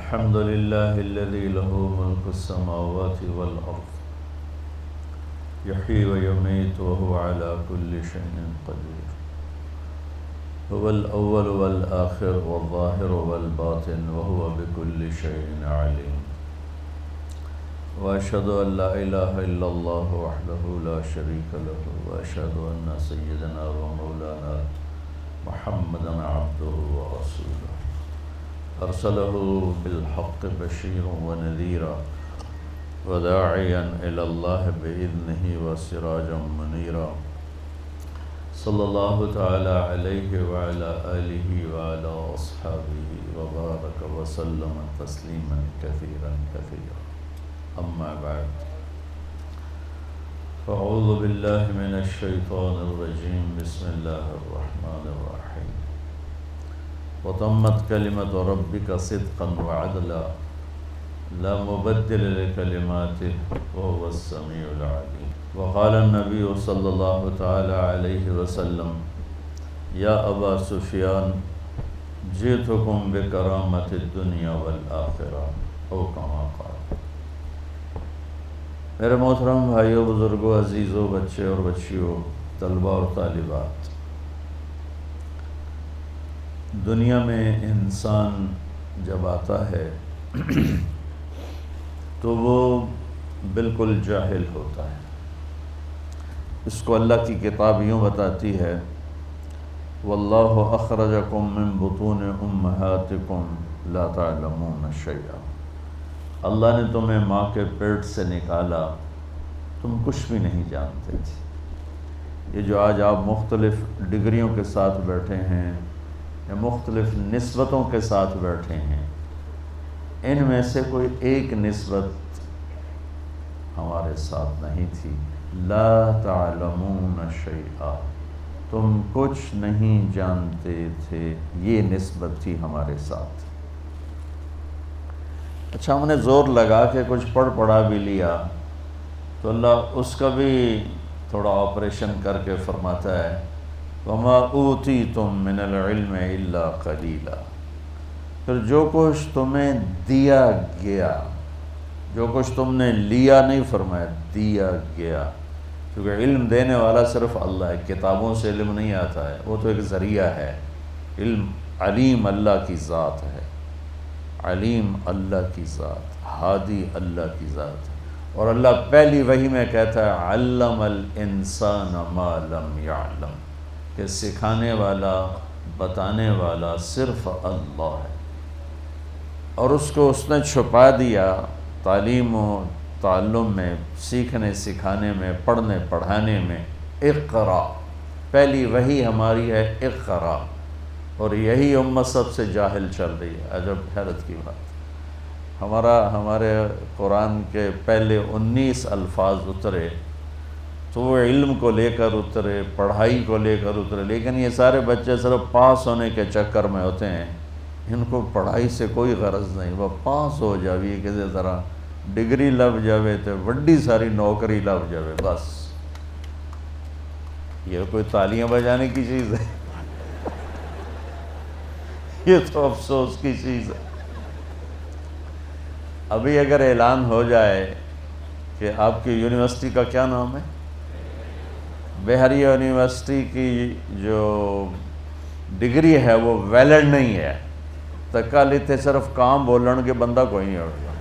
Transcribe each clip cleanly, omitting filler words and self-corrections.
الحمد لله الذي له ملك السماوات والأرض يحيي ويميت وهو على كل شيء قدير هو الأول والآخر والظاهر والباطن وهو بكل شيء عليم وأشهد أن لا إله إلا الله وحده لا شريك له وأشهد أن سيدنا ومولانا محمدا عبده ورسوله أرسله بالحق بشيرا ونذيرا وداعيا إلى الله بإذنه وسراجا منيرا صلى الله تعالى عليه وعلى آله وعلى أصحابه وبارك وسلم تسليما كثيرا كثيرا أما بعد فأعوذ بالله من الشيطان الرجيم بسم الله الرحمن الرحيم وتمت كلمة ربك صدقا وعدلا لا مبدل لكلماته وهو السميع العليم وقال النبي صلى الله تعالى عليه وسلم يا أبا سفيان جئتكم بكرامة الدنيا والآخرة أو كما قال۔ میرے محترم بھائیوں، بزرگوں، عزیزوں، بچے اور بچیوں، طلباء اور طالبات، دنیا میں انسان جب آتا ہے تو وہ بالکل جاہل ہوتا ہے۔ اس کو اللہ کی کتاب یوں بتاتی ہے واللہ اخرجکم من بطون امہاتکم لا تعلمون شیئا، اللہ نے تمہیں ماں کے پیٹ سے نکالا، تم کچھ بھی نہیں جانتے تھے۔ یہ جو آج آپ مختلف ڈگریوں کے ساتھ بیٹھے ہیں یا مختلف نسبتوں کے ساتھ بیٹھے ہیں، ان میں سے کوئی ایک نسبت ہمارے ساتھ نہیں تھی۔ لا تعلمون شیئا، تم کچھ نہیں جانتے تھے، یہ نسبت تھی ہمارے ساتھ۔ اچھا، ہم نے زور لگا کے کچھ پڑھا بھی لیا تو اللہ اس کا بھی تھوڑا آپریشن کر کے فرماتا ہے وَمَا أُوتِيتُم مِّنَ الْعِلْمِ إِلَّا قَلِيلًا، پھر جو کچھ تمہیں دیا گیا، جو کچھ تم نے لیا نہیں فرمایا، دیا گیا، کیونکہ علم دینے والا صرف اللہ ہے، کتابوں سے علم نہیں آتا ہے، وہ تو ایک ذریعہ ہے۔ علم علیم اللہ کی ذات ہے، علیم اللہ کی ذات، ہادی اللہ کی ذات ہے۔ اور اللہ پہلی وحی میں کہتا ہے علم الانسان ما لم یعلم، کہ سکھانے والا، بتانے والا صرف اللہ ہے۔ اور اس کو اس نے چھپا دیا تعلیم و تعلم میں، سیکھنے سکھانے میں، پڑھنے پڑھانے میں۔ اقرا، پہلی وحی ہماری ہے اقرا، اور یہی امت سب سے جاہل چل رہی ہے۔ عجب حیرت کی بات، ہمارے قرآن کے پہلے 19 الفاظ اترے تو وہ علم کو لے کر اترے، پڑھائی کو لے کر اترے، لیکن یہ سارے بچے صرف پاس ہونے کے چکر میں ہوتے ہیں، ان کو پڑھائی سے کوئی غرض نہیں۔ وہ پاس ہو جاوی کسی طرح، ڈگری لب جاوے تو وڈی ساری نوکری لب جاوے، بس۔ یہ کوئی تالیاں بجانے کی چیز ہے؟ یہ تو افسوس کی چیز ہے۔ ابھی اگر اعلان ہو جائے کہ آپ کی یونیورسٹی کا کیا نام ہے، بہاریہ یونیورسٹی کی جو ڈگری ہے وہ ویلڈ نہیں ہے، تکا لیتے صرف کام بولن کے بندہ کوئی نہیں ہوگا،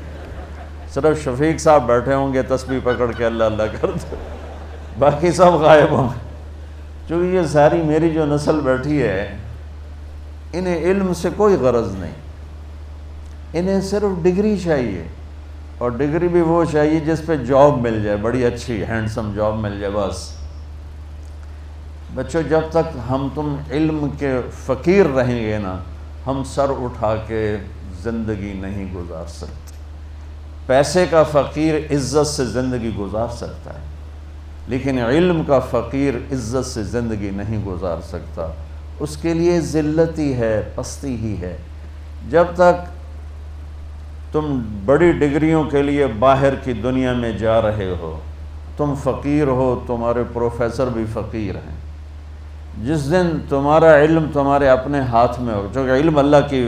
صرف شفیق صاحب بیٹھے ہوں گے تسبیح پکڑ کے اللہ اللہ کرتے، باقی سب غائب ہوں گے۔ چونکہ یہ ساری میری جو نسل بیٹھی ہے، انہیں علم سے کوئی غرض نہیں، انہیں صرف ڈگری چاہیے، اور ڈگری بھی وہ چاہیے جس پہ جاب مل جائے، بڑی اچھی ہینڈسم جاب مل جائے، بس۔ بچوں، جب تک ہم تم علم کے فقیر رہیں گے نا، ہم سر اٹھا کے زندگی نہیں گزار سکتے۔ پیسے کا فقیر عزت سے زندگی گزار سکتا ہے، لیکن علم کا فقیر عزت سے زندگی نہیں گزار سکتا، اس کے لیے ذلت ہی ہے، پستی ہی ہے۔ جب تک تم بڑی ڈگریوں کے لیے باہر کی دنیا میں جا رہے ہو، تم فقیر ہو، تمہارے پروفیسر بھی فقیر ہیں۔ جس دن تمہارا علم تمہارے اپنے ہاتھ میں ہو، چونکہ علم اللہ کی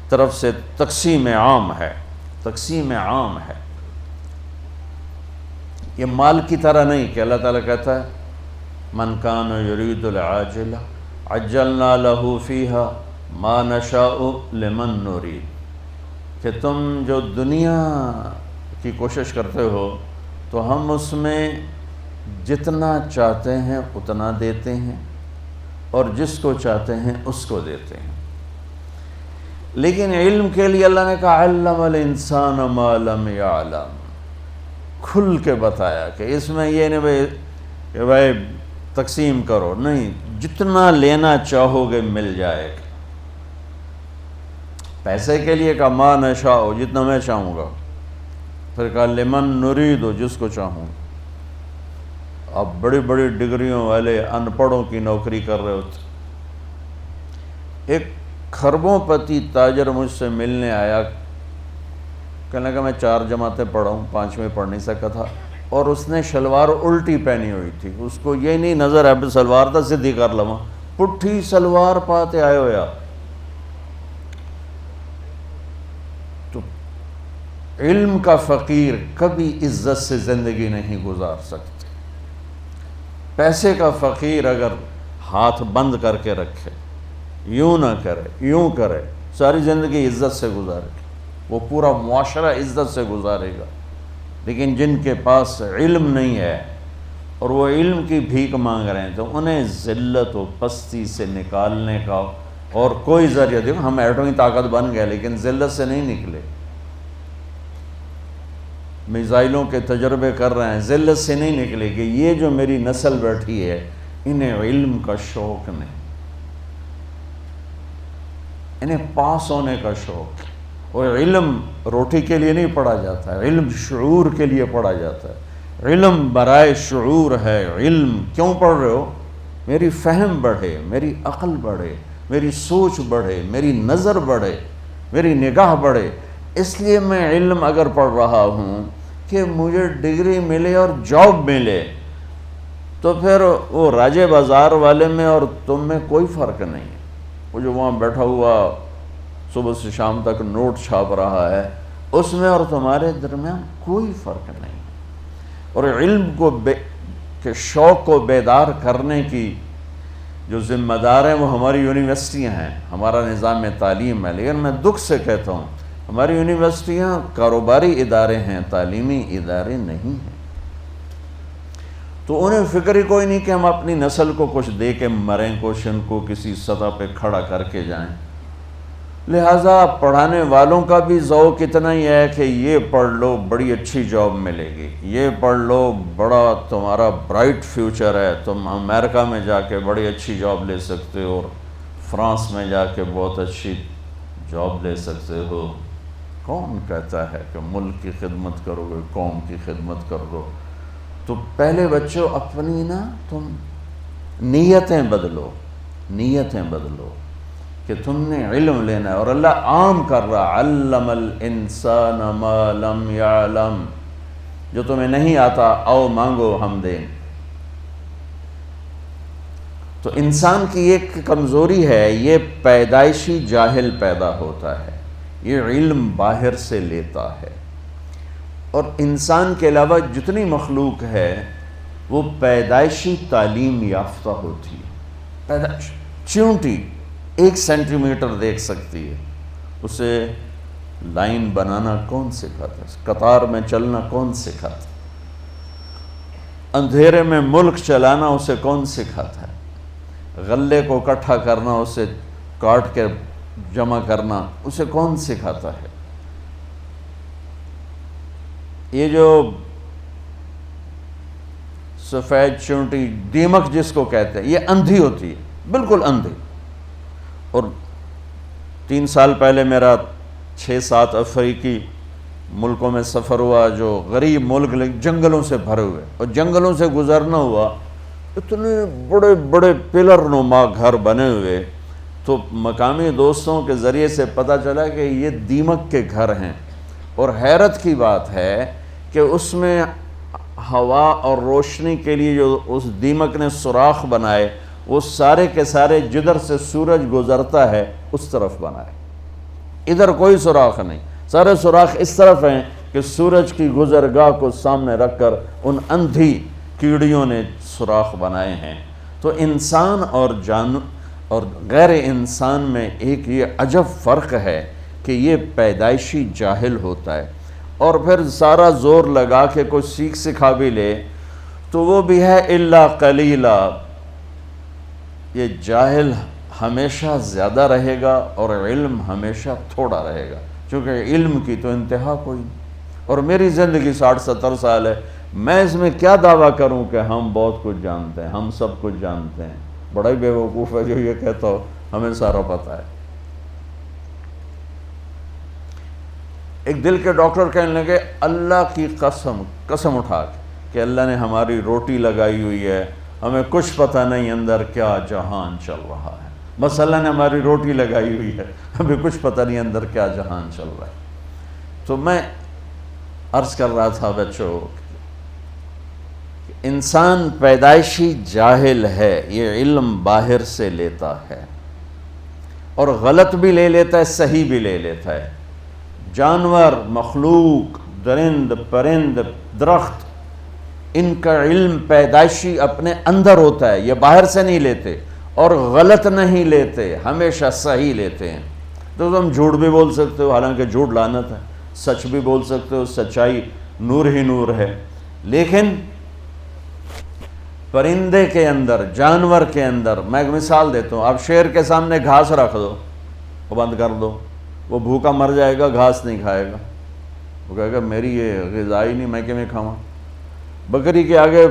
طرف سے تقسیم عام ہے، تقسیم عام ہے۔ یہ مال کی طرح نہیں کہ اللہ تعالیٰ کہتا ہے من کان یرید العاجلہ عجلنا لہ فیہا ما نشاء لمن نرید، کہ تم جو دنیا کی کوشش کرتے ہو تو ہم اس میں جتنا چاہتے ہیں اتنا دیتے ہیں اور جس کو چاہتے ہیں اس کو دیتے ہیں۔ لیکن علم کے لیے اللہ نے کہا علم الانسان ما لم یعلم، کھل کے بتایا کہ اس میں یہ نہیں کہ بھائی تقسیم کرو، نہیں، جتنا لینا چاہو گے مل جائے گا۔ پیسے کے لیے کہا ما نشاء، جتنا میں چاہوں گا، پھر کہا لمن نرید، جس کو چاہوں گا۔ اب بڑی بڑی ڈگریوں والے ان پڑھوں کی نوکری کر رہے ہوتے۔ ایک خربوں پتی تاجر مجھ سے ملنے آیا، کہنے لگا میں 4 جماعتیں پڑھا ہوں، 5ویں پڑھ نہیں سکا تھا، اور اس نے شلوار الٹی پہنی ہوئی تھی، اس کو یہ نہیں نظر ہے سلوار تھا سدھی کر لواں، پٹھی سلوار پاتے آئے ہویا۔ تو علم کا فقیر کبھی عزت سے زندگی نہیں گزار سکتے۔ پیسے کا فقیر اگر ہاتھ بند کر کے رکھے، یوں نہ کرے یوں کرے، ساری زندگی عزت سے گزارے، وہ پورا معاشرہ عزت سے گزارے گا۔ لیکن جن کے پاس علم نہیں ہے اور وہ علم کی بھیک مانگ رہے ہیں تو انہیں ذلت و پستی سے نکالنے کا اور کوئی ذریعہ، دیکھو ہم ایٹمی طاقت بن گئے لیکن ذلت سے نہیں نکلے، میزائلوں کے تجربے کر رہے ہیں، ذلت سے نہیں نکلے کہ یہ جو میری نسل بیٹھی ہے انہیں علم کا شوق نہیں، انہیں پاس ہونے کا شوق۔ اور علم روٹی کے لیے نہیں پڑھا جاتا ہے، علم شعور کے لیے پڑھا جاتا ہے، علم برائے شعور ہے۔ علم کیوں پڑھ رہے ہو؟ میری فہم بڑھے، میری عقل بڑھے، میری سوچ بڑھے، میری نظر بڑھے، میری نگاہ بڑھے۔ اس لیے میں علم اگر پڑھ رہا ہوں کہ مجھے ڈگری ملے اور جاب ملے، تو پھر وہ راجے بازار والے میں اور تم میں کوئی فرق نہیں ہے۔ وہ جو وہاں بیٹھا ہوا صبح سے شام تک نوٹ چھاپ رہا ہے، اس میں اور تمہارے درمیان کوئی فرق نہیں ہے۔ اور علم کو کہ شوق کو بیدار کرنے کی جو ذمہ دار ہیں وہ ہماری یونیورسٹیاں ہیں، ہمارا نظام تعلیم ہے۔ لیکن میں دکھ سے کہتا ہوں ہماری یونیورسٹیاں کاروباری ادارے ہیں، تعلیمی ادارے نہیں ہیں۔ تو انہیں فکر ہی کوئی نہیں کہ ہم اپنی نسل کو کچھ دے کے مریں، کچھ ان کو کسی سطح پہ کھڑا کر کے جائیں۔ لہٰذا پڑھانے والوں کا بھی ذوق اتنا ہی ہے کہ یہ پڑھ لو بڑی اچھی جاب ملے گی، یہ پڑھ لو بڑا تمہارا برائٹ فیوچر ہے، تم امریکہ میں جا کے بڑی اچھی جاب لے سکتے ہو اور فرانس میں جا کے بہت اچھی جاب لے سکتے ہو۔ کون کہتا ہے کہ ملک کی خدمت کرو گے، قوم کی خدمت کر دو؟ تو پہلے بچوں اپنی تم نیتیں بدلو، نیتیں بدلو کہ تم نے علم لینا ہے۔ اور اللہ عام کر رہا، علم الانسان ما لم یعلم، جو تمہیں نہیں آتا آؤ مانگو ہم دیں۔ تو انسان کی ایک کمزوری ہے، یہ پیدائشی جاہل پیدا ہوتا ہے، یہ علم باہر سے لیتا ہے۔ اور انسان کے علاوہ جتنی مخلوق ہے وہ پیدائشی تعلیم یافتہ ہوتی ہے۔ چیونٹی 1 سینٹی میٹر دیکھ سکتی ہے، اسے لائن بنانا کون سکھاتا ہے؟ قطار میں چلنا کون سکھاتا ہے؟ اندھیرے میں ملک چلانا اسے کون سکھاتا ہے؟ غلے کو اکٹھا کرنا، اسے کاٹ کے جمع کرنا اسے کون سکھاتا ہے؟ یہ جو سفید چونٹی دیمک جس کو کہتے ہیں، یہ اندھی ہوتی ہے، بالکل اندھی۔ اور 3 سال پہلے میرا 6-7 افریقی ملکوں میں سفر ہوا، جو غریب ملک جنگلوں سے بھرے ہوئے، اور جنگلوں سے گزرنا ہوا، اتنے بڑے بڑے پلر نما گھر بنے ہوئے۔ تو مقامی دوستوں کے ذریعے سے پتہ چلا کہ یہ دیمک کے گھر ہیں۔ اور حیرت کی بات ہے کہ اس میں ہوا اور روشنی کے لیے جو اس دیمک نے سوراخ بنائے، وہ سارے کے سارے جدھر سے سورج گزرتا ہے اس طرف بنائے۔ ادھر کوئی سوراخ نہیں، سارے سوراخ اس طرف ہیں کہ سورج کی گزرگاہ کو سامنے رکھ کر ان اندھی کیڑیوں نے سوراخ بنائے ہیں۔ تو انسان اور غیر انسان میں ایک یہ عجب فرق ہے کہ یہ پیدائشی جاہل ہوتا ہے، اور پھر سارا زور لگا کے کوئی سیکھ سکھا بھی لے تو وہ بھی ہے الا قلیلا۔ یہ جاہل ہمیشہ زیادہ رہے گا اور علم ہمیشہ تھوڑا رہے گا، چونکہ علم کی تو انتہا کوئی نہیں۔ اور میری زندگی 60-70 سال ہے، میں اس میں کیا دعویٰ کروں کہ ہم بہت کچھ جانتے ہیں، ہم سب کچھ جانتے ہیں۔ بڑا ہی بیوقوف ہے جو یہ کہتا ہو ہمیں سارا پتہ ہے۔ ایک دل کے ڈاکٹر کہنے لگے اللہ کی قسم اٹھا کے کہ اللہ نے ہماری روٹی لگائی ہوئی ہے، ہمیں کچھ پتہ نہیں اندر کیا جہان چل رہا ہے، بس اللہ نے ہماری روٹی لگائی ہوئی ہے، ہمیں کچھ پتہ نہیں اندر کیا جہان چل رہا ہے۔ تو میں عرض کر رہا تھا بچوں، انسان پیدائشی جاہل ہے، یہ علم باہر سے لیتا ہے اور غلط بھی لے لیتا ہے، صحیح بھی لے لیتا ہے۔ جانور، مخلوق، درند، پرند، درخت، ان کا علم پیدائشی اپنے اندر ہوتا ہے، یہ باہر سے نہیں لیتے اور غلط نہیں لیتے، ہمیشہ صحیح لیتے ہیں۔ تو تم جھوٹ بھی بول سکتے ہو، حالانکہ جھوٹ لعنت ہے، سچ بھی بول سکتے ہو، سچائی نور ہی نور ہے، لیکن پرندے کے اندر، جانور کے اندر، میں ایک مثال دیتا ہوں، آپ شیر کے سامنے گھاس رکھ دو، وہ بند کر دو، وہ بھوکا مر جائے گا، گھاس نہیں کھائے گا، وہ کہے گا میری یہ غذا ہی نہیں، میں کیوں کھاواں۔ بکری کے آگے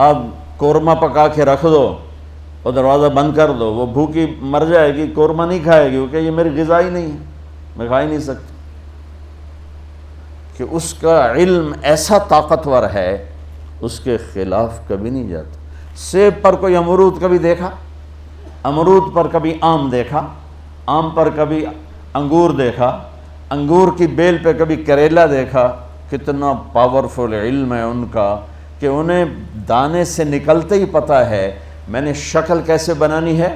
آپ قورمہ پکا کے رکھ دو اور دروازہ بند کر دو، وہ بھوکی مر جائے گی، قورمہ نہیں کھائے گی، وہ کہ یہ میری غذا ہی نہیں ہے، میں کھا ہی نہیں سکتا۔ کہ اس کا علم ایسا طاقتور ہے، اس کے خلاف کبھی نہیں جاتا۔ سیب پر کوئی امرود کبھی دیکھا؟ امرود پر کبھی آم دیکھا؟ آم پر کبھی انگور دیکھا؟ انگور کی بیل پہ کبھی کریلا دیکھا؟ کتنا پاورفل علم ہے ان کا کہ انہیں دانے سے نکلتے ہی پتہ ہے میں نے شکل کیسے بنانی ہے،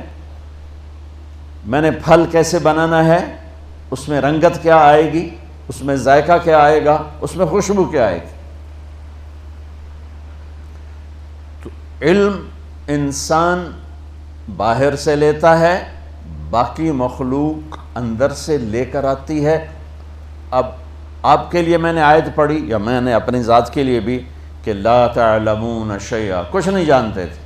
میں نے پھل کیسے بنانا ہے، اس میں رنگت کیا آئے گی، اس میں ذائقہ کیا آئے گا، اس میں خوشبو کیا آئے گی۔ تو علم انسان باہر سے لیتا ہے، باقی مخلوق اندر سے لے کر آتی ہے۔ اب آپ کے لیے میں نے آیت پڑھی، یا میں نے اپنی ذات کے لیے بھی، کہ لا تعلمون شیئا، کچھ نہیں جانتے تھے۔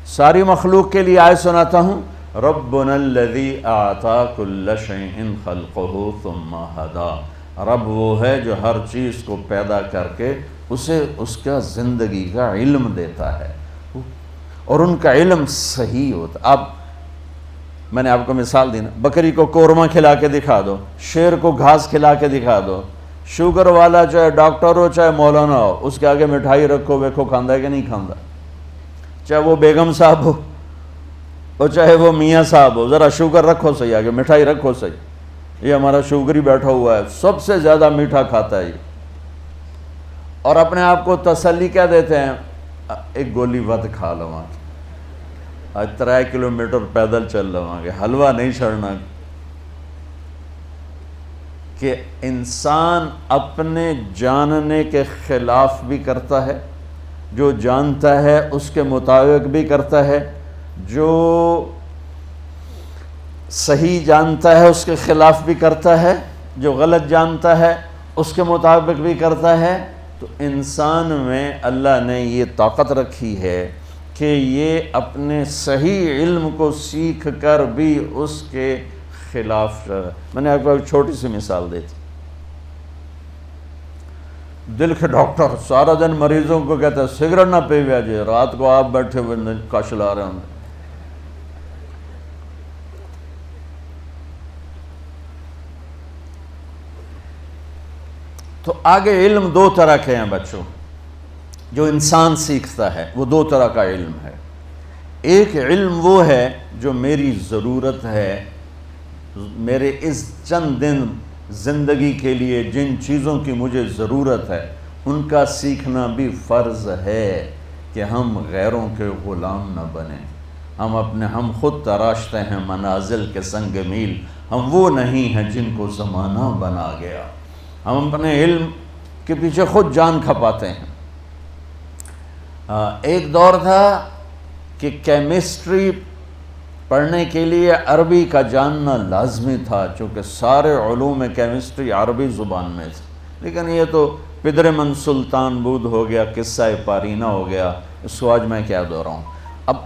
ساری مخلوق کے لیے آیت سناتا ہوں، ربنا الذی اعطا کل شیء خلقہ ثم ہدا، رب وہ ہے جو ہر چیز کو پیدا کر کے اسے اس کا زندگی کا علم دیتا ہے، اور ان کا علم صحیح ہوتا۔ اب میں نے آپ کو مثال دی نا، بکری کو قورمہ کھلا کے دکھا دو، شیر کو گھاس کھلا کے دکھا دو، شوگر والا چاہے ڈاکٹر ہو چاہے مولانا ہو، اس کے آگے مٹھائی رکھو، ویکھو کھاندا ہے کہ نہیں کھاندا، چاہے وہ بیگم صاحب ہو اور چاہے وہ میاں صاحب ہو، ذرا شوگر رکھو صحیح، آگے مٹھائی رکھو صحیح، یہ ہمارا شوگری بیٹھا ہوا ہے، سب سے زیادہ میٹھا کھاتا ہے یہ، اور اپنے آپ کو تسلی کیا دیتے ہیں، ایک گولی ود کھا لواں، آج 3 کلومیٹر پیدل چل لواں گے، حلوہ نہیں چھڑنا۔ کہ انسان اپنے جاننے کے خلاف بھی کرتا ہے، جو جانتا ہے اس کے مطابق بھی کرتا ہے، جو صحیح جانتا ہے اس کے خلاف بھی کرتا ہے، جو غلط جانتا ہے اس کے مطابق بھی کرتا ہے۔ تو انسان میں اللہ نے یہ طاقت رکھی ہے کہ یہ اپنے صحیح علم کو سیکھ کر بھی اس کے خلاف۔ میں نے آپ کو ایک چھوٹی سی مثال دی تھی، دل کے ڈاکٹر سارا دن مریضوں کو کہتا ہے سگریٹ نہ پیویا جی، رات کو آپ بیٹھے ہوئے کش لا رہے ہوں۔ تو آگے علم 2 طرح کے ہیں بچوں، جو انسان سیکھتا ہے وہ 2 طرح کا علم ہے۔ ایک علم وہ ہے جو میری ضرورت ہے، میرے اس چند دن زندگی کے لیے جن چیزوں کی مجھے ضرورت ہے ان کا سیکھنا بھی فرض ہے، کہ ہم غیروں کے غلام نہ بنیں۔ ہم خود تراشتے ہیں منازل کے سنگ میل، ہم وہ نہیں ہیں جن کو زمانہ بنا گیا، ہم اپنے علم کے پیچھے خود جان کھپاتے ہیں۔ ایک دور تھا کہ کیمسٹری پڑھنے کے لیے عربی کا جاننا لازمی تھا، چونکہ سارے علوم کیمسٹری عربی زبان میں تھے، لیکن یہ تو پدرمن سلطان بود ہو گیا، قصہ پارینہ ہو گیا، اس کو آج میں کیا دہراؤں۔ اب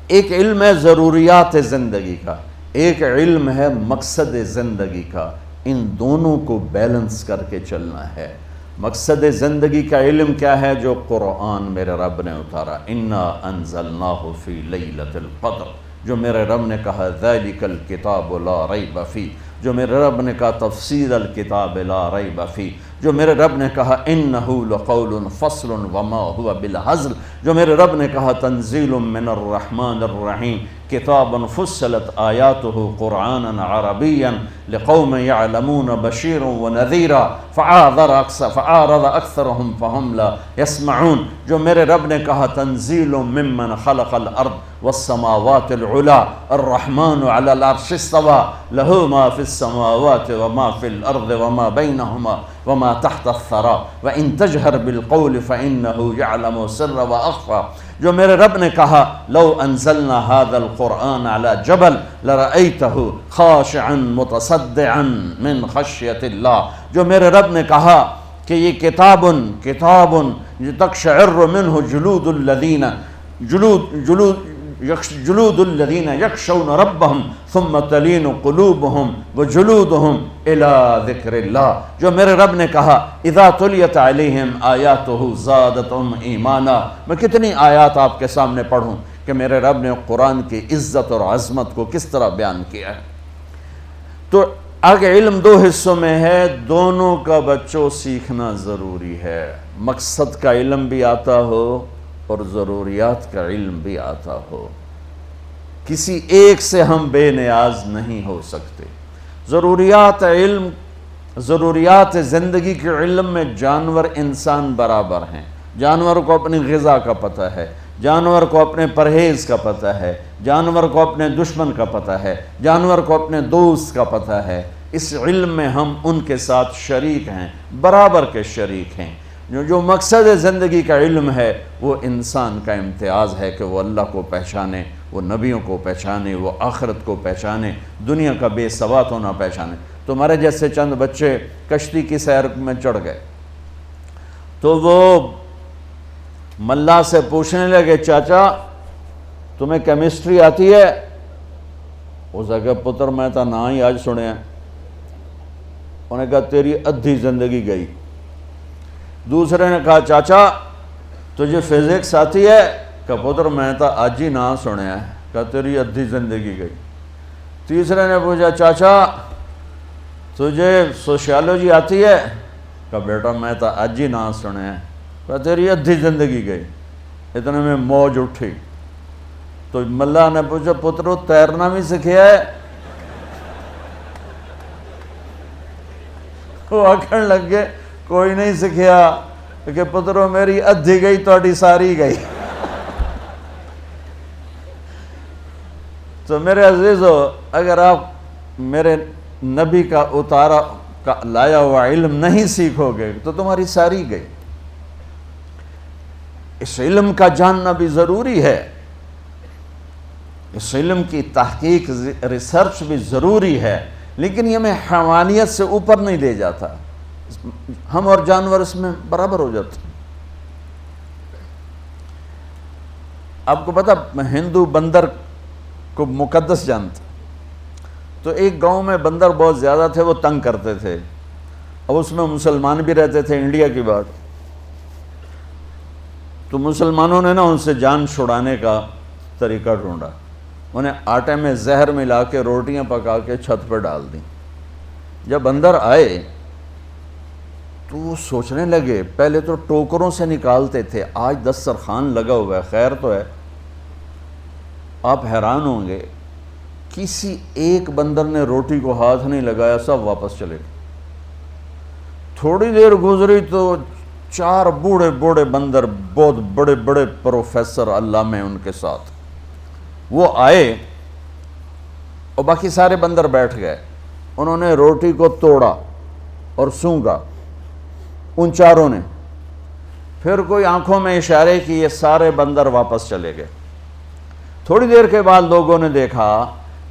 ایک علم ہے ضروریات زندگی کا، ایک علم ہے مقصد زندگی کا، ان دونوں کو بیلنس کر کے چلنا ہے۔ مقصد زندگی کا علم کیا ہے؟ جو قرآن میرے رب نے اتارا، انا انزلناہ فی لیلۃ القدر، جو میرے رب نے کہا ذالک الکتاب لا ریب فیہ، جو میرے رب نے کہا تفسیر الکتاب لا ریب فیہ، جو میرے رب نے کہا انہ لقول فصل وما هو بالہزل، جو میرے رب نے کہا تنزیل من الرحمن الرحیم، کتاب فصلت آیاتہ قرآنا عربیا لقوم یعلمون بشیرا ونذیرا فعارض اکثرهم فهم لا یسمعون، جو میرے رب نے کہا تنزیل ممن خلق الارض والسماوات العلا الرحمن علی العرش استوى له ما في السماوات وما في الارض وما بينهما وما تحت الثرى وان تجهر بالقول فانه يعلم السر واخفى، جو میرے رب نے کہا لو انزلنا هذا القرآن على جبل لرأيته خاشعا متصدعا من خشیۃ اللہ، جو میرے رب نے کہا کہ یہ کتاب تقشعر منه جلود الذین یخشون ربهم ثم تلین قلوبهم وجلودهم الى ذکر اللہ، جو میرے رب نے کہا اذا تلیت علیہم آیاتہ زادتہم ایمانا۔ میں کتنی آیات آپ کے سامنے پڑھوں کہ میرے رب نے قرآن کی عزت اور عظمت کو کس طرح بیان کیا ہے۔ تو آگے علم دو حصوں میں ہے، دونوں کا بچوں سیکھنا ضروری ہے، مقصد کا علم بھی آتا ہو اور ضروریات کا علم بھی آتا ہو، کسی ایک سے ہم بے نیاز نہیں ہو سکتے۔ ضروریات زندگی کے علم میں جانور انسان برابر ہیں، جانور کو اپنی غذا کا پتہ ہے، جانور کو اپنے پرہیز کا پتہ ہے، جانور کو اپنے دشمن کا پتہ ہے، جانور کو اپنے دوست کا پتہ ہے۔ اس علم میں ہم ان کے ساتھ شریک ہیں، برابر کے شریک ہیں۔ جو مقصد زندگی کا علم ہے وہ انسان کا امتیاز ہے کہ وہ اللہ کو پہچانے، وہ نبیوں کو پہچانے، وہ آخرت کو پہچانے، دنیا کا بے ثبات ہونا پہچانے۔ تمہارے جیسے چند بچے کشتی کی سیر میں چڑھ گئے تو وہ ملا سے پوچھنے لگے چاچا تمہیں کیمسٹری آتی ہے؟ اس نے کہا پتر میں تو نہ ہی آج سنے ہیں۔ انہوں نے کہا تیری ادھی زندگی گئی۔ دوسرے نے کہا چاچا تجھے فزکس آتی ہے؟ کہا پتر میں تو آج ہی نہ سنے ہیں۔ کہا تیری ادھی زندگی گئی۔ تیسرے نے پوچھا چاچا تجھے سوشیالوجی آتی ہے؟ کہا بیٹا میں تو آج ہی نہ سنے ہیں۔ کہا تیری ادھی زندگی گئی۔ اتنے میں موج اٹھی تو ملا نے پوچھا پترو تیرنا بھی سکھیا ہے؟ وہ آکھن لگ گئے کوئی نہیں سکھیا کہ پترو میری ادھی گئی تہاڈی ساری گئی۔ تو میرے عزیزو اگر آپ میرے نبی کا اتارا کا لایا ہوا علم نہیں سیکھو گے تو تمہاری ساری گئی۔ اس علم کا جاننا بھی ضروری ہے، اس علم کی تحقیق ریسرچ بھی ضروری ہے، لیکن یہ میں حیوانیت سے اوپر نہیں لے جاتا، ہم اور جانور اس میں برابر ہو جاتے ہیں۔ آپ کو پتا ہندو بندر کو مقدس جانتے، تو ایک گاؤں میں بندر بہت زیادہ تھے، وہ تنگ کرتے تھے، اب اس میں مسلمان بھی رہتے تھے، انڈیا کی بات۔ تو مسلمانوں نے نا ان سے جان چھڑانے کا طریقہ ڈھونڈا، انہیں آٹے میں زہر ملا کے روٹیاں پکا کے چھت پر ڈال دیں۔ جب اندر آئے تو وہ سوچنے لگے، پہلے تو ٹوکروں سے نکالتے تھے، آج دسترخوان لگا ہوا ہے، خیر تو ہے۔ آپ حیران ہوں گے کسی ایک بندر نے روٹی کو ہاتھ نہیں لگایا، سب واپس چلے گئے۔ تھوڑی دیر گزری تو 4 بوڑھے بوڑھے بندر، بہت بڑے بڑے پروفیسر علامے ان کے ساتھ، وہ آئے اور باقی سارے بندر بیٹھ گئے۔ انہوں نے روٹی کو توڑا اور سونگا ان چاروں نے، پھر کوئی آنکھوں میں اشارے کیے، سارے بندر واپس چلے گئے۔ تھوڑی دیر کے بعد لوگوں نے دیکھا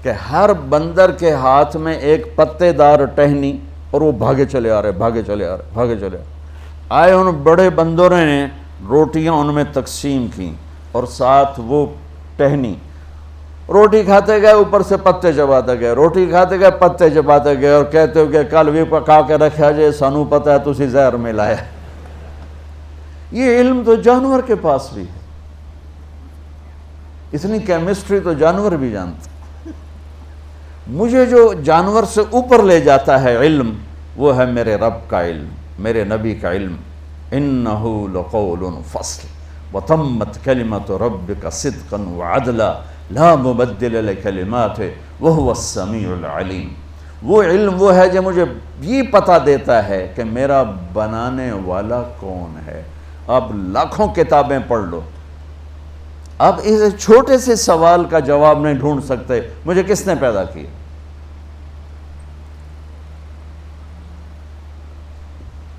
کہ ہر بندر کے ہاتھ میں ایک پتے دار ٹہنی، اور وہ بھاگے چلے آ رہے آئے ان بڑے بندروں نے روٹیاں ان میں تقسیم کیں اور ساتھ وہ ٹہنی، روٹی کھاتے گئے، اوپر سے پتے چباتے گئے، روٹی کھاتے گئے، پتے چباتے گئے، اور کہتے ہو کہ کل بھی پکا کے رکھا جائے، سانو پتہ ہے تسی زہر ملایا۔ یہ علم تو جانور کے پاس بھی ہے، اتنی کیمسٹری تو جانور بھی جانتے۔ مجھے جو جانور سے اوپر لے جاتا ہے علم، وہ ہے میرے رب کا علم، میرے نبی کا علم۔ انہ لقول فصل وتمت کلمۃ ربک صدقا وعدلا لا مبدل لکلماتہ وہو السمیع العلیم۔ وہ علم وہ ہے جو مجھے یہ پتہ دیتا ہے کہ میرا بنانے والا کون ہے۔ اب لاکھوں کتابیں پڑھ لو، اب اس چھوٹے سے سوال کا جواب نہیں ڈھونڈ سکتے، مجھے کس نے پیدا کیا؟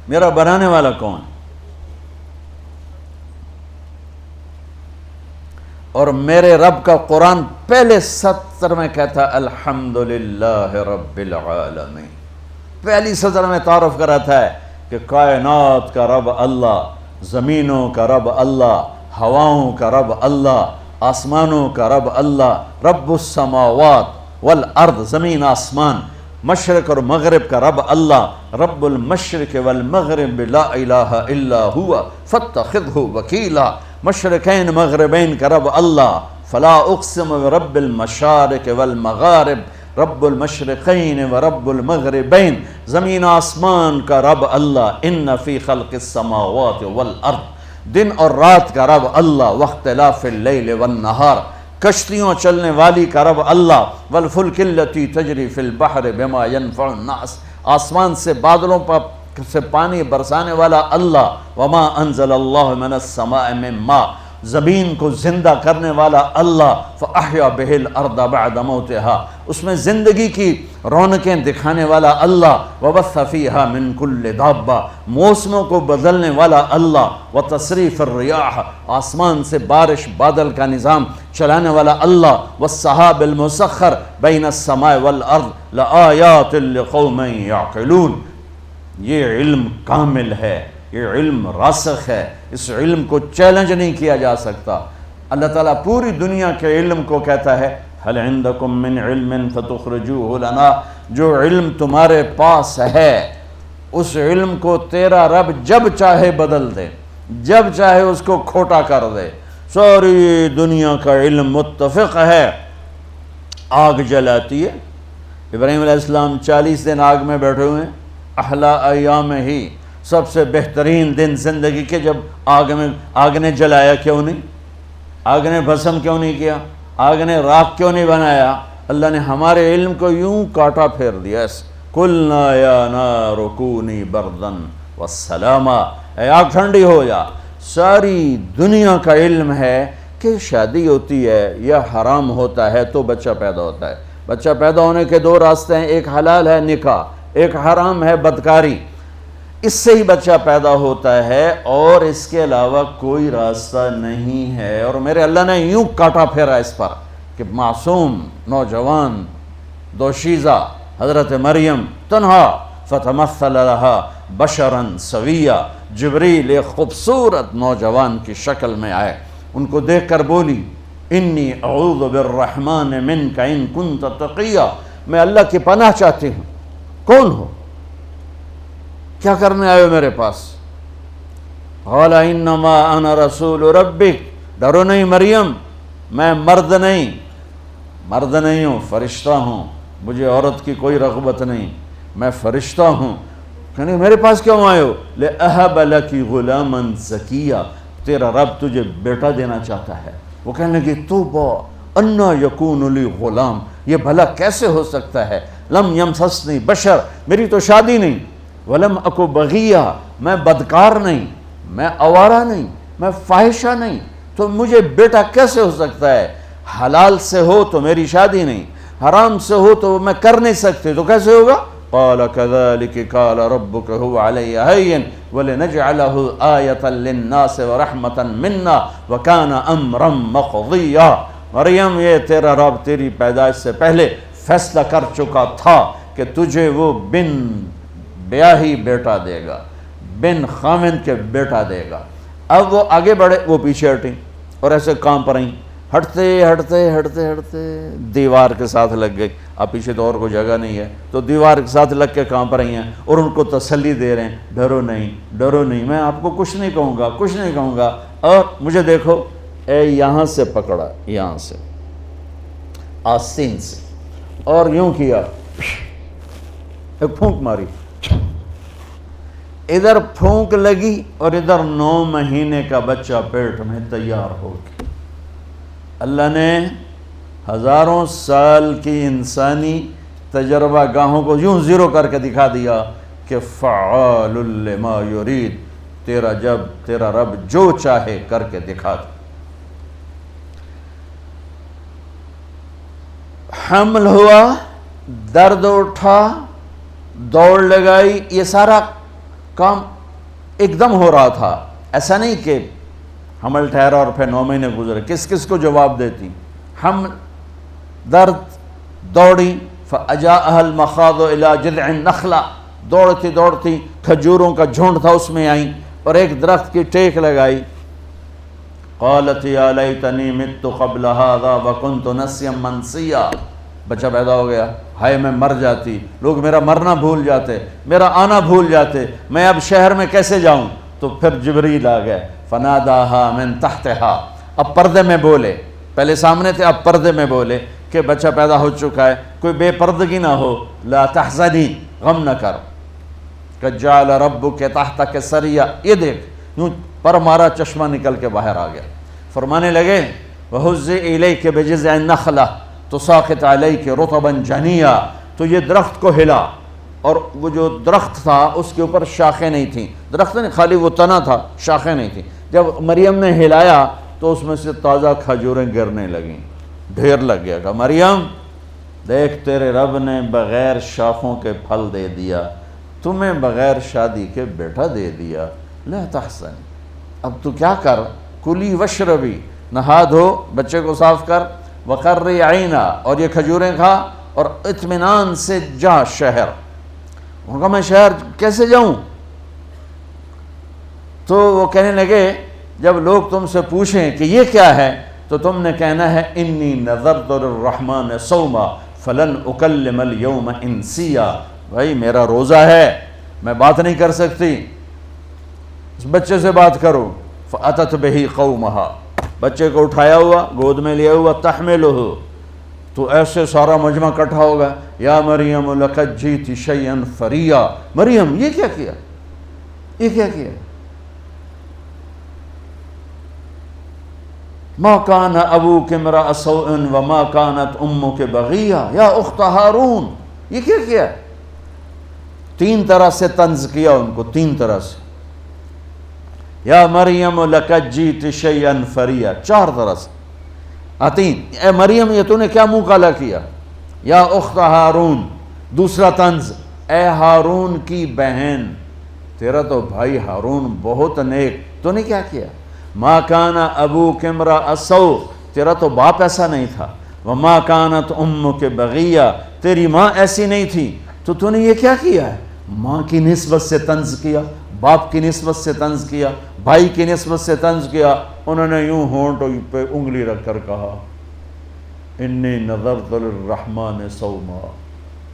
میرا بنانے والا کون؟ اور میرے رب کا قرآن پہلے سطر میں کہتا الحمدللہ رب العالمین، پہلی سطر میں تعارف کراتا ہے کہ کائنات کا رب اللہ، زمینوں کا رب اللہ، ہواؤں کا رب اللہ، آسمانوں کا رب اللہ، رب السماوات والارض، زمین آسمان، مشرق اور مغرب کا رب اللہ، رب المشرق والمغرب لا الہ الا ہوا فاتخذہ وکیلا، مشرقین مغربین کا رب اللہ، فلا اقسم برب المشارق والمغارب، رب المشرقین ورب المغربین، زمین آسمان کا رب اللہ، ان فی خلق السماوات والارض، دن اور رات کا رب اللہ، واختلاف اللیل والنہار، کشتیوں چلنے والی کا رب اللہ، والفلک التی تجری فی البحر بما ینفع الناس، آسمان سے بادلوں سے پانی برسانے والا اللہ، وما انزل اللہ من السماء من ماء، زمین کو زندہ کرنے والا اللہ، فاحیا بہ الارض بعد موتها، اس میں زندگی کی رونقیں دکھانے والا اللہ، وبث فیہا من کل دابہ، موسموں کو بدلنے والا اللہ، وتصریف الریاح، آسمان سے بارش بادل کا نظام چلانے والا اللہ، والسحاب المسخر بین السماء والارض لآیات لقوم یعقلون۔ یہ علم کامل ہے، یہ علم راسخ ہے، اس علم کو چیلنج نہیں کیا جا سکتا۔ اللہ تعالیٰ پوری دنیا کے علم کو کہتا ہے هل عندکم من علم فتخرجوه لنا، جو علم تمہارے پاس ہے اس علم کو تیرا رب جب چاہے بدل دے، جب چاہے اس کو کھوٹا کر دے۔ ساری دنیا کا علم متفق ہے، آگ جلاتی ہے، ابراہیم علیہ السلام 40 دن آگ میں بیٹھے ہوئے ہیں، احلا ایام ہی، سب سے بہترین دن زندگی کے، جب آگ نے جلایا کیوں نہیں؟ آگ نے بھسم کیوں نہیں کیا؟ آگ نے راکھ کیوں نہیں بنایا؟ اللہ نے ہمارے علم کو یوں کاٹا پھیر دیا، قُلْنَا يَا نَارُ كُونِي بَرْدًا وَالسَّلَامًا، اے آگ ٹھنڈی ہو جا۔ ساری دنیا کا علم ہے کہ شادی ہوتی ہے یا حرام ہوتا ہے تو بچہ پیدا ہوتا ہے۔ بچہ پیدا ہونے کے دو راستے ہیں، ایک حلال ہے نکاح، ایک حرام ہے بدکاری، اس سے ہی بچہ پیدا ہوتا ہے اور اس کے علاوہ کوئی راستہ نہیں ہے۔ اور میرے اللہ نے یوں کاٹا پھیرا اس پر کہ معصوم نوجوان دوشیزہ حضرت مریم تنہا، فتمثل لہا بشرا سویا، جبریل ایک خوبصورت نوجوان کی شکل میں آئے، ان کو دیکھ کر بولی انی اعوذ بالرحمن منک ان کنت تقیا، میں اللہ کی پناہ چاہتی ہوں۔ کون ہو؟ کیا کرنے آئے ہو میرے پاس؟ قال انما انا رسول ربک، ڈرو نہیں مریم، میں مرد نہیں ہوں، فرشتہ ہوں، مجھے عورت کی کوئی رغبت نہیں، میں فرشتہ ہوں۔ کہنے میرے پاس کیوں آئے ہو؟ لأہب لکی غلاما زکیا، تیرا رب تجھے بیٹا دینا چاہتا ہے۔ وہ کہنے لگی توبہ انا یکون لی غلام، یہ بھلا کیسے ہو سکتا ہے؟ لم یمسسنی بشر، میری تو شادی نہیں، ولم اکو بغیہ، میں بدکار نہیں، میں آوارہ نہیں، میں فاحشہ نہیں، تو مجھے بیٹا کیسے ہو سکتا ہے؟ حلال سے ہو تو میری شادی نہیں، حرام سے ہو تو میں کر نہیں سکتے، تو کیسے ہوگا؟ قال كذلك قال ربك هو علي هين ولنجعله آية للناس ورحمة منا وكان أمرا مقضيا۔ مریم، یہ تیرا رب تیری پیدائش سے پہلے فیصلہ کر چکا تھا کہ تجھے وہ بن بیاہی بیٹا دے گا، بن خامن کے بیٹا دے گا۔ اب وہ آگے بڑھے، وہ پیچھے ہٹیں اور ایسے کام پر آئیں، ہٹتے ہٹتے ہٹتے ہٹتے دیوار کے ساتھ لگ گئی۔ اب پیچھے تو اور کوئی جگہ نہیں ہے، تو دیوار کے ساتھ لگ کے کام پر آئی ہیں اور ان کو تسلی دے رہے ہیں، ڈرو نہیں ڈرو نہیں، میں آپ کو کچھ نہیں کہوں گا، کچھ نہیں کہوں گا۔ اور مجھے دیکھو، اے یہاں سے پکڑا، یہاں سے آستین سے، اور یوں کیا، ایک پھونک ماری، ادھر پھونک لگی اور ادھر 9 مہینے کا بچہ پیٹ میں تیار ہو گیا۔ اللہ نے ہزاروں سال کی انسانی تجربہ گاہوں کو یوں زیرو کر کے دکھا دیا کہ فعال لما یرید، تیرا رب جو چاہے کر کے دکھا دے۔ حمل ہوا، درد اٹھا، دوڑ لگائی، یہ سارا کام ایک دم ہو رہا تھا۔ ایسا نہیں کہ حمل ٹھہرا اور پھر 9 مہینے گزرے، کس کس کو جواب دیتی؟ حمل، درد، دوڑی، فَأَجَاءَهَا الْمَخَاضُ إِلَى جِذْعِ النَّخْلَةِ، دوڑتی دوڑتی کھجوروں کا جھنڈ تھا اس میں آئیں اور ایک درخت کی ٹیک لگائی۔ قالت یا لیتنی مت قبل هذا وکنت نسیا منسیا، بچہ پیدا ہو گیا، ہائے میں مر جاتی، لوگ میرا مرنا بھول جاتے، میرا آنا بھول جاتے، میں اب شہر میں کیسے جاؤں؟ تو پھر جبریل آ گئے، فناداہا من تحتہا، اب پردے میں بولے، پہلے سامنے تھے اب پردے میں بولے کہ بچہ پیدا ہو چکا ہے، کوئی بے پردگی نہ ہو، لا تحزنی، غم نہ کر، قد جعل ربک تحتک سریا، یہ دیکھ، یوں پر مارا، چشمہ نکل کے باہر آ گیا۔ فرمانے لگے وَهُزِّ إِلَيْكَ بِجِذْعِ النَّخْلَةِ تُسَاقِطْ عَلَيْكَ رُطَبًا جَنِيًّا، تو یہ درخت کو ہلا، اور وہ جو درخت تھا اس کے اوپر شاخیں نہیں تھیں، درخت نہیں خالی وہ تنا تھا، شاخیں نہیں تھیں۔ جب مریم نے ہلایا تو اس میں سے تازہ کھجوریں گرنے لگیں، ڈھیر لگ گیا۔ کہا مریم دیکھ، تیرے رب نے بغیر شاخوں کے پھل دے دیا، تمہیں بغیر شادی کے بیٹا دے دیا، لا تحزن، اب تو کیا کر، کلی وشربی، نہا دھو، بچے کو صاف کر، وقرری عینا، اور یہ کھجوریں کھا اور اطمینان سے جا شہر۔ انہوں نے کہا میں شہر کیسے جاؤں؟ تو وہ کہنے لگے جب لوگ تم سے پوچھیں کہ یہ کیا ہے تو تم نے کہنا ہے انی نذرت للرحمن صوما فلن اکلم اليوم انسیا، بھائی میرا روزہ ہے، میں بات نہیں کر سکتی، اس بچے سے بات کرو۔ فأتت به قومها، بچے کو اٹھایا ہوا، گود میں لیا ہوا، تحملہ، تو ایسے سارا مجمع اکٹھا ہوگا، یا مریم لقد جئت شیئا فریا، مریم یہ کیا کیا، یہ کیا کیا؟ ما کان ابوک امرأ سوء وما کانت امک بغیہ یا اخت ہارون، یہ کیا کیا؟ 3 طرح سے طنز کیا ان کو، 3 طرح سے، یا مریم لقد جئت شیئا فریا، 4 طرح سے آتی، اے مریم یہ تو نے کیا منہ کالا کیا، یا اخت ہارون، دوسرا طنز، اے ہارون کی بہن، تیرا تو بھائی ہارون بہت نیک، تو نے کیا کیا؟ ما کان ابوک امرأ سوء، تیرا تو باپ ایسا نہیں تھا، وما کانت امک بغیہ، تیری ماں ایسی نہیں تھی، تو نے یہ کیا کیا ہے؟ ماں کی نسبت سے طنز کیا، باپ کی نسبت سے طنز کیا، بھائی کی نسبت سے طنز کیا۔ انہوں نے یوں ہونٹ پہ انگلی رکھ کر کہا انی نذرت للرحمن صوما،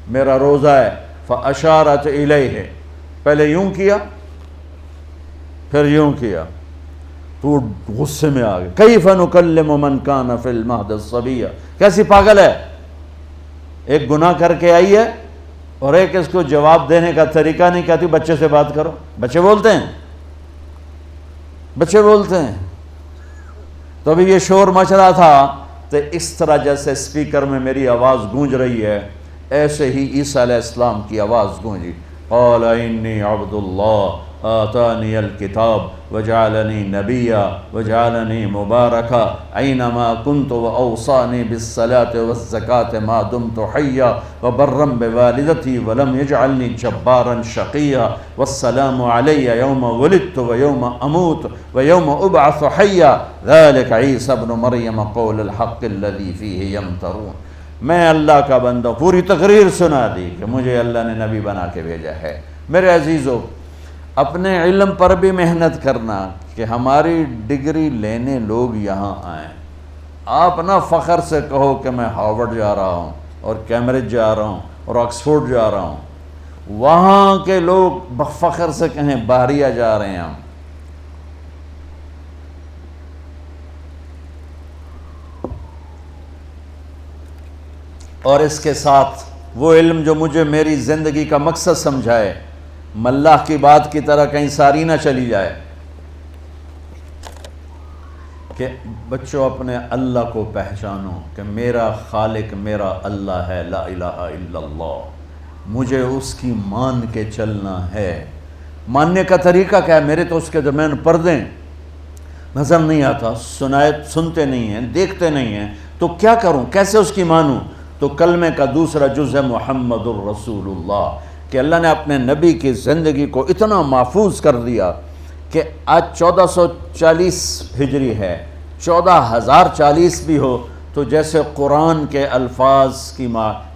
میرا روزہ ہے۔ فاشارت الیہ، پہلے یوں کیا پھر یوں کیا، تو غصے میں آ گئے، کیف نکلم من کان فی المہد صبیا، کیسی پاگل ہے، ایک گناہ کر کے آئی ہے اور ایک اس کو جواب دینے کا طریقہ نہیں، کہتی بچے سے بات کرو۔ بچے بولتے ہیں، بچے بولتے ہیں۔ تو ابھی یہ شور مچ رہا تھا تو اس طرح جیسے اسپیکر میں میری آواز گونج رہی ہے ایسے ہی عیسیٰ علیہ السلام کی آواز گونجی، قال انی عبد اللہ آتانی الکتاب وجعلنی نبیا وجعلنی مبارکا اینما کنت واوصانی بالصلاة والزکاة ما دمت حیا وبرا بوالدتی ولم یجعلنی جبارا شقیا والسلام علی یوم ولدت ویوم اموت ویوم ابعث حیا ذلک عیسی ابن مریم قول الحق الذی فیہ یمترون۔ میں اللہ کا بندہ، پوری تقریر سنا دی کہ مجھے اللہ نے نبی بنا کے بھیجا ہے۔ میرے عزیزو، اپنے علم پر بھی محنت کرنا کہ ہماری ڈگری لینے لوگ یہاں آئیں۔ آپ نہ فخر سے کہو کہ میں ہارورڈ جا رہا ہوں اور کیمبرج جا رہا ہوں اور آکسفورڈ جا رہا ہوں۔ وہاں کے لوگ فخر سے کہیں بحریہ جا رہے ہیں ہم۔ اور اس کے ساتھ وہ علم جو مجھے میری زندگی کا مقصد سمجھائے، ملاح کی بات کی طرح کہیں ساری نہ چلی جائے کہ بچوں اپنے اللہ کو پہچانو کہ میرا خالق میرا اللہ ہے، لا الہ الا اللہ، مجھے اس کی مان کے چلنا ہے۔ ماننے کا طریقہ کیا ہے؟ میرے تو اس کے درمیان پردے نظر نہیں آتا، سنتے نہیں ہیں، دیکھتے نہیں ہیں، تو کیا کروں، کیسے اس کی مانوں؟ تو کلمے کا دوسرا جز ہے محمد الرسول اللہ، کہ اللہ نے اپنے نبی کی زندگی کو اتنا محفوظ کر دیا کہ آج 1440 ہجری ہے، 14040 بھی ہو تو جیسے قرآن کے الفاظ کی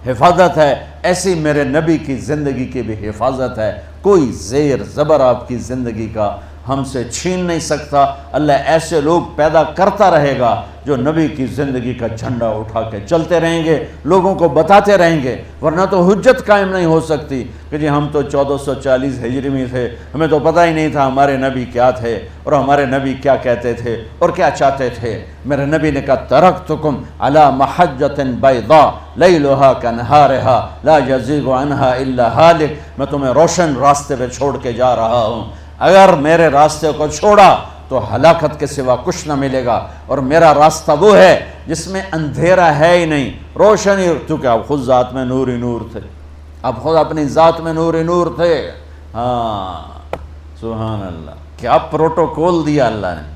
حفاظت ہے، ایسی میرے نبی کی زندگی کی بھی حفاظت ہے۔ کوئی زیر زبر آپ کی زندگی کا ہم سے چھین نہیں سکتا۔ اللہ ایسے لوگ پیدا کرتا رہے گا جو نبی کی زندگی کا جھنڈا اٹھا کے چلتے رہیں گے، لوگوں کو بتاتے رہیں گے، ورنہ تو حجت قائم نہیں ہو سکتی کہ جی ہم تو 1440 ہجری میں تھے، ہمیں تو پتہ ہی نہیں تھا ہمارے نبی کیا تھے اور ہمارے نبی کیا کہتے تھے اور کیا چاہتے تھے۔ میرے نبی نے کہا ترکتکم علی محجۃ بیضاء لیلھا کنہارھا لا یزیغ عنہا الا ہالک، میں تمہیں روشن راستے پہ چھوڑ کے جا رہا ہوں، اگر میرے راستے کو چھوڑا تو ہلاکت کے سوا کچھ نہ ملے گا، اور میرا راستہ وہ ہے جس میں اندھیرا ہے ہی نہیں، روشنی، کیونکہ آپ خود ذات میں نور ہی نور تھے، آپ خود اپنی ذات میں نور ہی نور تھے۔ ہاں سبحان اللہ، کیا پروٹوکول دیا اللہ نے۔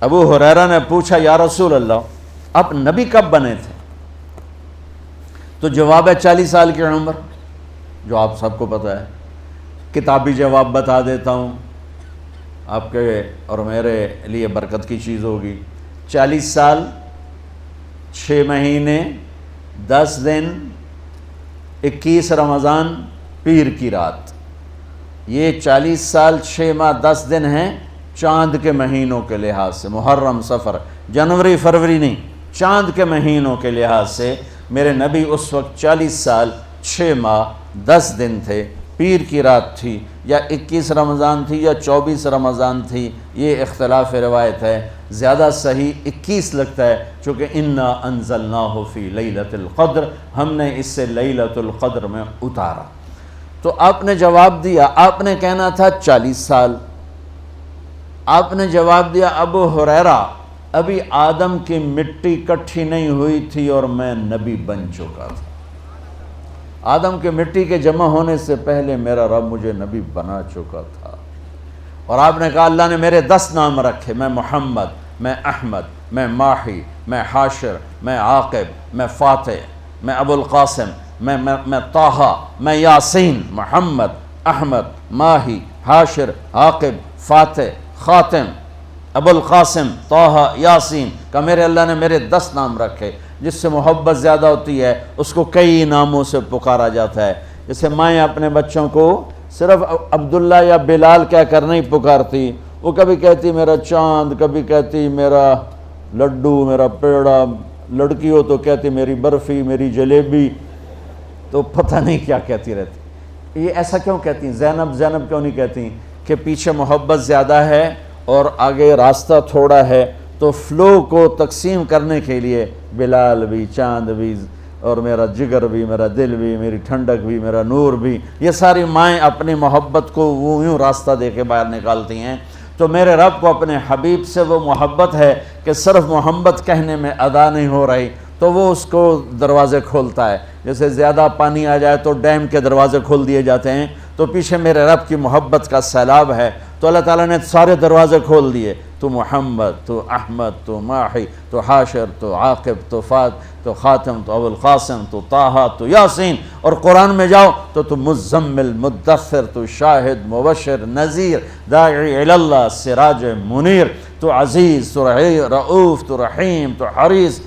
ابو ہریرہ نے پوچھا یا رسول اللہ آپ نبی کب بنے تھے؟ تو جواب ہے 40 سال کی عمر، جو آپ سب کو پتہ ہے۔ کتابی جواب بتا دیتا ہوں، آپ کے اور میرے لیے برکت کی چیز ہوگی۔ 40 سال 6 مہینے 10 دن 21 رمضان پیر کی رات، یہ 40 سال 6 ماہ 10 دن ہیں چاند کے مہینوں کے لحاظ سے، محرم صفر جنوری فروری نہیں، چاند کے مہینوں کے لحاظ سے میرے نبی اس وقت 40 سال 6 ماہ 10 دن تھے۔ پیر کی رات تھی یا 21 رمضان تھی یا 24 رمضان تھی، یہ اختلاف روایت ہے، زیادہ صحیح 21 لگتا ہے، چونکہ انا انزلناہ فی لیلۃ القدر، ہم نے اس سے لیلۃ القدر میں اتارا۔ تو آپ نے جواب دیا، آپ نے کہنا تھا 40 سال، آپ نے جواب دیا ابو ہریرہ ابھی آدم کی مٹی کٹھی نہیں ہوئی تھی اور میں نبی بن چکا تھا، آدم کے مٹی کے جمع ہونے سے پہلے میرا رب مجھے نبی بنا چکا تھا۔ اور آپ نے کہا اللہ نے میرے 10 نام رکھے، میں محمد، میں احمد، میں ماہی، میں حاشر، میں عاقب، میں فاتح، میں ابو القاسم، میں طٰہٰ، میں یاسین، محمد، احمد، ماہی، حاشر، عاقب، فاتح، خاتم، ابو القاسم، طٰہٰ، یاسین کا میرے اللہ نے میرے 10 نام رکھے۔ جس سے محبت زیادہ ہوتی ہے اس کو کئی ناموں سے پکارا جاتا ہے، جیسے مائیں اپنے بچوں کو صرف عبداللہ یا بلال کہہ کر نہیں پکارتی، وہ کبھی کہتی میرا چاند، کبھی کہتی میرا لڈو، میرا پیڑا، لڑکی ہو تو کہتی میری برفی، میری جلیبی، تو پتہ نہیں کیا کہتی رہتی۔ یہ ایسا کیوں کہتی ہیں؟ زینب زینب کیوں نہیں کہتی؟ کہ پیچھے محبت زیادہ ہے اور آگے راستہ تھوڑا ہے، تو فلو کو تقسیم کرنے کے لیے بلال بھی، چاند بھی، اور میرا جگر بھی، میرا دل بھی، میری ٹھنڈک بھی، میرا نور بھی، یہ ساری مائیں اپنی محبت کو وہ یوں راستہ دے کے باہر نکالتی ہیں۔ تو میرے رب کو اپنے حبیب سے وہ محبت ہے کہ صرف محبت کہنے میں ادا نہیں ہو رہی، تو وہ اس کو دروازے کھولتا ہے. جیسے زیادہ پانی آ جائے تو ڈیم کے دروازے کھول دیے جاتے ہیں. تو پیچھے میرے رب کی محبت کا سیلاب ہے تو اللہ تعالیٰ نے سارے دروازے کھول دیے. تو محمد، تو احمد، تو ماحی، تو حاشر، تو عاقب، تو فات، تو خاتم، تو ابو القاسم، تو طٰہٰ، تو یاسین. اور قرآن میں جاؤ تو مزمل، مدثر، تو شاہد، مبشر، نذیر، داعی الی اللہ، سراج منیر، تو عزیز، تو رؤوف، تو رحیم، تو حریص.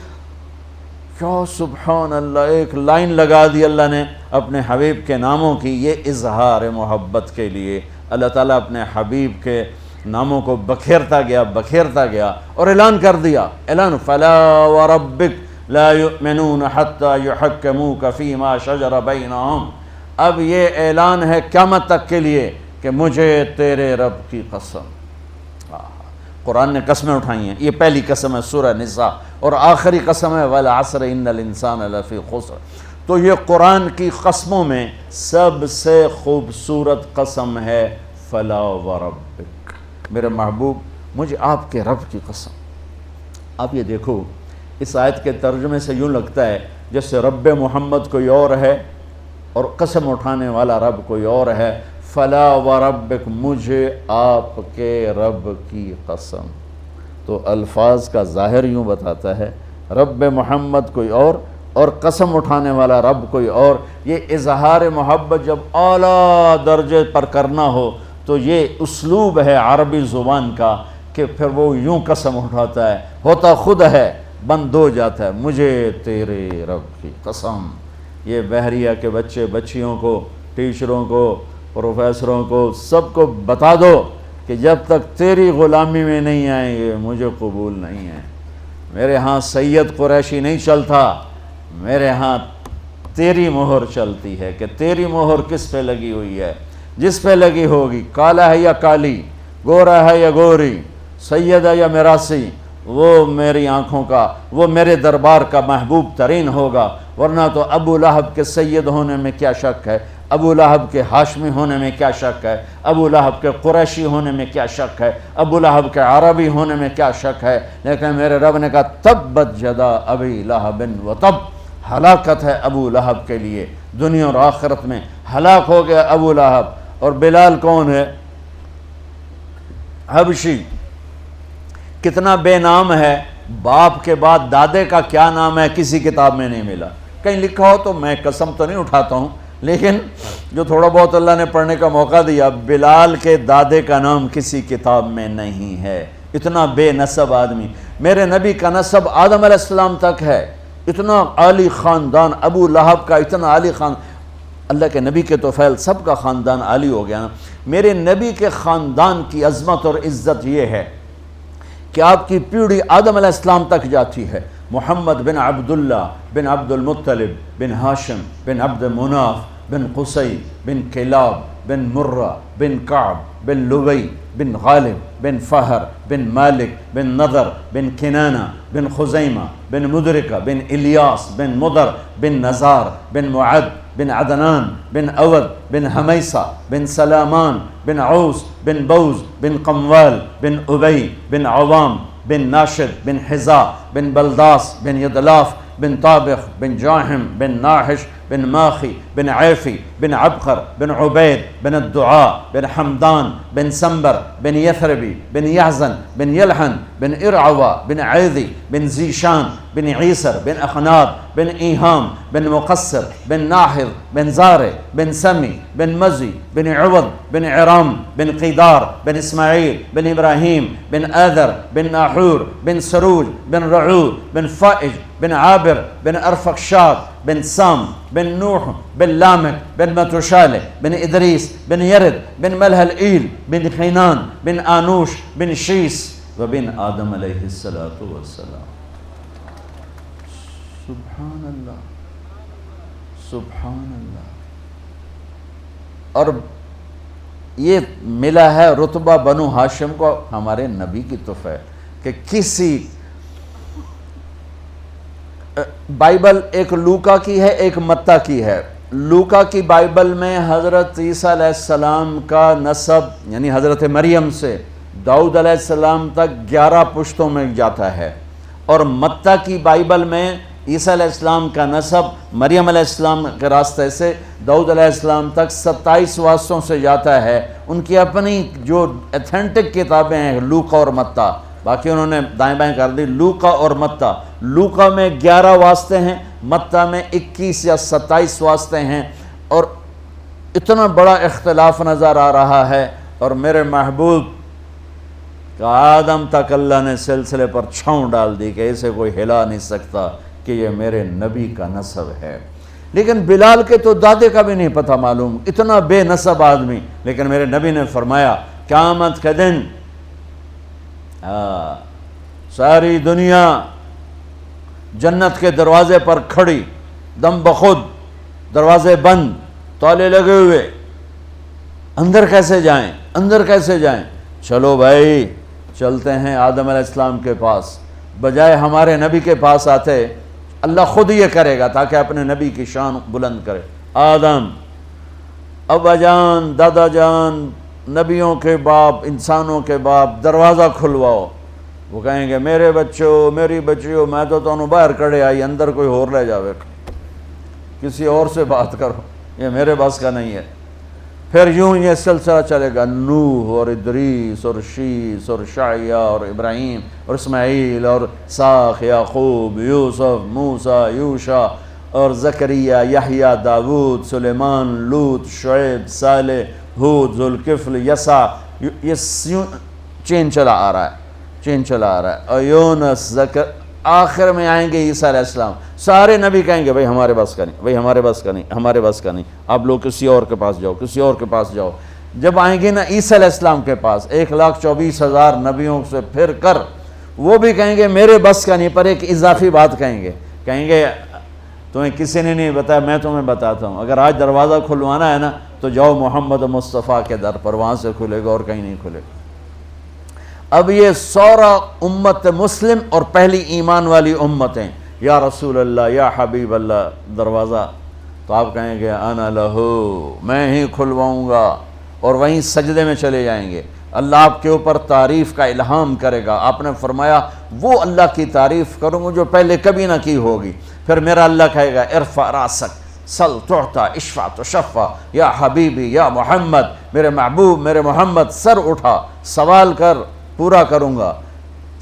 کیا سبحان اللہ، ایک لائن لگا دی اللہ نے اپنے حبیب کے ناموں کی. یہ اظہار محبت کے لیے اللہ تعالیٰ اپنے حبیب کے ناموں کو بکھیرتا گیا اور اعلان کر دیا. اعلان فلا وربک لا یؤمنون حتی یحکموک فیما شجر بینہم. اب یہ اعلان ہے قیامت تک کے لیے کہ مجھے تیرے رب کی قسم. قرآن نے قسمیں اٹھائی ہیں. یہ پہلی قسم ہے سورہ نساء اور آخری قسم ہے والعصر ان الانسان لفی خسر. تو یہ قرآن کی قسموں میں سب سے خوبصورت قسم ہے فلا وربک. میرے محبوب مجھے آپ کے رب کی قسم. آپ یہ دیکھو اس آیت کے ترجمے سے یوں لگتا ہے جیسے رب محمد کوئی اور ہے اور قسم اٹھانے والا رب کوئی اور ہے. فلا وربک، مجھے آپ کے رب کی قسم. تو الفاظ کا ظاہر یوں بتاتا ہے رب محمد کوئی اور قسم اٹھانے والا رب کوئی اور. یہ اظہار محبت جب اعلیٰ درجے پر کرنا ہو تو یہ اسلوب ہے عربی زبان کا کہ پھر وہ یوں قسم اٹھاتا ہے، ہوتا خود ہے بند ہو جاتا ہے مجھے تیرے رب کی قسم. یہ بحریہ کے بچے بچیوں کو، ٹیچروں کو، پروفیسروں کو، سب کو بتا دو کہ جب تک تیری غلامی میں نہیں آئیں گے مجھے قبول نہیں ہے. میرے ہاں سید قریشی نہیں چلتا، میرے ہاں تیری مہر چلتی ہے. کہ تیری مہر کس پہ لگی ہوئی ہے؟ جس پہ لگی ہوگی، کالا ہے یا کالی، گورا ہے یا گوری، سید ہے یا میراثی، وہ میری آنکھوں کا، وہ میرے دربار کا محبوب ترین ہوگا. ورنہ تو ابو لہب کے سید ہونے میں کیا شک ہے، ابو لہب کے ہاشمی ہونے میں کیا شک ہے، ابو لہب کے قریشی ہونے میں کیا شک ہے، ابو لہب کے عربی ہونے میں کیا شک ہے. لیکن میرے رب نے کہا تبت جدا ابی لہب و تب. ہلاکت ہے ابو لہب کے لیے، دنیا اور آخرت میں ہلاک ہو گیا ابو لہب. اور بلال کون ہے؟ حبشی. کتنا بے نام ہے. باپ کے بعد دادے کا کیا نام ہے کسی کتاب میں نہیں ملا. کہیں لکھا ہو تو میں قسم تو نہیں اٹھاتا ہوں، لیکن جو تھوڑا بہت اللہ نے پڑھنے کا موقع دیا، بلال کے دادے کا نام کسی کتاب میں نہیں ہے. اتنا بے نسب آدمی. میرے نبی کا نسب آدم علیہ السلام تک ہے. اتنا عالی خاندان ابو لہب کا، اتنا عالی خاندان. اللہ کے نبی کے تو فعل سب کا خاندان عالی ہو گیا نا. میرے نبی کے خاندان کی عظمت اور عزت یہ ہے کہ آپ کی پیڑھی آدم علیہ السلام تک جاتی ہے. محمد بن عبداللہ بن عبد المطلب بن ہاشم بن عبد مناف بن قصی بن کلاب بن مرہ بن کعب بن لبی بن غالب بن فہر بن مالک بن نضر بن کنانہ بن خزیمہ بن مدرکہ بن الیاس بن مدر بن نزار بن معد بن عدنان بن اود بن حمیسہ بن سلامان بن عوس بن بوز بن قموال بن ابی بن عوام بن ناشد بن حزا بن بلداس بن یدلاف بن طابخ بن جاحم بن ناحش بن ماخی بن عیفی بن عبقر بن عبید بن الدعاء بن حمدان بن سنبر بن یثربی بن یحزن بن یلحن بن ارعوا بن عیدی بن زیشان بن عیسر بن اخناب بن ایہام بن مقصر بن ناحر بن زارع بن سمی بن مزی بن عوض بن عرام بن قیدار بن اسماعیل بن ابراہیم بن آذر بن ناحور بن سروج بن رعود بن فائج بن عابر بن ارفقشاد بن سام بن نوح بن لامك بن متوشالح بن إدريس بن يرد بن ملها الإيل بن خينان بن آنوش بن شيس وبن آدم عليه الصلاة والسلام. سبحان اللہ، سبحان اللہ. اور یہ ملا ہے رتبہ بنو ہاشم کو ہمارے نبی کی طرف کہ کسی بائبل ایک لوکا کی ہے ایک متی کی ہے. لوکا کی بائبل میں حضرت عیسیٰ علیہ السلام کا نسب یعنی حضرت مریم سے داؤد علیہ السلام تک 11 پشتوں میں جاتا ہے، اور متی کی بائبل میں عیسیٰ علیہ السلام کا نسب مریم علیہ السلام کے راستے سے داؤد علیہ السلام تک 27 واسطوں سے جاتا ہے. ان کی اپنی جو ایتھینٹک کتابیں ہیں لوقا اور متی، باقی انہوں نے دائیں بائیں کر دی. لوقا اور متی، لوقا میں 11 واسطے ہیں، متی میں 21 یا 27 واسطے ہیں، اور اتنا بڑا اختلاف نظر آ رہا ہے. اور میرے محبوب کہ آدم تک اللہ نے سلسلے پر چھاؤں ڈال دی کہ اسے کوئی ہلا نہیں سکتا کہ یہ میرے نبی کا نسب ہے. لیکن بلال کے تو دادے کا بھی نہیں پتہ معلوم، اتنا بے نسب آدمی. لیکن میرے نبی نے فرمایا قیامت کے دن ساری دنیا جنت کے دروازے پر کھڑی، دم بخود، دروازے بند، تالے لگے ہوئے، اندر کیسے جائیں، اندر کیسے جائیں؟ چلو بھائی چلتے ہیں آدم علیہ السلام کے پاس، بجائے ہمارے نبی کے پاس آتے. اللہ خود یہ کرے گا تاکہ اپنے نبی کی شان بلند کرے. آدم، ابا جان، دادا جان، نبیوں کے باپ، انسانوں کے باپ، دروازہ کھلواؤ. وہ کہیں گے میرے بچوں، میری بچیوں، میں تو تمہیں باہر کڑے آئی، اندر کوئی اور لے جاوے، کسی اور سے بات کرو، یہ میرے بس کا نہیں ہے. پھر یوں یہ سلسلہ چلے گا، نوح اور ادریس اور شیس اور شعیہ اور ابراہیم اور اسماعیل اور اسحاق، یعقوب، یوسف، موسیٰ، یوشع اور زکریا، یحییٰ، داود، سلیمان، لوط، شعیب، صالح، ہود، ذوالکفل، یسع. یہ چین چلا آ رہا ہے، چین چلا آ رہا ہے. اور یونس، آخر میں آئیں گے عیسیٰ علیہ السلام. سارے نبی کہیں گے بھائی ہمارے بس کا نہیں، بھائی ہمارے بس کا نہیں، ہمارے بس کا نہیں، آپ لوگ کسی اور کے پاس جاؤ، کسی اور کے پاس جاؤ. جب آئیں گے نا عیسیٰ علیہ السلام کے پاس 1,24,000 نبیوں سے پھر کر، وہ بھی کہیں گے میرے بس کا نہیں، پر ایک اضافی بات کہیں گے تمہیں کسی نے نہیں بتایا، میں تمہیں بتاتا ہوں. اگر آج دروازہ کھلوانا ہے نا تو جاؤ محمد مصطفیٰ کے در پر، وہاں سے کھلے گا اور کہیں نہیں کھلے گا. اب یہ سورا امت مسلم اور پہلی ایمان والی امتیں، یا رسول اللہ، یا حبیب اللہ، دروازہ تو آپ کہیں گے انا لہو، میں ہی کھلواؤں گا، اور وہیں سجدے میں چلے جائیں گے. اللہ آپ کے اوپر تعریف کا الہام کرے گا. آپ نے فرمایا وہ اللہ کی تعریف کروں گا جو پہلے کبھی نہ کی ہوگی. پھر میرا اللہ کہے گا ارفع راسک، سل تعطا، اشفع تشفع، یا حبیبی یا محمد، میرے محبوب، میرے محمد، سر اٹھا، سوال کر، پورا کروں گا،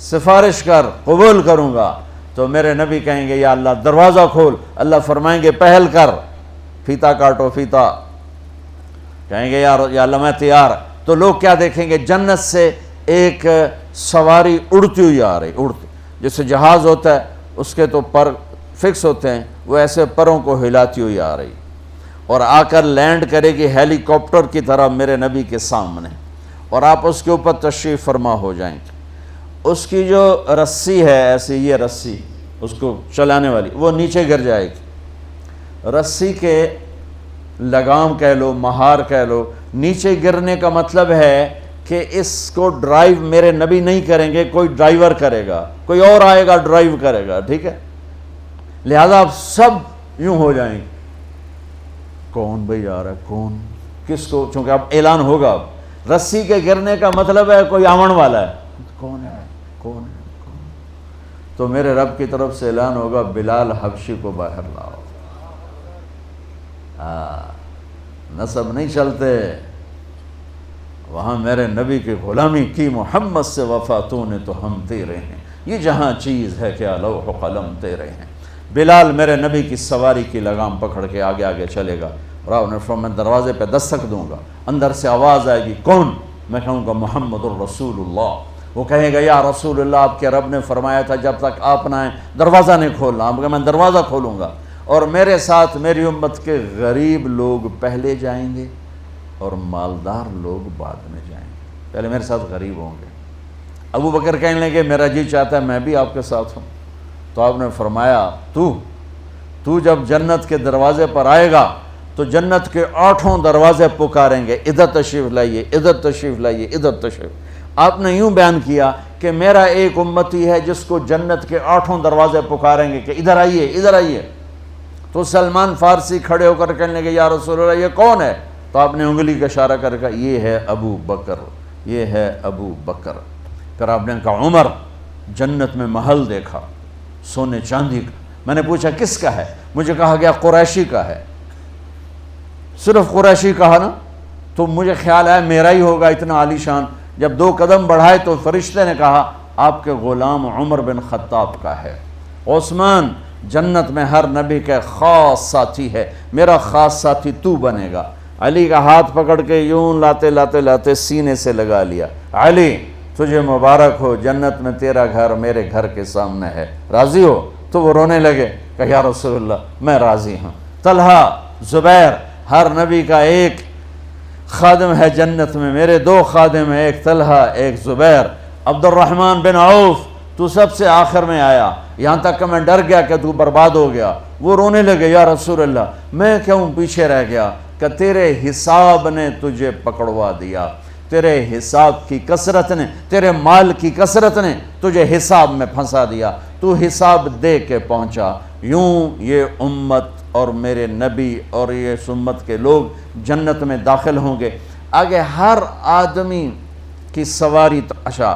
سفارش کر، قبول کروں گا. تو میرے نبی کہیں گے یا اللہ دروازہ کھول. اللہ فرمائیں گے پہل کر، فیتا کاٹو، فیتا. کہیں گے یا اللہ میں تیار. تو لوگ کیا دیکھیں گے؟ جنت سے ایک سواری اڑتی ہوئی آ رہی، اڑتی، جیسے جہاز ہوتا ہے اس کے تو پر فکس ہوتے ہیں، وہ ایسے پروں کو ہلاتی ہوئی آ رہی، اور آ کر لینڈ کرے گی ہیلی کاپٹر کی طرح میرے نبی کے سامنے، اور آپ اس کے اوپر تشریف فرما ہو جائیں گے. اس کی جو رسی ہے ایسی، یہ رسی اس کو چلانے والی، وہ نیچے گر جائے گی. رسی کے لگام کہہ لو، مہار کہہ لو، نیچے گرنے کا مطلب ہے کہ اس کو ڈرائیو میرے نبی نہیں کریں گے، کوئی ڈرائیور کرے گا، کوئی اور آئے گا ڈرائیو کرے گا. ٹھیک ہے، لہذا آپ سب یوں ہو جائیں گے، کون بھئی آ رہا ہے، کون، کس کو، چونکہ اب اعلان ہوگا. اب رسی کے گرنے کا مطلب ہے کوئی آمن والا ہے، کون ہے، کون ہے. تو میرے رب کی طرف سے اعلان ہوگا بلال حبشی کو باہر لاؤ. نسب نہیں چلتے، وہاں میرے نبی کی غلامی کی، محمد سے وفا تو نے تو ہم تیرے ہیں، یہ جہاں چیز ہے کیا لوح و قلم تیرے ہیں. بلال میرے نبی کی سواری کی لگام پکڑ کے آگے آگے چلے گا، اور آپ نے فرمایا میں دروازے پہ دستک دوں گا، اندر سے آواز آئے گی کون؟ میں کہوں گا محمد الرسول اللہ. وہ کہے گا یا رسول اللہ آپ کے رب نے فرمایا تھا جب تک آپ نہ آئیں دروازہ نہیں کھولنا. آپ کہا میں دروازہ کھولوں گا، اور میرے ساتھ میری امت کے غریب لوگ پہلے جائیں گے اور مالدار لوگ بعد میں جائیں گے. پہلے میرے ساتھ غریب ہوں گے. ابو بکر کہنے لگے میرا جی چاہتا ہے میں بھی آپ کے ساتھ ہوں. تو آپ نے فرمایا تو جب جنت کے دروازے پر آئے گا تو جنت کے 8 دروازے پکاریں گے، ادھر تشریف لائیے، ادھر تشریف لائیے، ادھر تشریف. آپ نے یوں بیان کیا کہ میرا ایک امتی ہے جس کو جنت کے 8 دروازے پکاریں گے کہ ادھر آئیے، ادھر آئیے. تو سلمان فارسی کھڑے ہو کر کہنے لگے یا رسول اللہ یہ کون ہے؟ تو آپ نے انگلی کا اشارہ کر کہا یہ ہے ابو بکر، یہ ہے ابو بکر. پھر آپ نے کہا عمر. جنت میں محل دیکھا، سونے چاندی کا، میں نے پوچھا کس کا ہے؟ مجھے کہا گیا قریشی کا ہے۔ صرف قریشی کہا نا تو مجھے خیال آیا میرا ہی ہوگا اتنا عالی شان۔ جب 2 قدم بڑھائے تو فرشتے نے کہا آپ کے غلام عمر بن خطاب کا ہے۔ عثمان جنت میں ہر نبی کا خاص ساتھی ہے، میرا خاص ساتھی تو بنے گا۔ علی کا ہاتھ پکڑ کے یوں لاتے لاتے لاتے سینے سے لگا لیا، علی تجھے مبارک ہو، جنت میں تیرا گھر میرے گھر کے سامنے ہے، راضی ہو؟ تو وہ رونے لگے کہ یا رسول اللہ میں راضی ہوں۔ طلحہ، زبیر، ہر نبی کا ایک خادم ہے جنت میں، میرے 2 خادم ہیں، ایک طلحہ ایک زبیر۔ عبد الرحمن بن عوف تو سب سے آخر میں آیا، یہاں تک کہ میں ڈر گیا کہ تو برباد ہو گیا۔ وہ رونے لگے یا رسول اللہ میں کیوں پیچھے رہ گیا؟ کہ تیرے حساب نے تجھے پکڑوا دیا، تیرے حساب کی کثرت نے، تیرے مال کی کثرت نے تجھے حساب میں پھنسا دیا، تو حساب دے کے پہنچا۔ یوں یہ امت اور میرے نبی اور یہ امت کے لوگ جنت میں داخل ہوں گے۔ آگے ہر آدمی کی سواری تماشا،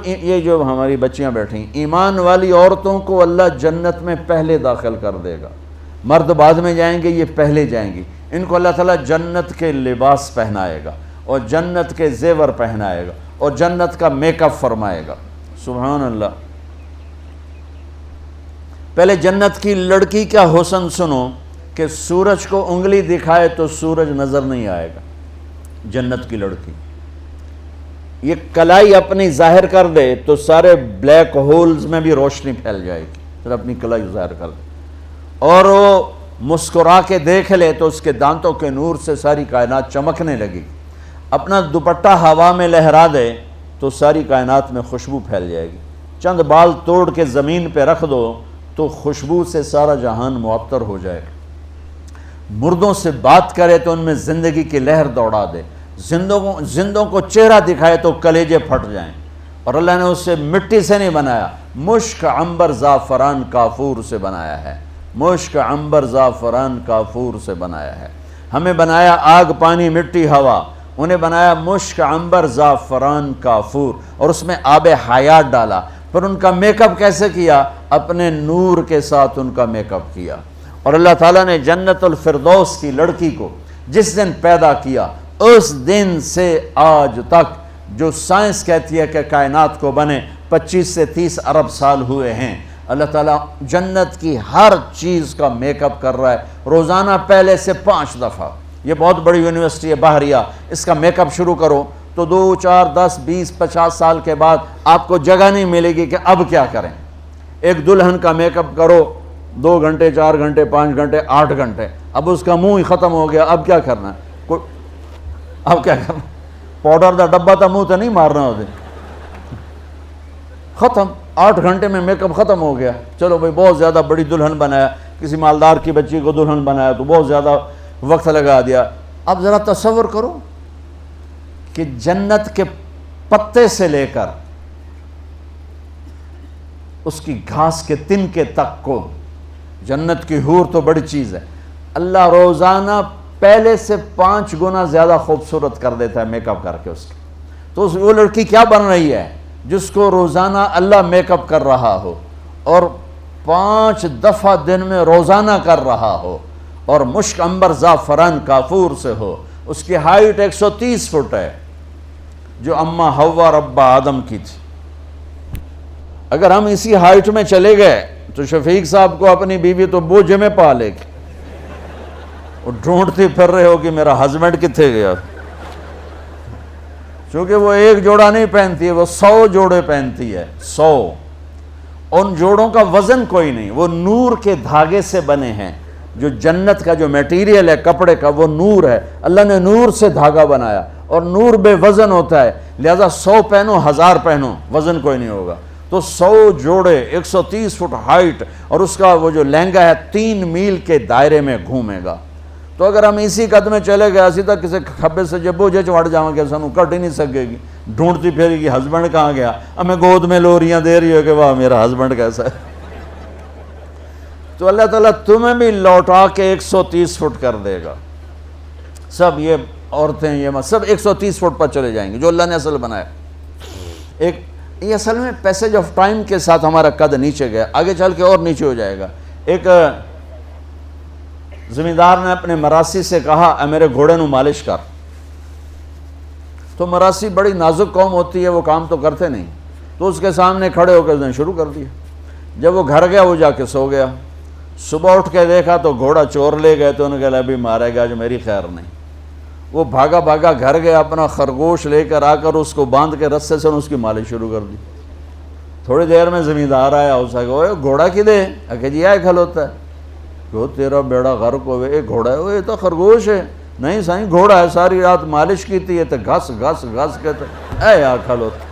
یہ جو ہماری بچیاں بیٹھیں، ایمان والی عورتوں کو اللہ جنت میں پہلے داخل کر دے گا، مرد بعد میں جائیں گے، یہ پہلے جائیں گی۔ ان کو اللہ تعالیٰ جنت کے لباس پہنائے گا اور جنت کے زیور پہنائے گا اور جنت کا میک اپ فرمائے گا۔ سبحان اللہ۔ پہلے جنت کی لڑکی کا حسن سنو کہ سورج کو انگلی دکھائے تو سورج نظر نہیں آئے گا۔ جنت کی لڑکی یہ کلائی اپنی ظاہر کر دے تو سارے بلیک ہولز میں بھی روشنی پھیل جائے گی، پھر اپنی کلائی ظاہر کر دے، اور وہ مسکرا کے دیکھ لے تو اس کے دانتوں کے نور سے ساری کائنات چمکنے لگی۔ اپنا دوپٹہ ہوا میں لہرا دے تو ساری کائنات میں خوشبو پھیل جائے گی۔ چند بال توڑ کے زمین پہ رکھ دو تو خوشبو سے سارا جہان معطر ہو جائے گا۔ مردوں سے بات کرے تو ان میں زندگی کی لہر دوڑا دے، زندوں کو چہرہ دکھائے تو کلیجے پھٹ جائیں۔ اور اللہ نے اسے مٹی سے نہیں بنایا، مشک عنبر زعفران کافور سے بنایا ہے، مشک عنبر زعفران کافور سے بنایا ہے۔ ہمیں بنایا آگ پانی مٹی ہوا، انہیں بنایا مشک عنبر زعفران کافور، اور اس میں آب حیات ڈالا۔ پھر ان کا میک اپ کیسے کیا؟ اپنے نور کے ساتھ ان کا میک اپ کیا۔ اور اللہ تعالیٰ نے جنت الفردوس کی لڑکی کو جس دن پیدا کیا، اس دن سے آج تک جو سائنس کہتی ہے کہ کائنات کو بنے 25 سے 30 ارب سال ہوئے ہیں، اللہ تعالیٰ جنت کی ہر چیز کا میک اپ کر رہا ہے روزانہ، پہلے سے 5 دفعہ۔ یہ بہت بڑی یونیورسٹی ہے بحریہ، اس کا میک اپ شروع کرو تو 2 4 10 20 50 سال کے بعد آپ کو جگہ نہیں ملے گی کہ اب کیا کریں۔ ایک دلہن کا میک اپ کرو 2 گھنٹے 4 گھنٹے 5 گھنٹے 8 گھنٹے، اب اس کا منہ ہی ختم ہو گیا، اب کیا کرنا ہے؟ اب کیا کرنا؟ پاؤڈر دا ڈبہ تا منہ تو نہیں مارنا ہوتے، ختم۔ 8 گھنٹے میں میک اپ ختم ہو گیا۔ چلو بھائی بہت زیادہ بڑی دلہن بنایا، کسی مالدار کی بچی کو دلہن بنایا تو بہت زیادہ وقت لگا دیا۔ اب ذرا تصور کرو کہ جنت کے پتے سے لے کر اس کی گھاس کے تنکے تک کو، جنت کی حور تو بڑی چیز ہے، اللہ روزانہ پہلے سے 5 گنا زیادہ خوبصورت کر دیتا ہے میک اپ کر کے اس کے۔ تو وہ لڑکی کیا بن رہی ہے جس کو روزانہ اللہ میک اپ کر رہا ہو، اور 5 دفعہ دن میں روزانہ کر رہا ہو، اور مشک عنبر زعفران کافور سے ہو۔ اس کی ہائٹ 130 فٹ ہے جو اماں حوا ربا آدم کی تھی۔ اگر ہم اسی ہائٹ میں چلے گئے تو شفیق صاحب کو اپنی بیوی تو بوجھ میں پا لے گی، وہ ڈھونڈتی پھر رہے ہو کہ میرا ہسبینڈ کتنے گیا، چونکہ وہ ایک جوڑا نہیں پہنتی ہے، وہ 100 جوڑے پہنتی ہے، 100۔ ان جوڑوں کا وزن کوئی نہیں، وہ نور کے دھاگے سے بنے ہیں۔ جو جنت کا جو میٹیریل ہے کپڑے کا وہ نور ہے، اللہ نے نور سے دھاگا بنایا، اور نور بے وزن ہوتا ہے، لہذا 100 پہنو 1000 پہنو وزن کوئی نہیں ہوگا۔ تو 100 جوڑے 130 فٹ ہائٹ، اور اس کا وہ جو لہنگا ہے 3 میل کے دائرے میں گھومے گا۔ تو اگر ہم اسی قد میں چلے گئے اسی تک کسی کھبے سے جب بوجھے چڑھ جاؤں گے سانو کٹ ہی نہیں سکے گی، ڈھونڈتی پھرے گی ہسبینڈ کہاں گیا، ہمیں گود میں لوریاں دے رہی ہو کہ واہ میرا ہسبینڈ کیسا ہے۔ تو اللہ تعالیٰ تمہیں بھی لوٹا کے 130 فٹ کر دے گا۔ سب یہ عورتیں یہ سب 130 فٹ پر چلے جائیں گے جو اللہ نے اصل بنایا۔ یہ اصل میں پیسج آف ٹائم کے ساتھ ہمارا قد نیچے گیا، آگے چل کے اور نیچے ہو جائے گا۔ ایک زمیندار نے اپنے مراسی سے کہا اے میرے گھوڑے نو مالش کر، تو مراسی بڑی نازک قوم ہوتی ہے، وہ کام تو کرتے نہیں، تو اس کے سامنے کھڑے ہو کے اس نے شروع کر دیا۔ جب وہ گھر گیا وہ جا کے سو گیا، صبح اٹھ کے دیکھا تو گھوڑا چور لے گئے، تو انہوں نے کہا ابھی مارے گا جو میری خیر نہیں۔ وہ بھاگا بھاگا گھر گیا، اپنا خرگوش لے کر آ کر اس کو باندھ کے رسے سے اس کی مالش شروع کر دی۔ تھوڑی دیر میں زمیندار آیا، اس نے کہا گھوڑا کدے؟ کہ جی آئے کھلوتا ہے۔ کہ تیرا بیڑا غرق ہوئے، یہ گھوڑا ہے؟ یہ تو خرگوش ہے۔ نہیں سائیں گھوڑا ہے، ساری رات مالش کی تھی، یہ تو گھس گھس گھس کے تو اے آ کھلوتا۔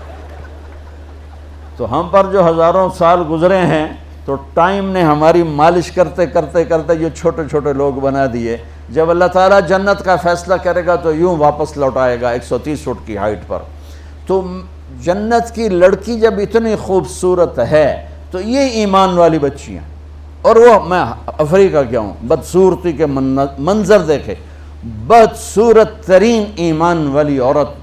تو ہم پر جو ہزاروں سال گزرے ہیں تو ٹائم نے ہماری مالش کرتے کرتے کرتے یہ چھوٹے چھوٹے لوگ بنا دیے۔ جب اللہ تعالیٰ جنت کا فیصلہ کرے گا تو یوں واپس لوٹائے گا 130 فٹ کی ہائٹ پر۔ تو جنت کی لڑکی جب اتنی خوبصورت ہے تو یہ ایمان والی بچیاں، اور وہ میں افریقہ کیا ہوں، بدصورتی کے منظر دیکھے، بدصورت ترین ایمان والی عورت،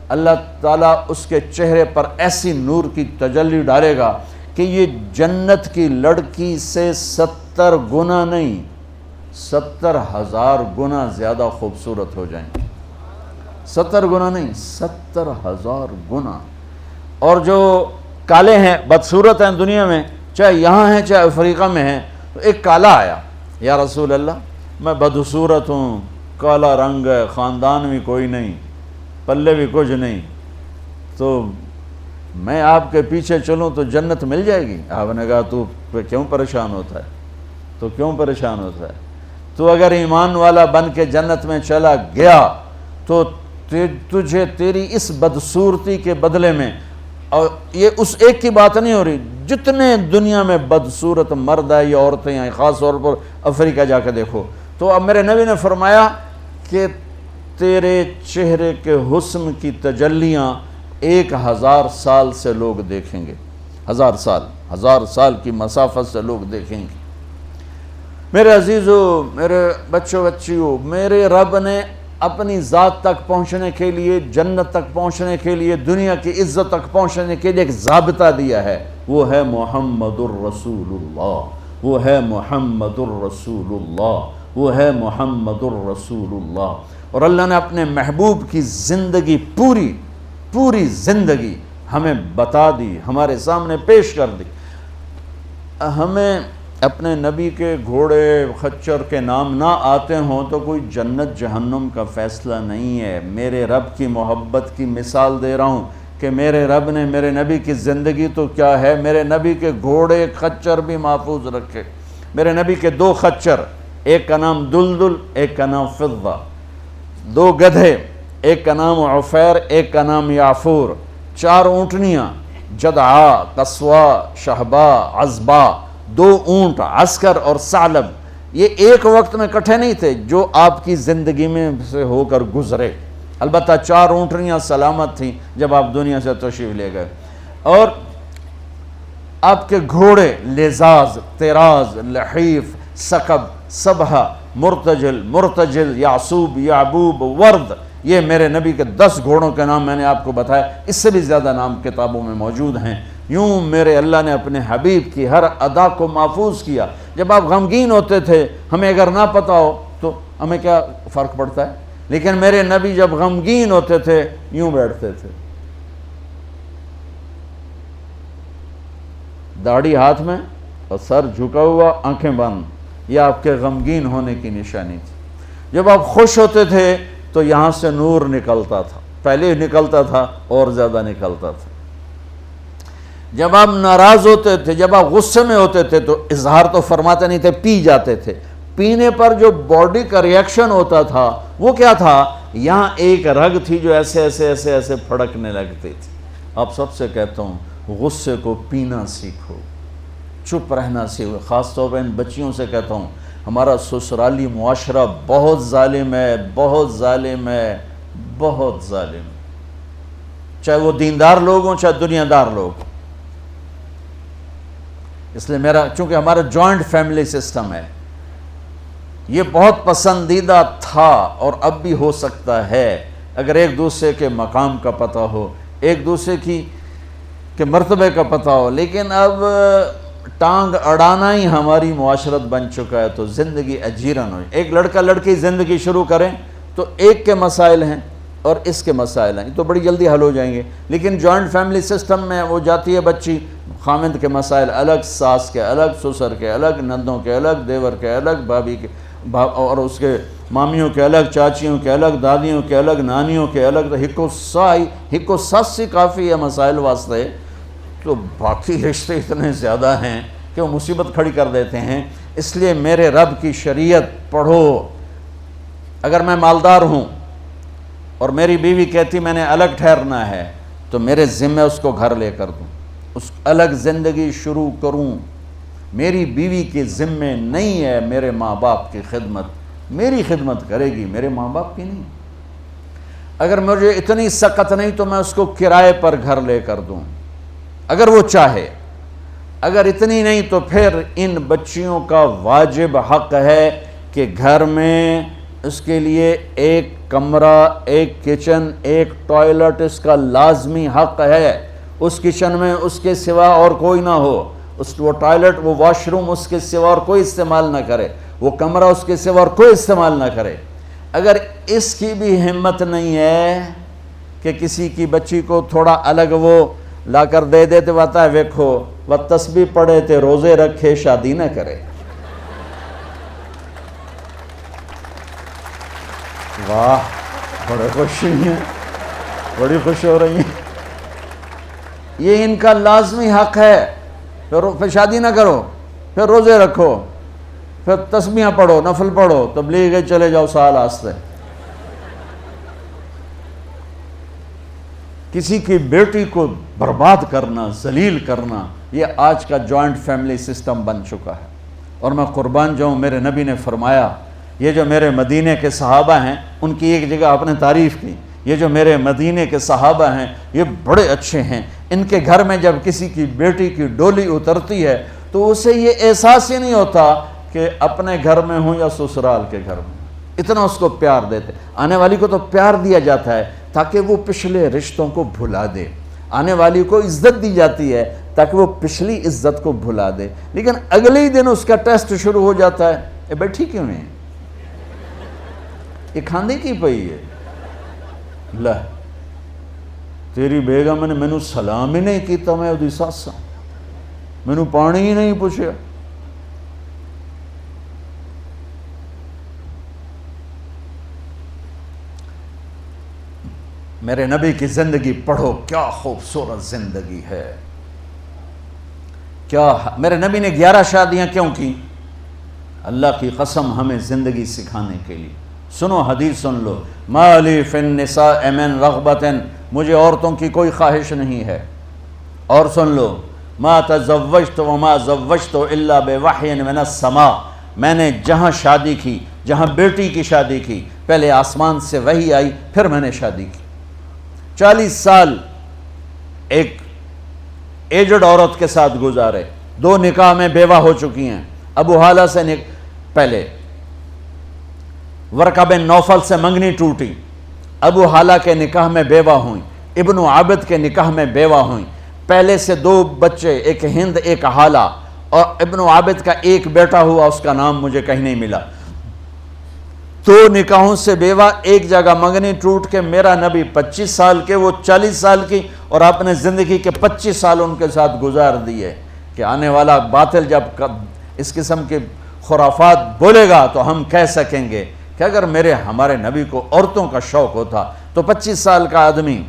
اللہ تعالیٰ اس کے چہرے پر ایسی نور کی تجلی ڈالے گا کہ یہ جنت کی لڑکی سے 70 گنا نہیں 70,000 گنا زیادہ خوبصورت ہو جائیں گے۔ 70 گنا نہیں 70,000 گنا۔ اور جو کالے ہیں، بدصورت ہیں دنیا میں، چاہے یہاں ہیں چاہے افریقہ میں ہیں، تو ایک کالا آیا، یا رسول اللہ میں بدصورت ہوں، کالا رنگ ہے، خاندان بھی کوئی نہیں، پلے بھی کچھ نہیں، تو میں آپ کے پیچھے چلوں تو جنت مل جائے گی؟ آپ نے کہا تو کیوں پریشان ہوتا ہے؟ تو کیوں پریشان ہوتا ہے؟ تو اگر ایمان والا بن کے جنت میں چلا گیا تو تجھے تیری اس بدصورتی کے بدلے میں، اور یہ اس ایک کی بات نہیں ہو رہی، جتنے دنیا میں بدصورت مرد ہے یا عورتیں ہیں، خاص طور پر افریقہ جا کے دیکھو، تو اب میرے نبی نے فرمایا کہ تیرے چہرے کے حسن کی تجلیاں 1000 سال سے لوگ دیکھیں گے، 1000 سال کی مسافت سے لوگ دیکھیں گے۔ میرے عزیزو، میرے بچوں بچیوں، میرے رب نے اپنی ذات تک پہنچنے کے لیے، جنت تک پہنچنے کے لیے، دنیا کی عزت تک پہنچنے کے لیے ایک ضابطہ دیا ہے، وہ ہے محمد الرسول اللہ، وہ ہے محمد الرسول اللہ، وہ ہے محمد الرسول اللہ۔ اور اللہ نے اپنے محبوب کی زندگی پوری زندگی ہمیں بتا دی، ہمارے سامنے پیش کر دی۔ ہمیں اپنے نبی کے گھوڑے خچر کے نام نہ آتے ہوں تو کوئی جنت جہنم کا فیصلہ نہیں ہے۔ میرے رب کی محبت کی مثال دے رہا ہوں کہ میرے رب نے میرے نبی کی زندگی تو کیا ہے، میرے نبی کے گھوڑے خچر بھی محفوظ رکھے۔ میرے نبی کے 2 خچر، ایک کا نام دلدل، ایک کا نام فضہ، 2 گدھے، ایک کا نام عفیر، ایک کا نام یعفور، 4 اونٹنیاں، جدعا، قصوا، شہبا، عزبا، 2 اونٹ، عسکر اور ثعلب۔ یہ ایک وقت میں کٹھے نہیں تھے، جو آپ کی زندگی میں سے ہو کر گزرے۔ البتہ 4 اونٹنیاں سلامت تھیں جب آپ دنیا سے تشریف لے گئے، اور آپ کے گھوڑے لذاذ، تیراز، لحیف، سقب، صبحہ، مرتجل، یعصوب، یعبوب، ورد، یہ میرے نبی کے 10 گھوڑوں کے نام میں نے آپ کو بتایا، اس سے بھی زیادہ نام کتابوں میں موجود ہیں۔ یوں میرے اللہ نے اپنے حبیب کی ہر ادا کو محفوظ کیا۔ جب آپ غمگین ہوتے تھے، ہمیں اگر نہ پتہ ہو تو ہمیں کیا فرق پڑتا ہے، لیکن میرے نبی جب غمگین ہوتے تھے یوں بیٹھتے تھے، داڑھی ہاتھ میں اور سر جھکا ہوا، آنکھیں بند، یہ آپ کے غمگین ہونے کی نشانی تھی۔ جب آپ خوش ہوتے تھے تو یہاں سے نور نکلتا تھا، پہلے ہی نکلتا تھا اور زیادہ نکلتا تھا۔ جب آپ ناراض ہوتے تھے، جب آپ غصے میں ہوتے تھے تو اظہار تو فرماتے نہیں تھے، پی جاتے تھے۔ پینے پر جو باڈی کا ریئیکشن ہوتا تھا وہ کیا تھا؟ یہاں ایک رگ تھی جو ایسے ایسے ایسے ایسے پھڑکنے لگتی تھی۔ آپ سب سے کہتا ہوں غصے کو پینا سیکھو، چپ رہنا سیکھو۔ خاص طور پر ان بچیوں سے کہتا ہوں، ہمارا سسرالی معاشرہ بہت ظالم ہے، بہت ظالم ہے، بہت ظالم، چاہے وہ دیندار لوگ ہوں چاہے دنیا دار لوگ ہوں۔ اس لیے چونکہ ہمارا جوائنٹ فیملی سسٹم ہے، یہ بہت پسندیدہ تھا اور اب بھی ہو سکتا ہے اگر ایک دوسرے کے مقام کا پتہ ہو، ایک دوسرے کے مرتبے کا پتہ ہو۔ لیکن اب ٹانگ اڑانا ہی ہماری معاشرت بن چکا ہے، تو زندگی اجیرن ہو. ایک لڑکا لڑکی زندگی شروع کریں تو ایک کے مسائل ہیں اور اس کے مسائل ہیں، تو بڑی جلدی حل ہو جائیں گے. لیکن جوائنٹ فیملی سسٹم میں وہ جاتی ہے بچی، خامند کے مسائل الگ، ساس کے الگ، سسر کے الگ، نندوں کے الگ، دیور کے الگ، بھابھی کے اور اس کے مامیوں کے الگ، چاچیوں کے الگ، دادیوں کے الگ، نانیوں کے الگ. تو ہکو ساسی کافی ہے مسائل واسطے. تو باقی رشتے اتنے زیادہ ہیں کہ وہ مصیبت کھڑی کر دیتے ہیں. اس لیے میرے رب کی شریعت پڑھو. اگر میں مالدار ہوں اور میری بیوی کہتی میں نے الگ ٹھہرنا ہے، تو میرے ذمہ اس کو گھر لے کر دوں، اس الگ زندگی شروع کروں. میری بیوی کے ذمہ نہیں ہے میرے ماں باپ کی خدمت، میری خدمت کرے گی، میرے ماں باپ کی نہیں. اگر مجھے اتنی سخت نہیں تو میں اس کو کرائے پر گھر لے کر دوں اگر وہ چاہے. اگر اتنی نہیں تو پھر ان بچیوں کا واجب حق ہے کہ گھر میں اس کے لیے ایک کمرہ، ایک کچن، ایک ٹوائلٹ اس کا لازمی حق ہے. اس کچن میں اس کے سوا اور کوئی نہ ہو، وہ ٹوائلٹ، وہ واش روم اس کے سوا اور کوئی استعمال نہ کرے، وہ کمرہ اس کے سوا اور کوئی استعمال نہ کرے. اگر اس کی بھی ہمت نہیں ہے کہ کسی کی بچی کو تھوڑا الگ وہ لا کر دے دیتے، بتا ہے ویکھو وہ تسبیح پڑھے تے روزے رکھے شادی نہ کرے. واہ، بڑے خوش ہیں، بڑی خوش ہو رہی ہیں. یہ ان کا لازمی حق ہے. پھر شادی نہ کرو، پھر روزے رکھو، پھر تسبیحاں پڑھو، نفل پڑھو، تبلیغ چلے جاؤ سال آستے. کسی کی بیٹی کو برباد کرنا، ذلیل کرنا، یہ آج کا جوائنٹ فیملی سسٹم بن چکا ہے. اور میں قربان جاؤں، میرے نبی نے فرمایا، یہ جو میرے مدینے کے صحابہ ہیں، ان کی ایک جگہ آپ نے تعریف کی، یہ جو میرے مدینے کے صحابہ ہیں یہ بڑے اچھے ہیں. ان کے گھر میں جب کسی کی بیٹی کی ڈولی اترتی ہے تو اسے یہ احساس ہی نہیں ہوتا کہ اپنے گھر میں ہوں یا سسرال کے گھر میں. اتنا اس کو پیار دیتے. آنے والی کو تو پیار دیا جاتا ہے تاکہ وہ پچھلے رشتوں کو بھلا دے. آنے والی کو عزت دی جاتی ہے تاکہ وہ پچھلی عزت کو بھلا دے. لیکن اگلے ہی دن اس کا ٹیسٹ شروع ہو جاتا ہے، یہ بیٹھی کیوں ہے، یہ کھاندی کی پئی ہے، لہ تیری بیگم نے مینوں سلام ہی نہیں کیتا، میں اودی ساس ہاں، مینوں پانی ہی نہیں پوچھا. میرے نبی کی زندگی پڑھو، کیا خوبصورت زندگی ہے. کیا میرے نبی نے 11 شادیاں کیوں کی؟ اللہ کی قسم ہمیں زندگی سکھانے کے لیے. سنو حدیث سن لو، ما لی فی النساء من رغبت، مجھے عورتوں کی کوئی خواہش نہیں ہے. اور سن لو، ما تزوجت وما زوجت الا بوحی من السماء، میں نے جہاں شادی کی، جہاں بیٹی کی شادی کی، پہلے آسمان سے وحی آئی، پھر میں نے شادی کی. 40 سال ایک ایجڈ عورت کے ساتھ گزارے، 2 نکاح میں بیوہ ہو چکی ہیں. ابو حالہ سے پہلے ورقہ بن نوفل سے منگنی ٹوٹی، ابو حالہ کے نکاح میں بیوہ ہوئیں، ابن عابد کے نکاح میں بیوہ ہوئیں. پہلے سے 2 بچے، ایک ہند ایک حالہ، اور ابن عابد کا ایک بیٹا ہوا، اس کا نام مجھے کہیں نہیں ملا. 2 نکاحوں سے بیوہ، ایک جگہ منگنی ٹوٹ کے میرا نبی 25 سال کے، وہ 40 سال کی، اور اپنے زندگی کے 25 سال ان کے ساتھ گزار دیے کہ آنے والا باطل جب اس قسم کے خرافات بولے گا تو ہم کہہ سکیں گے کہ اگر ہمارے نبی کو عورتوں کا شوق ہوتا تو 25 سال کا آدمی،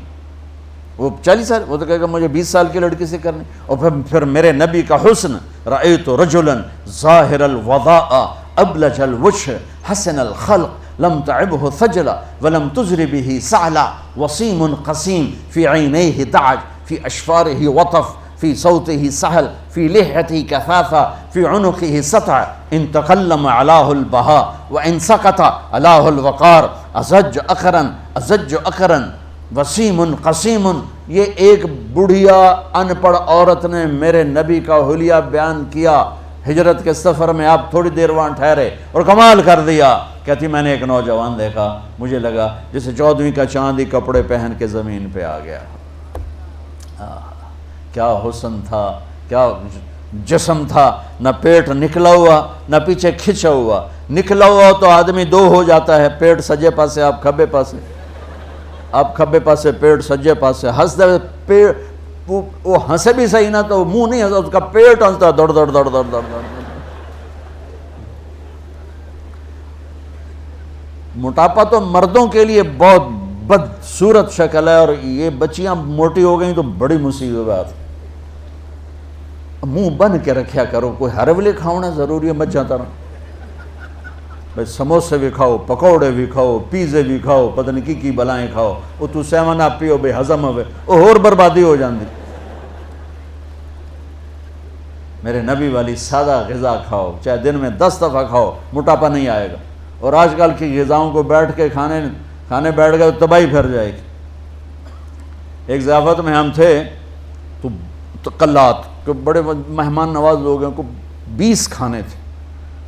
وہ 40 سال، وہ تو کہے گا مجھے 20 سال کی لڑکی سے کرنی. اور پھر میرے نبی کا حسن، رأیت رجلا ظاہر الوضاء ابلج الوجه حسن الخلق لم تعبه ثجلا ولم تزر به سعلا وسيم قسيم في عينيه دعج في أشفاره وطف في صوته سهل في لحيته كثافة في عنقه سطع إن تكلم علاه البهاء وإن سكت علاه الوقار أزج أقرا وسیم قسیم. یہ ایک بڑھیا ان پڑھ عورت نے میرے نبی کا حلیہ بیان کیا. ہجرت کے سفر میں آپ تھوڑی دیر وہاں ٹھہرے اور کمال کر دیا. کہتی میں نے ایک نوجوان دیکھا، مجھے لگا جیسے 14ویں کا چاندی کپڑے پہن کے زمین پہ آ گیا. کیا حسن تھا، کیا جسم تھا، نہ پیٹ نکلا ہوا نہ پیچھے کھچا ہوا۔ نکلا ہوا تو آدمی دو ہو جاتا ہے، پیٹ سجے پاسے آپ کھبے پاسے، آپ کھبے پاسے پیٹ سجے پاسے، ہنستے پیٹ وہ ہنسے بھی صحیح نہ تو منہ نہیں ہنستا، اس کا پیٹ ہنستا دڑ دڑ دڑ دڑ دڑ دڑ۔ موٹاپا تو مردوں کے لیے بہت بدصورت شکل ہے، اور یہ بچیاں موٹی ہو گئیں تو بڑی مصیبت بات۔ منہ بن کے رکھیا کرو، کوئی ہر ویلے کھاؤنا ضروری ہے مجھا طرح؟ بھائی سموسے بھی کھاؤ، پکوڑے بھی کھاؤ، پیزے بھی کھاؤ، پتہ نہیں کی بلائیں کھاؤ، وہ تو سیون آپ پیو بھائی ہضم ہوئے، وہ اور بربادی ہو جاندی۔ میرے نبی والی سادہ غذا کھاؤ، چاہے دن میں 10 دفعہ کھاؤ، موٹاپا نہیں آئے گا۔ اور آج کل کی غذاؤں کو بیٹھ کے کھانے بیٹھ گئے تو تباہی پھر جائے گی۔ ایک ضیافت میں ہم تھے تو تقلات کہ بڑے مہمان نواز لوگ ہیں، کو 20 کھانے تھے،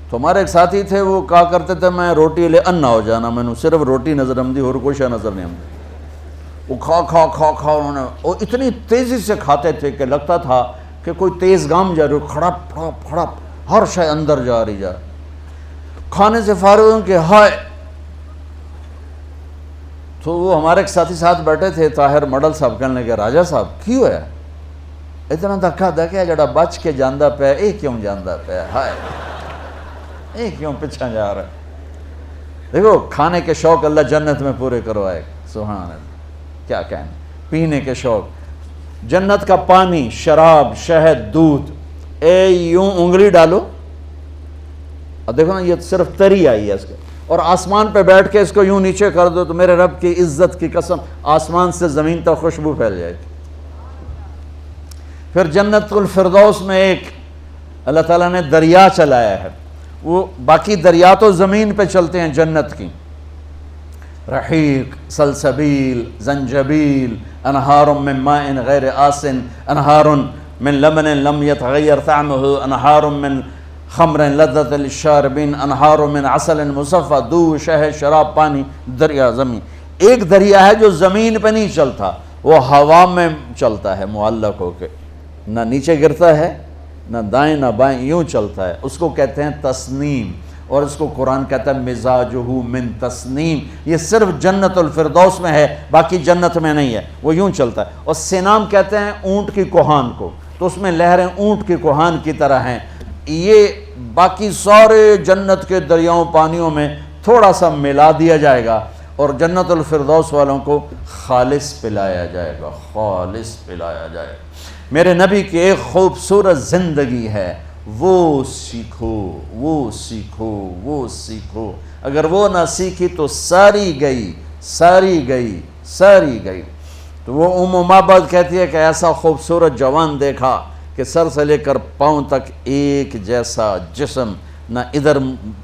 تو ہمارے ایک ساتھی تھے، وہ کہا کرتے تھے میں روٹی لے ان نہ ہو جانا، میں نے صرف روٹی نظر آمدی اور کوئی شے نظر نہیں آمدی۔ وہ کھا انہوں نے، اور اتنی تیزی سے کھاتے تھے کہ لگتا تھا کہ کوئی تیز گام جا رہی، کھڑپ کھڑپ کھڑپ ہر شے اندر جا رہی جا۔ کھانے سے فارغ ہوں کہ ہائے، تو وہ ہمارے ایک ساتھی ساتھ بیٹھے تھے، طاہر مڈل صاحب، کہنے لگے راجہ صاحب کیوں ہے اتنا دھکا دھکیا جڑا بچ کے جاندہ پیا، اے کیوں جاندہ پیا، ہائے اے کیوں پچھا جا رہا ہے۔ دیکھو کھانے کے شوق اللہ جنت میں پورے کروائے، سبحان اللہ، کیا کہنے۔ پینے کے شوق، جنت کا پانی، شراب، شہد، دودھ، اے یوں انگلی ڈالو اور دیکھو نا، یہ صرف تری آئی ہے اس کے، اور آسمان پہ بیٹھ کے اس کو یوں نیچے کر دو تو میرے رب کی عزت کی قسم آسمان سے زمین تک خوشبو پھیل جائے گی۔ پھر جنت الفردوس میں ایک اللہ تعالیٰ نے دریا چلایا ہے، وہ باقی دریا تو زمین پہ چلتے ہیں جنت کی، رحیق، سلسبیل، زنجبیل، انہار من ماء غیر آسن، انہار من لبن لم يتغیر طعمه، انہار من خمر لذت للشاربین، انہار من عسل مصفى، دو شہ شراب پانی، دریا زمین۔ ایک دریا ہے جو زمین پہ نہیں چلتا، وہ ہوا میں چلتا ہے معلق ہو کے، نہ نیچے گرتا ہے نہ دائیں نہ بائیں، یوں چلتا ہے، اس کو کہتے ہیں تسنیم، اور اس کو قرآن کہتا ہے مزاجہ من تسنیم۔ یہ صرف جنت الفردوس میں ہے، باقی جنت میں نہیں ہے، وہ یوں چلتا ہے۔ اور سینام کہتے ہیں اونٹ کی کوہان کو، تو اس میں لہریں اونٹ کی کوہان کی طرح ہیں۔ یہ باقی سارے جنت کے دریاؤں پانیوں میں تھوڑا سا ملا دیا جائے گا، اور جنت الفردوس والوں کو خالص پلایا جائے گا، خالص پلایا جائے گا۔ میرے نبی کی ایک خوبصورت زندگی ہے، وہ سیکھو، وہ سیکھو، وہ سیکھو۔ اگر وہ نہ سیکھی تو ساری گئی، ساری گئی، ساری گئی۔ تو وہ ام معبد کہتی ہے کہ ایسا خوبصورت جوان دیکھا کہ سر سے لے کر پاؤں تک ایک جیسا جسم، نہ ادھر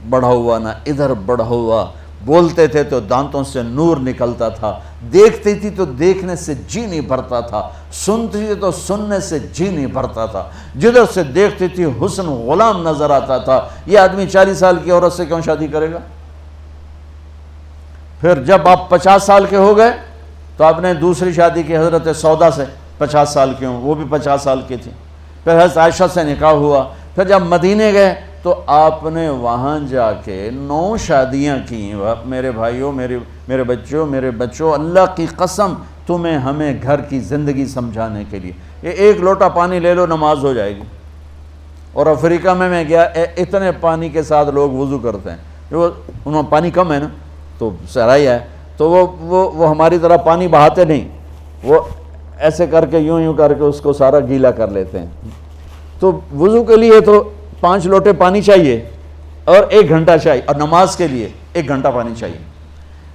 بڑھا ہوا نہ ادھر بڑھا ہوا، بولتے تھے تو دانتوں سے نور نکلتا تھا، دیکھتی تھی تو دیکھنے سے جی نہیں بھرتا تھا، سنتی تھی تو سننے سے جی نہیں بھرتا تھا، جدھر سے دیکھتی تھی حسن غلام نظر آتا تھا۔ یہ آدمی 40 سال کی عورت سے کیوں شادی کرے گا؟ پھر جب آپ 50 سال کے ہو گئے تو آپ نے دوسری شادی کی حضرت سودا سے، 50 سال کی ہوں، وہ بھی 50 سال کی تھی۔ پھر حضرت عائشہ سے نکاح ہوا۔ پھر جب مدینے گئے تو آپ نے وہاں جا کے 9 شادیاں کی۔ میرے بھائیوں، میرے بچوں، اللہ کی قسم تمہیں ہمیں گھر کی زندگی سمجھانے کے لیے، یہ ایک لوٹا پانی لے لو نماز ہو جائے گی۔ اور افریقہ میں گیا، اتنے پانی کے ساتھ لوگ وضو کرتے ہیں، انہوں پانی کم ہے نا تو صحرائی ہے، تو وہ ہماری طرح پانی بہاتے نہیں، وہ ایسے کر کے یوں کر کے اس کو سارا گیلا کر لیتے ہیں۔ تو وضو کے لیے تو 5 لوٹے پانی چاہیے اور 1 گھنٹہ چاہیے، اور نماز کے لیے 1 گھنٹہ پانی چاہیے۔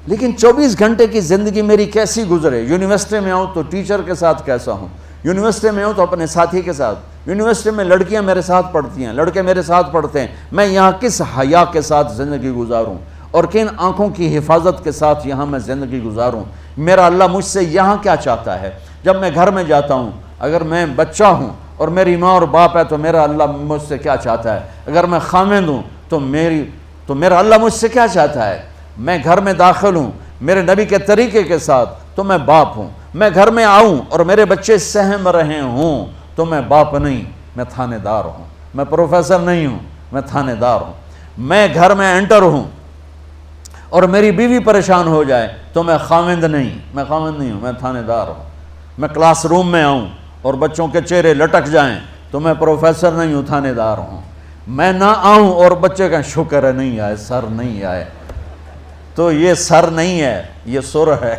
لیکن 24 گھنٹے کی زندگی میری کیسی گزرے؟ یونیورسٹی میں آؤں تو ٹیچر کے ساتھ کیسا ہوں، یونیورسٹی میں ہوں تو اپنے ساتھی کے ساتھ، یونیورسٹی میں لڑکیاں میرے ساتھ پڑھتی ہیں، لڑکے میرے ساتھ پڑھتے ہیں، میں یہاں کس حیا کے ساتھ زندگی گزاروں اور کن آنکھوں کی حفاظت کے ساتھ یہاں میں زندگی گزاروں؟ میرا اللہ مجھ سے یہاں کیا چاہتا ہے؟ جب میں گھر میں جاتا ہوں، اگر میں بچہ ہوں اور میری ماں اور باپ ہے تو میرا اللہ مجھ سے کیا چاہتا ہے؟ اگر میں خامند ہوں تو میرا اللہ مجھ سے کیا چاہتا ہے؟ میں گھر میں داخل ہوں میرے نبی کے طریقے کے ساتھ تو میں باپ ہوں، میں گھر میں آؤں اور میرے بچے سہم رہے ہوں تو میں باپ نہیں، میں تھانے دار ہوں، میں پروفیسر نہیں ہوں، میں تھانے دار ہوں، میں گھر میں انٹر ہوں اور میری بیوی پریشان ہو جائے تو میں خاوند نہیں ہوں، میں تھانے دار ہوں، میں کلاس روم میں آؤں اور بچوں کے چہرے لٹک جائیں تو میں پروفیسر نہیں ہوں، تھانے دار ہوں، میں نہ آؤں اور بچے کہیں شکر ہے نہیں آئے، سر نہیں آئے، تو یہ سر نہیں ہے، یہ سر ہے۔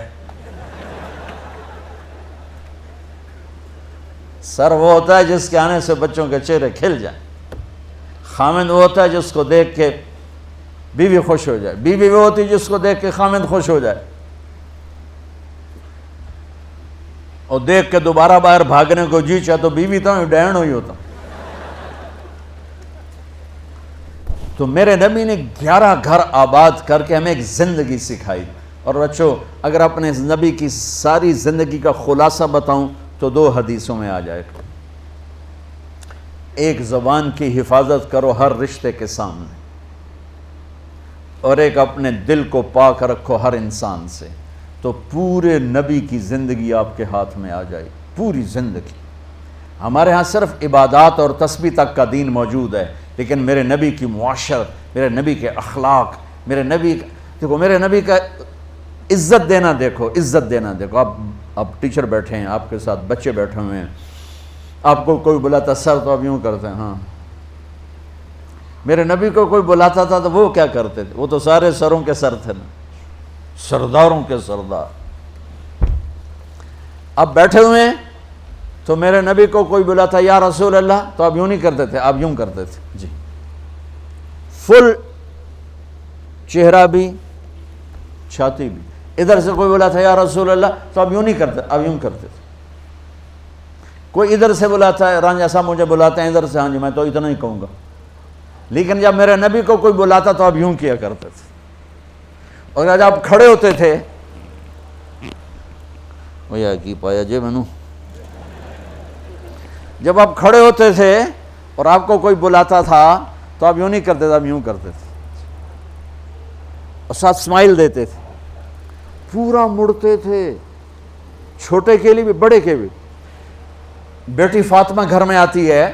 سر وہ ہوتا ہے جس کے آنے سے بچوں کے چہرے کھل جائیں، خاوند وہ ہوتا ہے جس کو دیکھ کے بیوی خوش ہو جائے، بیوی وہ ہوتی ہے جس کو دیکھ کے خاوند خوش ہو جائے، اور دیکھ کے دوبارہ باہر بھاگنے کو جی چاہے تو بیوی تو ڈین ہوئی ہوتا۔ تو میرے نبی نے 11 گھر آباد کر کے ہمیں ایک زندگی سکھائی۔ اور بچوں اگر اپنے نبی کی ساری زندگی کا خلاصہ بتاؤں تو 2 حدیثوں میں آ جائے گا۔ ایک زبان کی حفاظت کرو ہر رشتے کے سامنے، اور ایک اپنے دل کو پاک رکھو ہر انسان سے، تو پورے نبی کی زندگی آپ کے ہاتھ میں آ جائے، پوری زندگی۔ ہمارے ہاں صرف عبادات اور تسبیح تک کا دین موجود ہے، لیکن میرے نبی کی معاشرت، میرے نبی کے اخلاق، میرے نبی کا عزت دینا دیکھو، عزت دینا دیکھو۔ آپ ٹیچر بیٹھے ہیں، آپ کے ساتھ بچے بیٹھے ہوئے ہیں، آپ کو کوئی بلاتا سر تو آپ یوں کرتے ہیں، ہاں۔ میرے نبی کو کوئی بلاتا تھا تو وہ کیا کرتے تھے؟ وہ تو سارے سروں کے سر تھے نا، سرداروں کے سردار۔ اب بیٹھے ہوئے ہیں تو میرے نبی کو کوئی بلاتا یا رسول اللہ تو آپ یوں نہیں کرتے تھے، آپ یوں کرتے تھے، جی، فل چہرہ بھی چھاتی بھی۔ ادھر سے کوئی بلاتا یا رسول اللہ تو آپ یوں نہیں کرتے، آپ یوں کرتے تھے۔ کوئی ادھر سے بلاتا ہے، رانجھا صاحب مجھے بلاتے ہیں ادھر سے، ہاں جی میں تو اتنا ہی کہوں گا، لیکن جب میرے نبی کو کوئی بلاتا تو آپ یوں کیا کرتے تھے۔ اور جب آپ کھڑے ہوتے تھے، وہ کی پایا جی میں نے، جب آپ کھڑے ہوتے تھے اور آپ کو کوئی بلاتا تھا تو آپ یوں نہیں کرتے تھے، آپ یوں کرتے تھے، اور ساتھ اسمائل دیتے تھے، پورا مڑتے تھے، چھوٹے کے لیے بھی بڑے کے بھی۔ بیٹی فاطمہ گھر میں آتی ہے،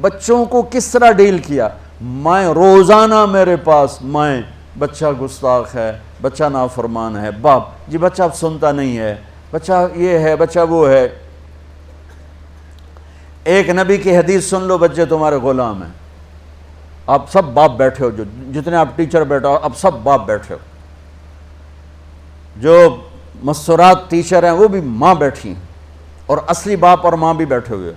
بچوں کو کس طرح ڈیل کیا، میں روزانہ میرے پاس میں بچہ گستاخ ہے، بچہ نافرمان ہے، باپ جی بچہ اب سنتا نہیں ہے، بچہ یہ ہے، بچہ وہ ہے۔ ایک نبی کی حدیث سن لو، بچے تمہارے غلام ہیں، آپ سب باپ بیٹھے ہو، جو جتنے آپ ٹیچر بیٹھے ہو اب سب باپ بیٹھے ہو، جو مستورات ٹیچر ہیں وہ بھی ماں بیٹھی ہیں، اور اصلی باپ اور ماں بھی بیٹھے ہوئے۔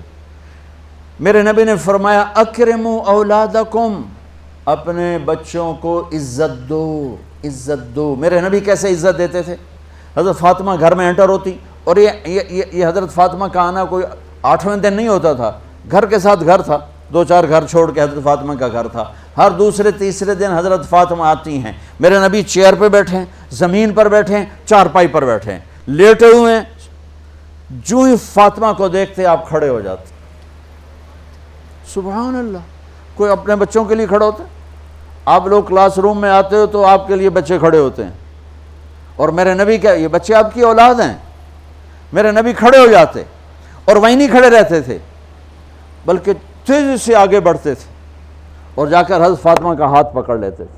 میرے نبی نے فرمایا اکرموا اولادکم، اپنے بچوں کو عزت دو، عزت دو۔ میرے نبی کیسے عزت دیتے تھے؟ حضرت فاطمہ گھر میں انٹر ہوتی، اور یہ حضرت فاطمہ کا آنا کوئی 8ویں دن نہیں ہوتا تھا، گھر کے ساتھ گھر تھا، 2-4 گھر چھوڑ کے حضرت فاطمہ کا گھر تھا، ہر دوسرے تیسرے دن حضرت فاطمہ آتی ہیں، میرے نبی چیئر پہ بیٹھے ہیں، زمین پر بیٹھے ہیں، چارپائی پر بیٹھے ہیں، لیٹے ہوئے ہیں، جو ہی فاطمہ کو دیکھتے آپ کھڑے ہو جاتے۔ سبحان اللہ، کوئی اپنے بچوں کے لیے کھڑے ہوتے؟ آپ لوگ کلاس روم میں آتے ہو تو آپ کے لیے بچے کھڑے ہوتے ہیں، اور میرے نبی کیا یہ بچے آپ کی اولاد ہیں؟ میرے نبی کھڑے ہو جاتے، اور وہیں نہیں کھڑے رہتے تھے بلکہ تیزی سے آگے بڑھتے تھے، اور جا کر حضرت فاطمہ کا ہاتھ پکڑ لیتے تھے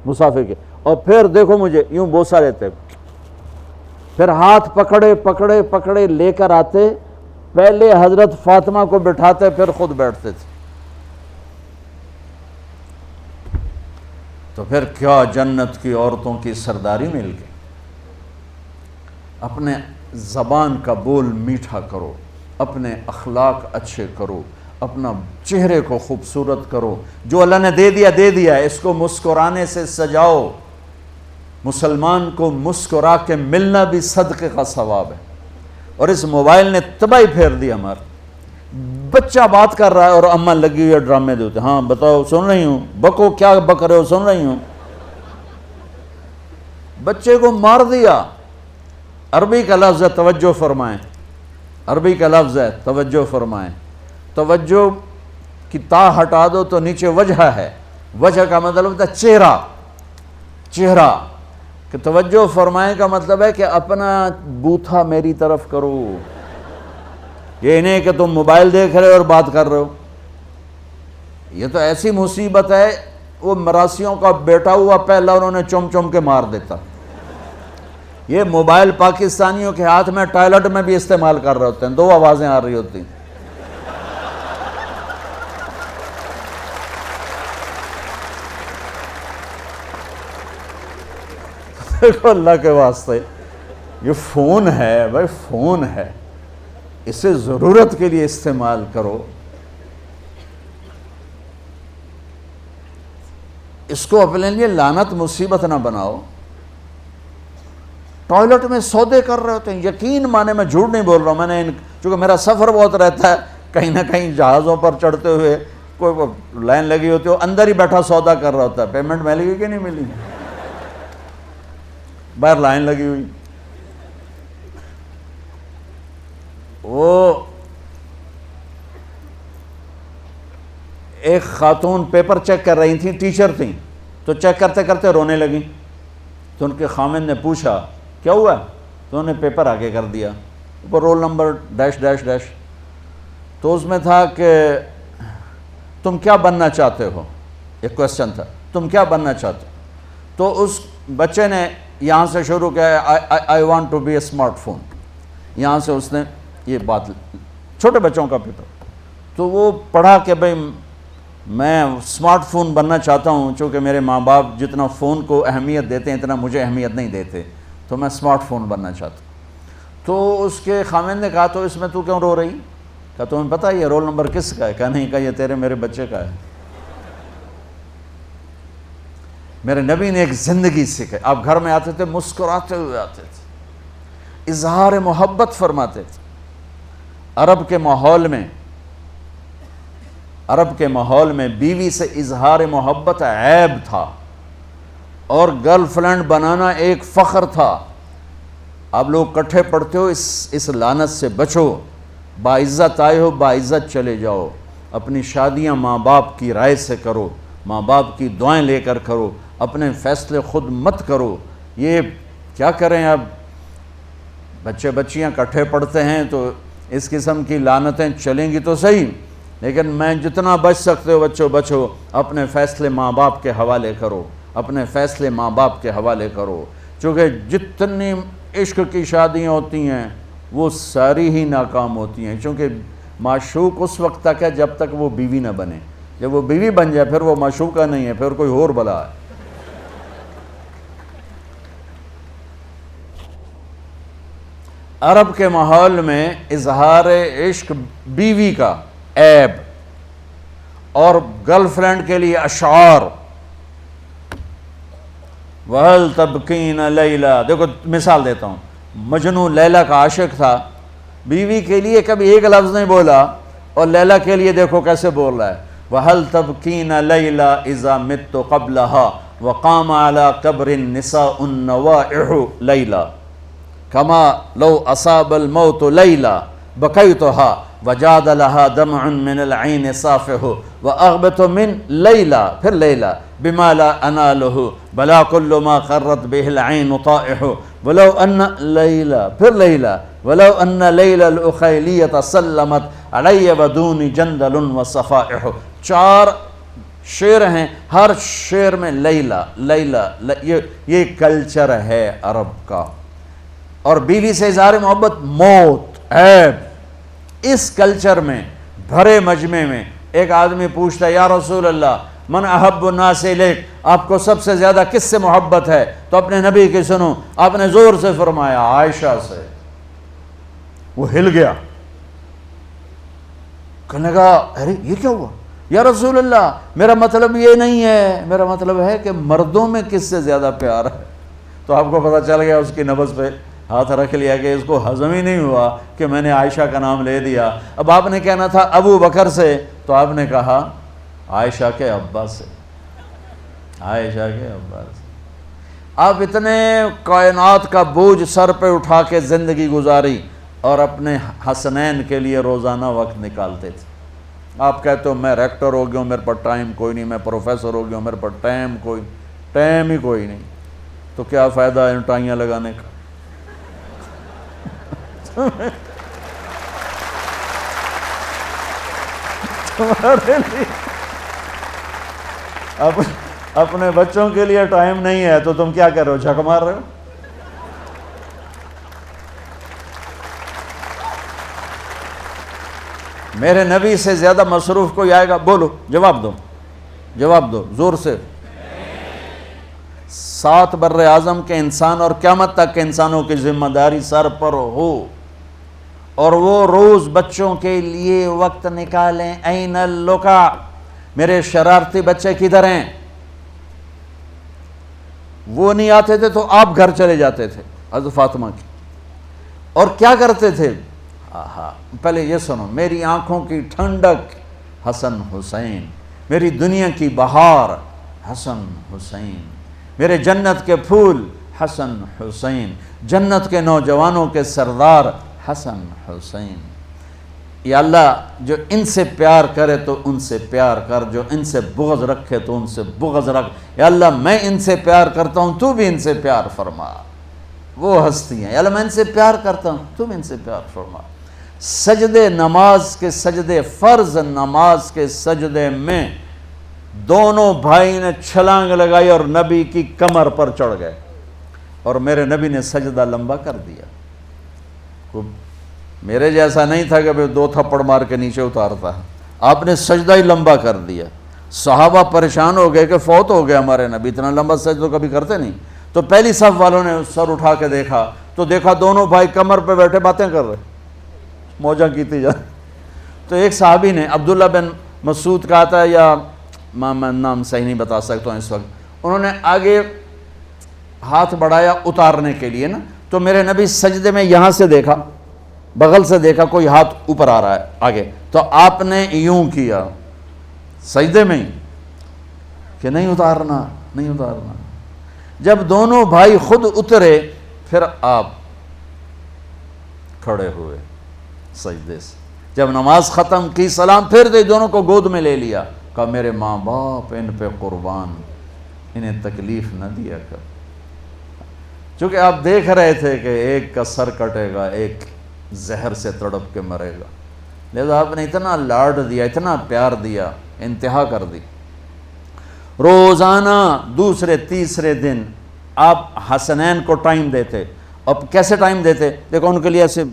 مسافر کے، اور پھر دیکھو مجھے یوں بوسہ لیتے، پھر ہاتھ پکڑے پکڑے پکڑے لے کر آتے، پہلے حضرت فاطمہ کو بٹھاتے پھر خود بیٹھتے تھے۔ تو پھر کیا جنت کی عورتوں کی سرداری مل گئی۔ اپنے زبان کا بول میٹھا کرو، اپنے اخلاق اچھے کرو، اپنا چہرے کو خوبصورت کرو، جو اللہ نے دے دیا ہے، اس کو مسکرانے سے سجاؤ۔ مسلمان کو مسکرا کے ملنا بھی صدقے کا ثواب ہے، اور اس موبائل نے تباہی پھیر دی ہمارا۔ بچہ بات کر رہا ہے اور اماں لگی ہوئی ہے ڈرامے دیتے، ہاں بتاؤ سن رہی ہوں، بکو کیا بک رہے ہو، سن رہی ہوں۔ بچے کو مار دیا۔ عربی کا لفظ ہے، توجہ فرمائیں، عربی کا لفظ ہے توجہ فرمائیں، توجہ کی تا ہٹا دو تو نیچے وجہ ہے، وجہ کا مطلب ہوتا ہے چہرہ، چہرہ، کہ توجہ فرمائیں کا مطلب ہے کہ اپنا بوتھا میری طرف کرو، یہ نہیں کہ تم موبائل دیکھ رہے ہو اور بات کر رہے ہو، یہ تو ایسی مصیبت ہے، وہ مراسیوں کا بیٹا ہوا پہلا انہوں نے چم چم کے مار دیتا۔ یہ موبائل پاکستانیوں کے ہاتھ میں ٹوائلٹ میں بھی استعمال کر رہے ہوتے ہیں، دو آوازیں آ رہی ہوتی ہیں۔ دیکھو اللہ کے واسطے، یہ فون ہے بھائی، فون ہے، اسے ضرورت کے لیے استعمال کرو۔ اس کو اپنے لیے لعنت مصیبت نہ بناؤ۔ ٹوائلٹ میں سودے کر رہے ہوتے ہیں، یقین مانے میں جھوٹ نہیں بول رہا ہوں، میں نے چونکہ میرا سفر بہت رہتا ہے، کہیں نہ کہیں جہازوں پر چڑھتے ہوئے کوئی لائن لگی ہوتی ہے، اندر ہی بیٹھا سودا کر رہا ہوتا ہے، پیمنٹ ملے گی کہ نہیں ملی، باہر لائن لگی ہوئی۔ وہ ایک خاتون پیپر چیک کر رہی تھیں، ٹیچر تھیں، تو چیک کرتے کرتے رونے لگیں، تو ان کے خامند نے پوچھا کیا ہوا، تو انہوں نے پیپر آگے کر دیا، اوپر roll number dash dash dash, تو اس میں تھا کہ تم کیا بننا چاہتے ہو، ایک کویسچن تھا، تم کیا بننا چاہتے ہو، تو اس بچے نے یہاں سے شروع کیا، I want to be a smart phone, یہاں سے اس نے یہ بات، چھوٹے بچوں کا پیپر، تو وہ پڑھا کہ بھئی میں اسمارٹ فون بننا چاہتا ہوں، چونکہ میرے ماں باپ جتنا فون کو اہمیت دیتے ہیں اتنا مجھے اہمیت نہیں دیتے، تو میں اسمارٹ فون بننا چاہتا ہوں۔ تو اس کے خامند نے کہا تو اس میں تو کیوں رو رہی؟ کہا تمہیں پتہ ہے یہ رول نمبر کس کا ہے؟ کہا نہیں، کہا یہ تیرے میرے بچے کا ہے۔ میرے نبی نے ایک زندگی سکھائی، آپ گھر میں آتے تھے مسکراتے ہوئے آتے تھے، اظہار محبت فرماتے تھے۔ عرب کے ماحول میں بیوی سے اظہار محبت عیب تھا، اور گرل فرینڈ بنانا ایک فخر تھا۔ آپ لوگ کٹھے پڑھتے ہو، اس لعنت سے بچو، باعزت آئے ہو باعزت چلے جاؤ، اپنی شادیاں ماں باپ کی رائے سے کرو، ماں باپ کی دعائیں لے کر کرو، اپنے فیصلے خود مت کرو۔ یہ کیا کریں، اب بچے بچیاں کٹھے پڑھتے ہیں تو اس قسم کی لعنتیں چلیں گی تو صحیح، لیکن میں جتنا بچ سکتے ہو بچو بچو، اپنے فیصلے ماں باپ کے حوالے کرو، اپنے فیصلے ماں باپ کے حوالے کرو، چونکہ جتنی عشق کی شادیاں ہوتی ہیں وہ ساری ہی ناکام ہوتی ہیں، چونکہ معشوق اس وقت تک ہے جب تک وہ بیوی نہ بنے، جب وہ بیوی بن جائے پھر وہ معشوقہ نہیں ہے، پھر کوئی اور بلا ہے۔ عرب کے ماحول میں اظہار عشق بیوی کا عیب، اور گرل فرینڈ کے لیے اشعار، وَهَلْ تَبْكِينَ لَيْلَا، دیکھو مثال دیتا ہوں، مجنو لیلا کا عاشق تھا، بیوی کے لیے کبھی ایک لفظ نہیں بولا، اور لیلا کے لیے دیکھو کیسے بول رہا ہے، وَهَلْ تَبْكِينَ لَيْلَا إِذَا مِتُّ قَبْلَهَا وَقَامَ عَلَى قَبْرِ النِّسَاءُ النَّوَائِحُ لَيْلَا كما لو أصاب الموت ليلا بكيتها وجاد لها دمع من العين صافه وأغبت من ليلا پھر ليلا بما لا أناله بلا كل ما قرت به العين طائح ولو أن ليلا پھر ليلا ولو أن ليلا الأخيلية سلمت علي بدون جندل وصفائح۔ چار شعر ہیں، ہر شعر میں لیلا لیلا، یہ کلچر ہے عرب کا، اور بیوی سے اظہار محبت موت عیب۔ اس کلچر میں بھرے مجمع میں ایک آدمی پوچھتا ہے یا رسول اللہ من احب الناس الیک، آپ کو سب سے زیادہ کس سے محبت ہے؟ تو اپنے نبی کی سنو، آپ نے زور سے فرمایا عائشہ سے۔ وہ ہل گیا، کہنے لگا ارے یہ کیا ہوا یا رسول اللہ، میرا مطلب یہ نہیں ہے، میرا مطلب ہے کہ مردوں میں کس سے زیادہ پیار ہے۔ تو آپ کو پتہ چل گیا، اس کی نبض پہ ہاتھ رکھ لیا کہ اس کو ہضم ہی نہیں ہوا کہ میں نے عائشہ کا نام لے دیا۔ اب آپ نے کہنا تھا ابو بکر سے، تو آپ نے کہا عائشہ کے ابا سے، عائشہ کے ابا سے۔ آپ اتنے کائنات کا بوجھ سر پہ اٹھا کے زندگی گزاری، اور اپنے حسنین کے لیے روزانہ وقت نکالتے تھے۔ آپ کہتے ہو میں ریکٹر ہو گیا ہوں، میرے پر ٹائم کوئی نہیں، میں پروفیسر ہو گیا ہوں، میرے پر ٹائم ہی کوئی نہیں، تو کیا فائدہ ہے ٹائیاں لگانے کا؟ اپنے بچوں کے لیے ٹائم نہیں ہے تو تم کیا کر رہے ہو، جھک مار رہے ہو؟ میرے نبی سے زیادہ مصروف کوئی آئے گا؟ بولو، جواب دو، جواب دو زور سے۔ 7 بر اعظم کے انسان اور قیامت تک کے انسانوں کی ذمہ داری سر پر ہو، اور وہ روز بچوں کے لیے وقت نکالیں۔ این اللقا، میرے شرارتی بچے کدھر ہیں؟ وہ نہیں آتے تھے تو آپ گھر چلے جاتے تھے حضرت فاطمہ کی، اور کیا کرتے تھے؟ پہلے یہ سنو، میری آنکھوں کی ٹھنڈک حسن حسین، میری دنیا کی بہار حسن حسین، میرے جنت کے پھول حسن حسین، جنت کے نوجوانوں کے سردار حسن حسین۔ یا اللہ جو ان سے پیار کرے تو ان سے پیار کر، جو ان سے بغض رکھے تو ان سے بغض رکھ۔ یا اللہ میں ان سے پیار کرتا ہوں، تو بھی ان سے پیار فرما۔ وہ ہستی ہیں، یا اللہ میں ان سے پیار کرتا ہوں، تو بھی ان سے پیار فرما۔ سجدے نماز کے سجدے، فرض نماز کے سجدے میں دونوں بھائی نے چھلانگ لگائی اور نبی کی کمر پر چڑھ گئے، اور میرے نبی نے سجدہ لمبا کر دیا۔ میرے جیسا نہیں تھا کہ 2 تھپڑ مار کے نیچے اتارتا، آپ نے سجدہ ہی لمبا کر دیا۔ صحابہ پریشان ہو گئے کہ فوت ہو گئے ہمارے نبی، اتنا لمبا سجدہ کبھی کرتے نہیں۔ تو پہلی صف والوں نے سر اٹھا کے دیکھا تو دیکھا دونوں بھائی کمر پہ بیٹھے باتیں کر رہے، موجہ کیتی جا۔ تو ایک صحابی نے، عبداللہ بن مسعود کا آتا ہے، یا میں نام صحیح نہیں بتا سکتا ہوں اس وقت، انہوں نے آگے ہاتھ بڑھایا اتارنے کے لیے نا، تو میرے نبی سجدے میں یہاں سے دیکھا، بغل سے دیکھا کوئی ہاتھ اوپر آ رہا ہے آگے، تو آپ نے یوں کیا سجدے میں ہی کہ نہیں اتارنا، نہیں اتارنا۔ جب دونوں بھائی خود اترے پھر آپ کھڑے ہوئے سجدے سے، جب نماز ختم کی سلام پھر دے، دونوں کو گود میں لے لیا، کہا میرے ماں باپ ان پہ قربان، انہیں تکلیف نہ دیا کر۔ چونکہ آپ دیکھ رہے تھے کہ ایک کا سر کٹے گا، ایک زہر سے تڑپ کے مرے گا، لہذا آپ نے اتنا لاڈ دیا، اتنا پیار دیا، انتہا کر دی۔ روزانہ دوسرے تیسرے دن آپ حسنین کو ٹائم دیتے۔ اب کیسے ٹائم دیتے؟ دیکھو ان کے لیے ایسے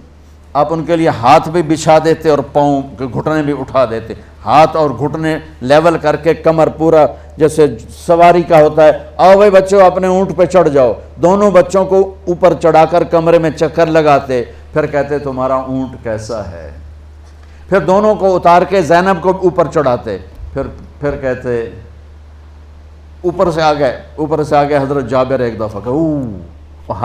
آپ ان کے لیے ہاتھ بھی بچھا دیتے اور پاؤں کے گھٹنے بھی اٹھا دیتے، ہاتھ اور گھٹنے لیول کر کے، کمر پورا جیسے سواری کا ہوتا ہے، آؤ بھائی بچوں اپنے اونٹ پہ چڑھ جاؤ، دونوں بچوں کو اوپر چڑھا کر کمرے میں چکر لگاتے، پھر کہتے تمہارا اونٹ کیسا ہے، پھر دونوں کو اتار کے زینب کو اوپر چڑھاتے، پھر کہتے اوپر سے آ گئے حضرت جابر ایک دفعہ کہ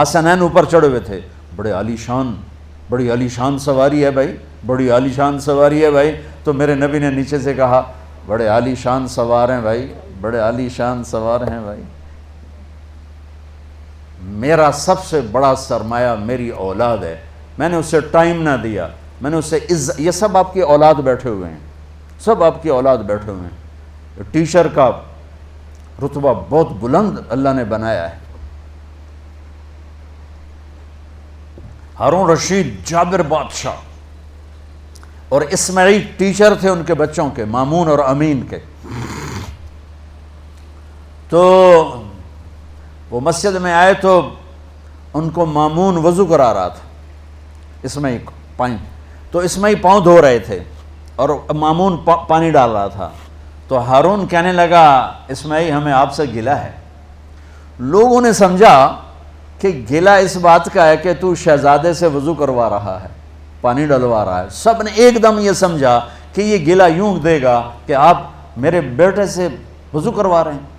حسنین اوپر چڑھے ہوئے تھے، بڑی عالی شان سواری ہے بھائی، بڑی عالی شان سواری ہے بھائی، تو میرے نبی نے نیچے سے کہا بڑے عالی شان سوار ہیں بھائی، بڑے عالی شان سوار ہیں بھائی، میرا سب سے بڑا سرمایہ میری اولاد ہے، میں نے اسے ٹائم نہ دیا، میں نے اسے یہ سب آپ کی اولاد بیٹھے ہوئے ہیں، سب آپ کی اولاد بیٹھے ہوئے ہیں۔ ٹیچر کا رتبہ بہت بلند اللہ نے بنایا ہے۔ ہارون رشید، جابر بادشاہ اور اسماعیل ٹیچر تھے ان کے بچوں کے، مامون اور امین کے۔ تو وہ مسجد میں آئے تو ان کو مامون وضو کرا رہا تھا، اسماعیل پانی، تو اسماعیل پاؤں دھو رہے تھے اور مامون پانی ڈال رہا تھا، تو ہارون کہنے لگا اسماعیل ہمیں آپ سے گلہ ہے۔ لوگوں نے سمجھا کہ گلہ اس بات کا ہے کہ تو شہزادے سے وضو کروا رہا ہے، پانی ڈلوا رہا ہے، سب نے ایک دم یہ سمجھا کہ یہ گلہ یوں دے گا کہ آپ میرے بیٹے سے وضو کروا رہے ہیں۔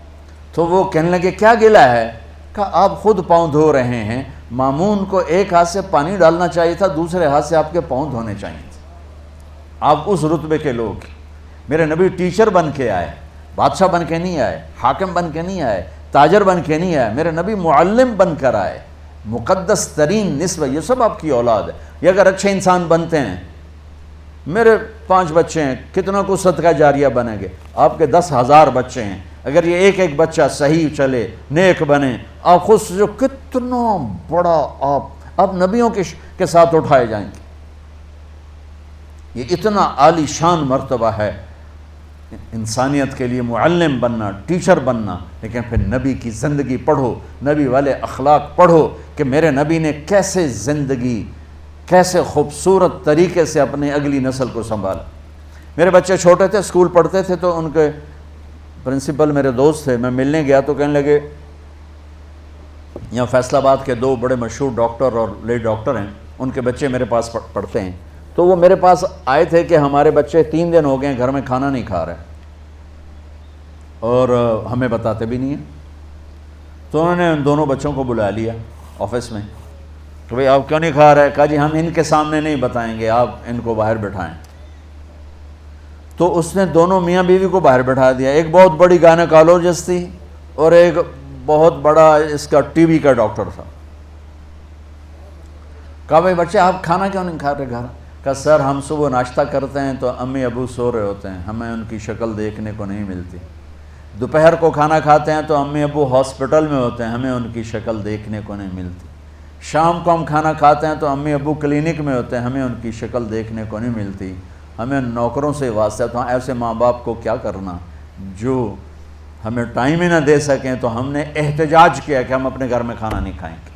تو وہ کہنے لگے کیا گلہ ہے؟ کہا آپ خود پاؤں دھو رہے ہیں، مامون کو ایک ہاتھ سے پانی ڈالنا چاہیے تھا، دوسرے ہاتھ سے آپ کے پاؤں دھونے چاہیے تھے، آپ اس رتبے کے لوگ۔ میرے نبی ٹیچر بن کے آئے، بادشاہ بن کے نہیں آئے، حاکم بن کے نہیں آئے، تاجر بن کے نہیں آئے، میرے نبی معلم بن کر آئے، مقدس ترین نسبت۔ یہ سب آپ کی اولاد ہے، یہ اگر اچھے انسان بنتے ہیں، میرے 5 بچے ہیں، کتنا کو صدقہ جاریہ بنیں گے؟ آپ کے 10,000 بچے ہیں، اگر یہ ایک ایک بچہ صحیح چلے، نیک بنے، آپ خود جو کتنا بڑا آپ نبیوں کے ساتھ اٹھائے جائیں گے۔ یہ اتنا عالی شان مرتبہ ہے۔ انسانیت کے لیے معلم بننا، ٹیچر بننا، لیکن پھر نبی کی زندگی پڑھو، نبی والے اخلاق پڑھو کہ میرے نبی نے کیسے زندگی، کیسے خوبصورت طریقے سے اپنی اگلی نسل کو سنبھالا۔ میرے بچے چھوٹے تھے، اسکول پڑھتے تھے، تو ان کے پرنسپل میرے دوست تھے، میں ملنے گیا تو کہنے لگے، یہاں فیصل آباد کے 2 بڑے مشہور ڈاکٹر اور لیڈ ڈاکٹر ہیں، ان کے بچے میرے پاس پڑھتے ہیں، تو وہ میرے پاس آئے تھے کہ ہمارے بچے 3 دن ہو گئے ہیں گھر میں کھانا نہیں کھا رہے اور ہمیں بتاتے بھی نہیں ہیں۔ تو انہوں نے ان دونوں بچوں کو بلا لیا آفس میں کہ بھئی آپ کیوں نہیں کھا رہے؟ کہا جی ہم ان کے سامنے نہیں بتائیں گے، آپ ان کو باہر بٹھائیں۔ تو اس نے دونوں میاں بیوی کو باہر بٹھا دیا، ایک بہت بڑی گائنیکالوجسٹ تھی اور ایک بہت بڑا اس کا ٹی بی کا ڈاکٹر تھا۔ کہا بھئی بچے آپ کھانا کیوں نہیں کھا رہے گھر؟ کہا سر ہم صبح ناشتہ کرتے ہیں تو امی ابو سو رہے ہوتے ہیں، ہمیں ان کی شکل دیکھنے کو نہیں ملتی۔ دوپہر کو کھانا کھاتے ہیں تو امی ابو ہاسپٹل میں ہوتے ہیں، ہمیں ان کی شکل دیکھنے کو نہیں ملتی۔ شام کو ہم کھانا کھاتے ہیں تو امی ابو کلینک میں ہوتے ہیں، ہمیں ان کی شکل دیکھنے کو نہیں ملتی۔ ہمیں نوکروں سے واسطہ، تو ایسے ماں باپ کو کیا کرنا جو ہمیں ٹائم ہی نہ دے سکیں، تو ہم نے احتجاج کیا کہ ہم اپنے گھر میں کھانا نہیں کھائیں گے۔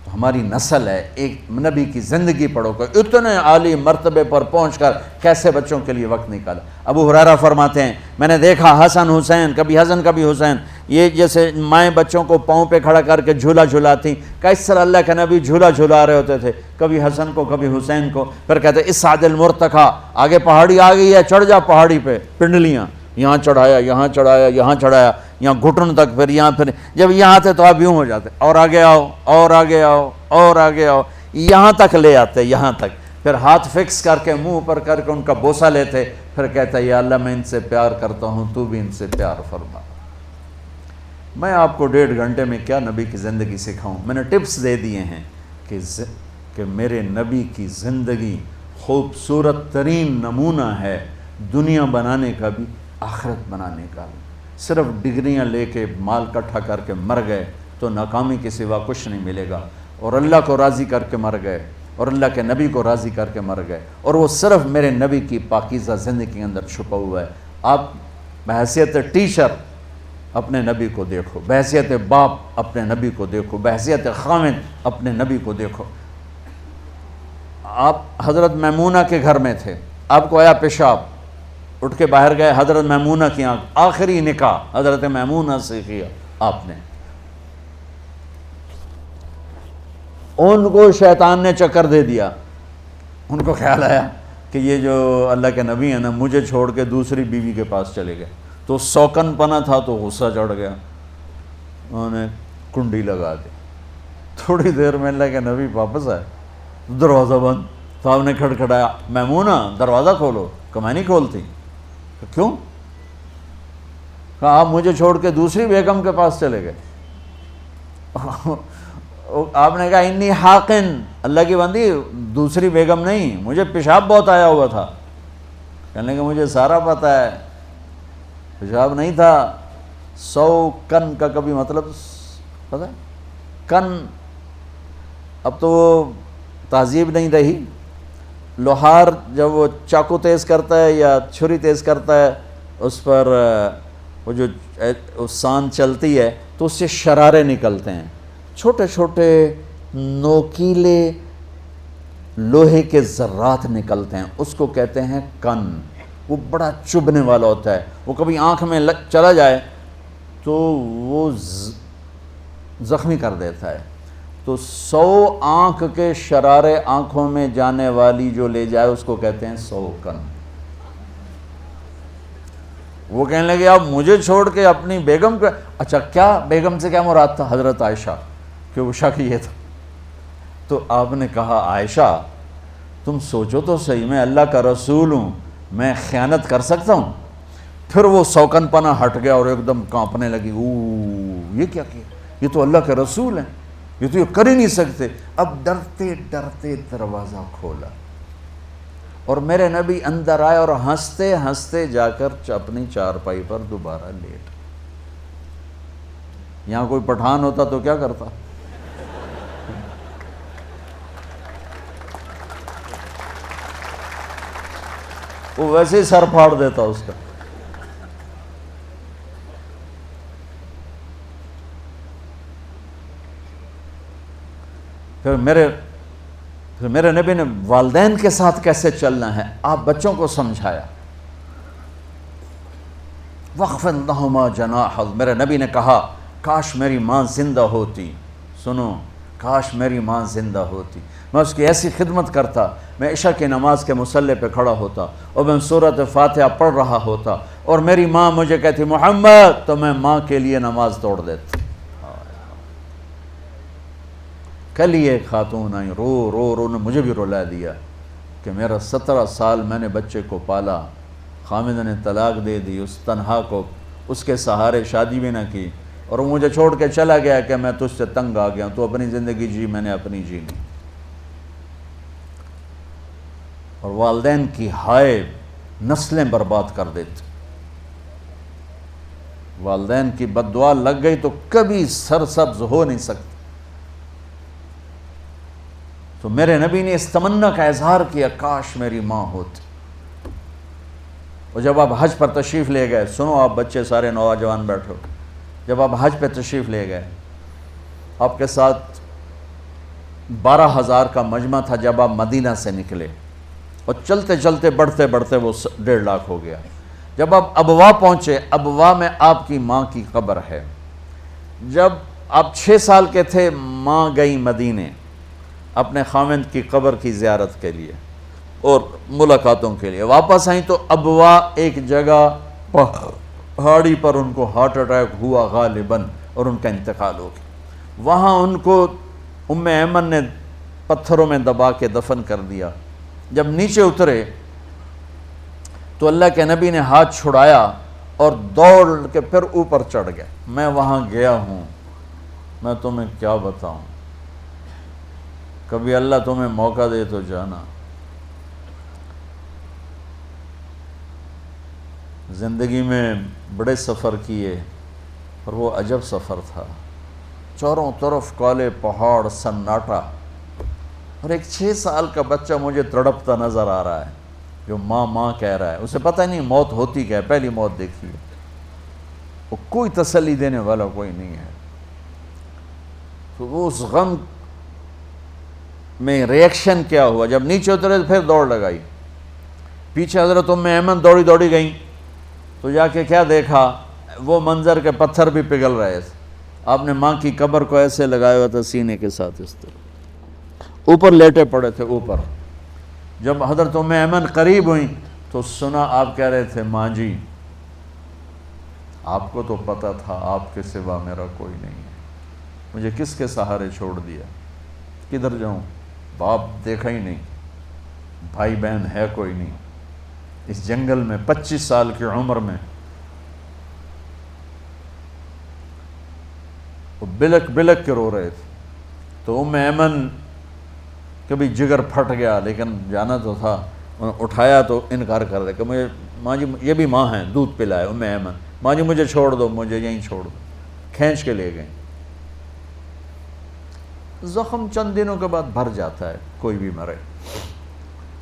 تو ہماری نسل ہے، ایک نبی کی زندگی پڑھو کہ اتنے عالی مرتبے پر پہنچ کر کیسے بچوں کے لیے وقت نکالا۔ ابو ہریرہ فرماتے ہیں میں نے دیکھا حسن حسین، کبھی حسن کبھی حسین، یہ جیسے مائیں بچوں کو پاؤں پہ کھڑا کر کے جھولا جھلاتی، کہ اس طرح اللہ کے نبی جھولا جھلا رہے ہوتے تھے، کبھی حسن کو کبھی حسین کو، پھر کہتے اسعد المرتقی، آگے پہاڑی آ گئی ہے، چڑھ جا پہاڑی پہ، پنڈلیاں یہاں چڑھایا، یہاں چڑھایا، یہاں چڑھایا، یہاں گھٹن تک، پھر یہاں، پھر جب یہاں آتے تو آپ یوں ہو جاتے، اور آگے آؤ، اور آگے آؤ، اور آگے آؤ، یہاں تک لے آتے، یہاں تک، پھر ہاتھ فکس کر کے منہ پر کر کے ان کا بوسہ لیتے، پھر کہتا ہے یا اللہ میں ان سے پیار کرتا ہوں، تو بھی ان سے پیار فرما۔ میں آپ کو 1.5 گھنٹے میں کیا نبی کی زندگی سکھاؤں؟ میں نے ٹپس دے دیے ہیں کہ میرے نبی کی زندگی خوبصورت ترین نمونہ ہے، دنیا بنانے کا بھی آخرت بنانے کا بھی۔ صرف ڈگریاں لے کے مال اکٹھا کر کے مر گئے تو ناکامی کے سوا کچھ نہیں ملے گا، اور اللہ کو راضی کر کے مر گئے اور اللہ کے نبی کو راضی کر کے مر گئے، اور وہ صرف میرے نبی کی پاکیزہ زندگی کے اندر چھپا ہوا ہے۔ آپ بحیثیت ٹیچر اپنے نبی کو دیکھو، بحیثیت باپ اپنے نبی کو دیکھو، بحیثیت خاوند اپنے نبی کو دیکھو۔ آپ حضرت میمونہ کے گھر میں تھے، آپ کو آیا پیشاب، اٹھ کے باہر گئے، حضرت میمونہ کی آنکھ، آخری نکاح حضرت میمونہ سے کیا آپ نے۔ ان کو شیطان نے چکر دے دیا، ان کو خیال آیا کہ یہ جو اللہ کے نبی ہیں نا مجھے چھوڑ کے دوسری بیوی کے پاس چلے گئے، تو سوکن پنا تھا تو غصہ چڑھ گیا، انہوں نے کنڈی لگا دی۔ تھوڑی دیر میں اللہ کے نبی واپس آئے، دروازہ بند، تو آپ نے کھڑکھڑایا، میمونہ دروازہ کھولو، کہ میں نہیں کھولتی۔ کیوں؟ کہا آپ مجھے چھوڑ کے دوسری بیگم کے پاس چلے گئے۔ آپ نے کہا انی حاقن، اللہ کی بندی دوسری بیگم نہیں، مجھے پیشاب بہت آیا ہوا تھا۔ کہنے کہ مجھے سارا پتہ ہے، پیشاب نہیں تھا۔ 100 کن کا کبھی مطلب پتہ ہے؟ کن اب تو وہ تہذیب نہیں رہی، لوہار جب وہ چاقو تیز کرتا ہے یا چھری تیز کرتا ہے، اس پر وہ جو سان چلتی ہے تو اس سے شرارے نکلتے ہیں، چھوٹے چھوٹے نوکیلے لوہے کے ذرات نکلتے ہیں، اس کو کہتے ہیں کن۔ وہ بڑا چبھنے والا ہوتا ہے، وہ کبھی آنکھ میں چلا جائے تو وہ زخمی کر دیتا ہے۔ تو 100 آنکھ کے شرارے آنکھوں میں جانے والی جو لے جائے اس کو کہتے ہیں 100 کن۔ وہ کہنے لگے اب مجھے چھوڑ کے اپنی بیگم کا، اچھا کیا بیگم سے کیا مراد تھا؟ حضرت عائشہ، کہ وہ شک یہ تھا۔ تو آپ نے کہا عائشہ تم سوچو تو صحیح، میں اللہ کا رسول ہوں، میں خیانت کر سکتا ہوں؟ پھر وہ سوکن پنا ہٹ گیا اور ایک دم کانپنے لگی، یہ کیا کیا؟ یہ تو اللہ کے رسول ہیں، یہ تو یہ کر ہی نہیں سکتے۔ اب ڈرتے ڈرتے دروازہ کھولا اور میرے نبی اندر آئے اور ہنستے ہنستے جا کر اپنی چارپائی پر دوبارہ لیٹ۔ یہاں کوئی پٹھان ہوتا تو کیا کرتا؟ وہ ویسے ہی سر پھاڑ دیتا اس کا. پھر میرے نبی نے والدین کے ساتھ کیسے چلنا ہے آپ بچوں کو سمجھایا. وَخْفِضْ لَهُمَا جَنَاحَ، میرے نبی نے کہا کاش میری ماں زندہ ہوتی. سنو، کاش میری ماں زندہ ہوتی، میں اس کی ایسی خدمت کرتا. میں عشاء کی نماز کے مصلی پہ کھڑا ہوتا اور میں سورۃ فاتحہ پڑھ رہا ہوتا اور میری ماں مجھے کہتی محمد، تو میں ماں کے لیے نماز توڑ دیتا. کل ہی ایک خاتون آئی رو رو رو نے مجھے بھی رلا دیا کہ میرا 17 سال میں نے بچے کو پالا، خامد نے طلاق دے دی، اس تنہا کو اس کے سہارے شادی بھی نہ کی اور وہ مجھے چھوڑ کے چلا گیا کہ میں تجھ سے تنگ آ گیا ہوں، تو اپنی زندگی جی، میں نے اپنی جی لی. اور والدین کی ہائے نسلیں برباد کر دیتے. والدین کی بد دعا لگ گئی تو کبھی سرسبز ہو نہیں سکتی. تو میرے نبی نے اس تمنا کا اظہار کیا کاش میری ماں ہوتی. اور جب آپ حج پر تشریف لے گئے، سنو آپ بچے سارے نوجوان بیٹھو، جب آپ حج پہ تشریف لے گئے آپ کے ساتھ 12,000 کا مجمع تھا. جب آپ مدینہ سے نکلے اور چلتے چلتے بڑھتے بڑھتے وہ 1.5 لاکھ ہو گیا. جب آپ ابوا پہنچے، ابوا میں آپ کی ماں کی قبر ہے. جب آپ 6 سال کے تھے ماں گئی مدینے اپنے خاوند کی قبر کی زیارت کے لیے اور ملاقاتوں کے لیے. واپس آئیں تو ابوا ایک جگہ پہاڑی پر ان کو ہارٹ اٹیک ہوا غالباً اور ان کا انتقال ہو گیا. وہاں ان کو ام ایمن نے پتھروں میں دبا کے دفن کر دیا. جب نیچے اترے تو اللہ کے نبی نے ہاتھ چھڑایا اور دوڑ کے پھر اوپر چڑھ گئے. میں وہاں گیا ہوں، میں تمہیں کیا بتاؤں، کبھی اللہ تمہیں موقع دے تو جانا. زندگی میں بڑے سفر کیے اور وہ عجب سفر تھا. چاروں طرف کالے پہاڑ، سناٹا، اور ایک 6 سال کا بچہ مجھے تڑپتا نظر آ رہا ہے جو ماں ماں کہہ رہا ہے. اسے پتہ نہیں موت ہوتی کیا ہے، پہلی موت دیکھی ہے. وہ کوئی تسلی دینے والا کوئی نہیں ہے. تو وہ اس غم میں ریئیکشن کیا ہوا، جب نیچے اترے تو پھر دوڑ لگائی. پیچھے حضرت ام ایمن دوڑی دوڑی گئیں تو جا کے کیا دیکھا، وہ منظر کے پتھر بھی پگھل رہے تھے. آپ نے ماں کی قبر کو ایسے لگایا ہوا تھا سینے کے ساتھ، اس طرح اوپر لیٹے پڑے تھے اوپر. جب حضرت ام ایمن قریب ہوئیں تو سنا آپ کہہ رہے تھے ماں جی آپ کو تو پتہ تھا آپ کے سوا میرا کوئی نہیں ہے، مجھے کس کے سہارے چھوڑ دیا، کدھر جاؤں، باپ دیکھا ہی نہیں، بھائی بہن ہے کوئی نہیں. اس جنگل میں 25 سال کی عمر میں وہ بلک بلک کے رو رہے تھے. تو ام ایمن کبھی جگر پھٹ گیا لیکن جانا تو تھا. اٹھایا تو انکار کر دے کہ مجھے ماں جی، یہ بھی ماں ہیں، دودھ پلائے ام ایمن، ماں جی مجھے چھوڑ دو، مجھے یہیں چھوڑ دو. کھینچ کے لے گئے. زخم چند دنوں کے بعد بھر جاتا ہے، کوئی بھی مرے.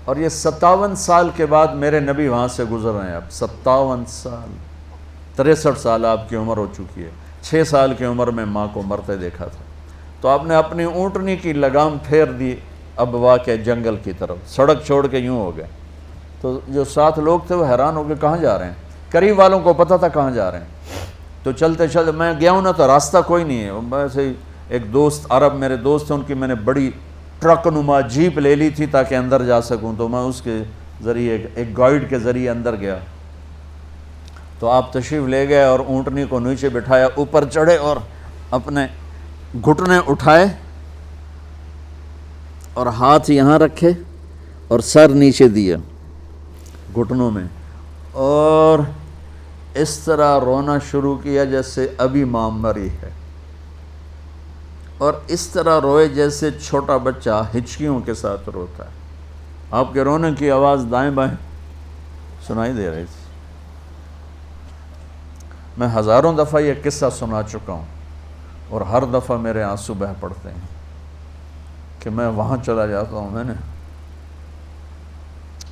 اور یہ 57 سال کے بعد میرے نبی وہاں سے گزر رہے ہیں. اب 57 سال، 63 سال آپ کی عمر ہو چکی ہے. 6 سال کی عمر میں ماں کو مرتے دیکھا تھا. تو آپ نے اپنی اونٹنی کی لگام پھیر دی ابوا کے جنگل کی طرف، سڑک چھوڑ کے یوں ہو گئے. تو جو ساتھ لوگ تھے وہ حیران ہو گئے کہاں جا رہے ہیں. قریب والوں کو پتہ تھا کہاں جا رہے ہیں. تو چلتے چلتے میں گیا ہوں نا تو راستہ کوئی نہیں ہے. ویسے ہی ایک دوست عرب میرے دوست تھے، ان کی میں نے بڑی ٹرک نما جیپ لے لی تھی تاکہ اندر جا سکوں. تو میں اس کے ذریعے ایک گائیڈ کے ذریعے اندر گیا. تو آپ تشریف لے گئے اور اونٹنی کو نیچے بٹھایا، اوپر چڑھے اور اپنے گھٹنے اٹھائے اور ہاتھ یہاں رکھے اور سر نیچے دیا گھٹنوں میں، اور اس طرح رونا شروع کیا جیسے ابھی ماں مری ہے، اور اس طرح روئے جیسے چھوٹا بچہ ہچکیوں کے ساتھ روتا ہے. آپ کے رونے کی آواز دائیں بائیں سنائی دے رہی تھی. میں ہزاروں دفعہ یہ قصہ سنا چکا ہوں اور ہر دفعہ میرے آنسو بہہ پڑتے ہیں کہ میں وہاں چلا جاتا ہوں. میں نے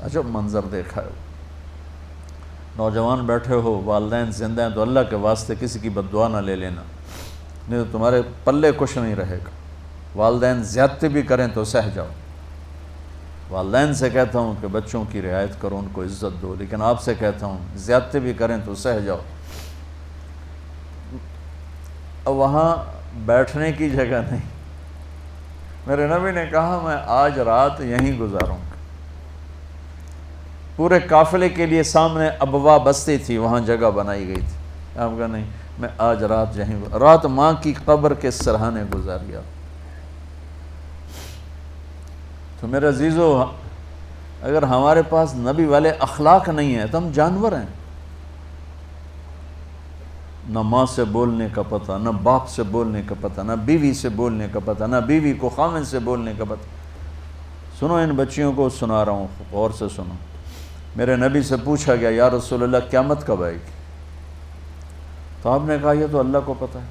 عجب منظر دیکھا ہے. نوجوان بیٹھے ہو، والدین زندہ ہیں، تو اللہ کے واسطے کسی کی بد دعا نہ لے لینا، نہیں تو تمہارے پلے کچھ نہیں رہے گا۔ والدین زیادتی بھی کریں تو سہ جاؤ۔ والدین سے کہتا ہوں کہ بچوں کی رعایت کرو، ان کو عزت دو، لیکن آپ سے کہتا ہوں زیادتی بھی کریں تو سہ جاؤ۔ اب وہاں بیٹھنے کی جگہ نہیں، میرے نبی نے کہا میں آج رات یہیں گزاروں گا۔ پورے قافلے کے لیے سامنے ابوا بستی تھی، وہاں جگہ بنائی گئی تھی۔ آپ کہا نہیں، میں آج رات یہیں، رات ماں کی قبر کے سرحانے گزاریا۔ تو میرے عزیزو، اگر ہمارے پاس نبی والے اخلاق نہیں ہیں تو ہم جانور ہیں۔ نہ ماں سے بولنے کا پتہ، نہ باپ سے بولنے کا پتہ، نہ بیوی سے بولنے کا پتہ، نہ بیوی کو خامن سے بولنے کا پتہ۔ سنو، ان بچیوں کو سنا رہا ہوں، غور سے سنو۔ میرے نبی سے پوچھا گیا یا رسول اللہ قیامت کب آئے گی؟ تو آپ نے کہا یہ تو اللہ کو پتہ ہے۔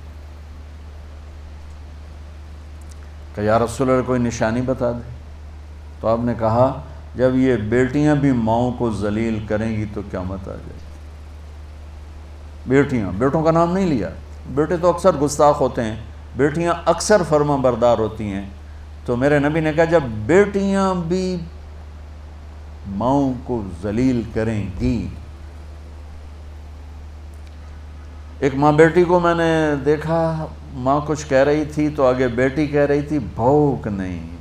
کہ یا رسول اللہ کوئی نشانی بتا دے۔ تو آپ نے کہا جب یہ بیٹیاں بھی ماؤں کو ذلیل کریں گی تو قیامت آ جائے گی۔ بیٹیاں، بیٹوں کا نام نہیں لیا، بیٹے تو اکثر گستاخ ہوتے ہیں، بیٹیاں اکثر فرما بردار ہوتی ہیں۔ تو میرے نبی نے کہا جب بیٹیاں بھی ماؤں کو ذلیل کریں گی۔ ایک ماں بیٹی کو میں نے دیکھا، ماں کچھ کہہ رہی تھی تو آگے بیٹی کہہ رہی تھی بھوک نہیں۔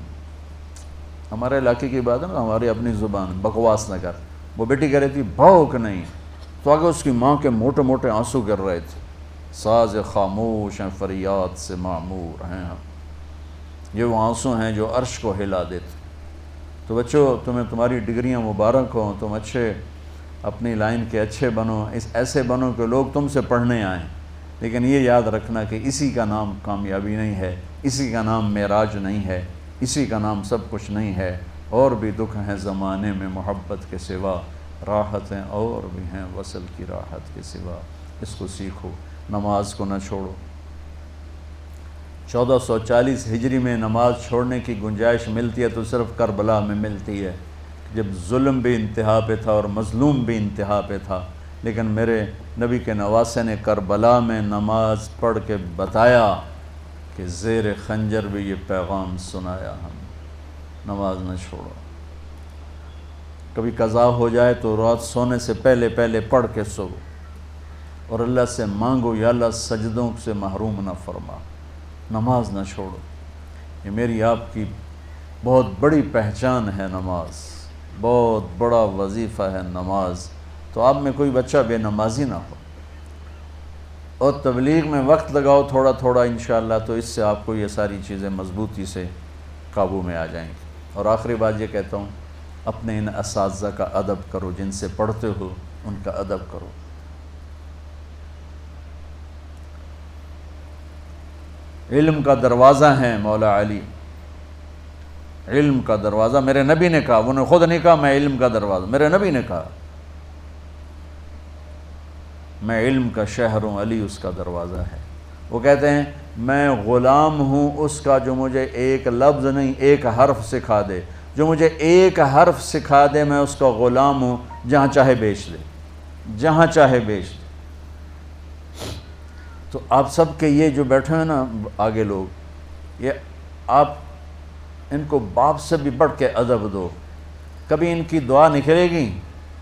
ہمارے علاقے کی بات ہے نا، ہماری اپنی زبان، بکواس نہ کر۔ وہ بیٹی کہہ رہی تھی بھوک نہیں، تو آگے اس کی ماں کے موٹے موٹے آنسو گر رہے تھے۔ ساز خاموش ہیں فریاد سے معمور ہیں ہم، یہ وہ آنسو ہیں جو عرش کو ہلا دیتے۔ تو بچوں، تمہیں تمہاری ڈگریاں مبارک ہوں، تم اچھے اپنی لائن کے اچھے بنو، ایسے بنو کہ لوگ تم سے پڑھنے آئیں، لیکن یہ یاد رکھنا کہ اسی کا نام کامیابی نہیں ہے، اسی کا نام معراج نہیں ہے، اسی کا نام سب کچھ نہیں ہے۔ اور بھی دکھ ہیں زمانے میں محبت کے سوا، راحتیں اور بھی ہیں وصل کی راحت کے سوا۔ اس کو سیکھو، نماز کو نہ چھوڑو۔ 1440 ہجری میں نماز چھوڑنے کی گنجائش ملتی ہے تو صرف کربلا میں ملتی ہے، جب ظلم بھی انتہا پہ تھا اور مظلوم بھی انتہا پہ تھا۔ لیکن میرے نبی کے نواسے نے کربلا میں نماز پڑھ کے بتایا کہ زیر خنجر بھی یہ پیغام سنایا ہم، نماز نہ چھوڑو۔ کبھی قضا ہو جائے تو رات سونے سے پہلے پہلے پڑھ کے سو، اور اللہ سے مانگو یا اللہ سجدوں سے محروم نہ فرما، نماز نہ چھوڑو۔ یہ میری آپ کی بہت بڑی پہچان ہے، نماز بہت بڑا وظیفہ ہے نماز۔ تو آپ میں کوئی بچہ بے نمازی نہ ہو، اور تبلیغ میں وقت لگاؤ تھوڑا تھوڑا انشاءاللہ، تو اس سے آپ کو یہ ساری چیزیں مضبوطی سے قابو میں آ جائیں گی۔ اور آخری بات یہ کہتا ہوں، اپنے ان اساتذہ کا ادب کرو، جن سے پڑھتے ہو ان کا ادب کرو۔ علم کا دروازہ ہیں مولا علی، علم کا دروازہ میرے نبی نے کہا، انہوں نے خود نہیں کہا میں علم کا دروازہ، میرے نبی نے کہا میں علم کا شہر ہوں، علی اس کا دروازہ ہے۔ وہ کہتے ہیں میں غلام ہوں اس کا جو مجھے ایک لفظ نہیں ایک حرف سکھا دے، جو مجھے ایک حرف سکھا دے میں اس کا غلام ہوں، جہاں چاہے بیچ دے، جہاں چاہے بیچ دے۔ تو آپ سب کے یہ جو بیٹھے ہیں نا آگے لوگ، یہ آپ ان کو باپ سے بھی بڑھ کے ادب دو، کبھی ان کی دعا نکلے گی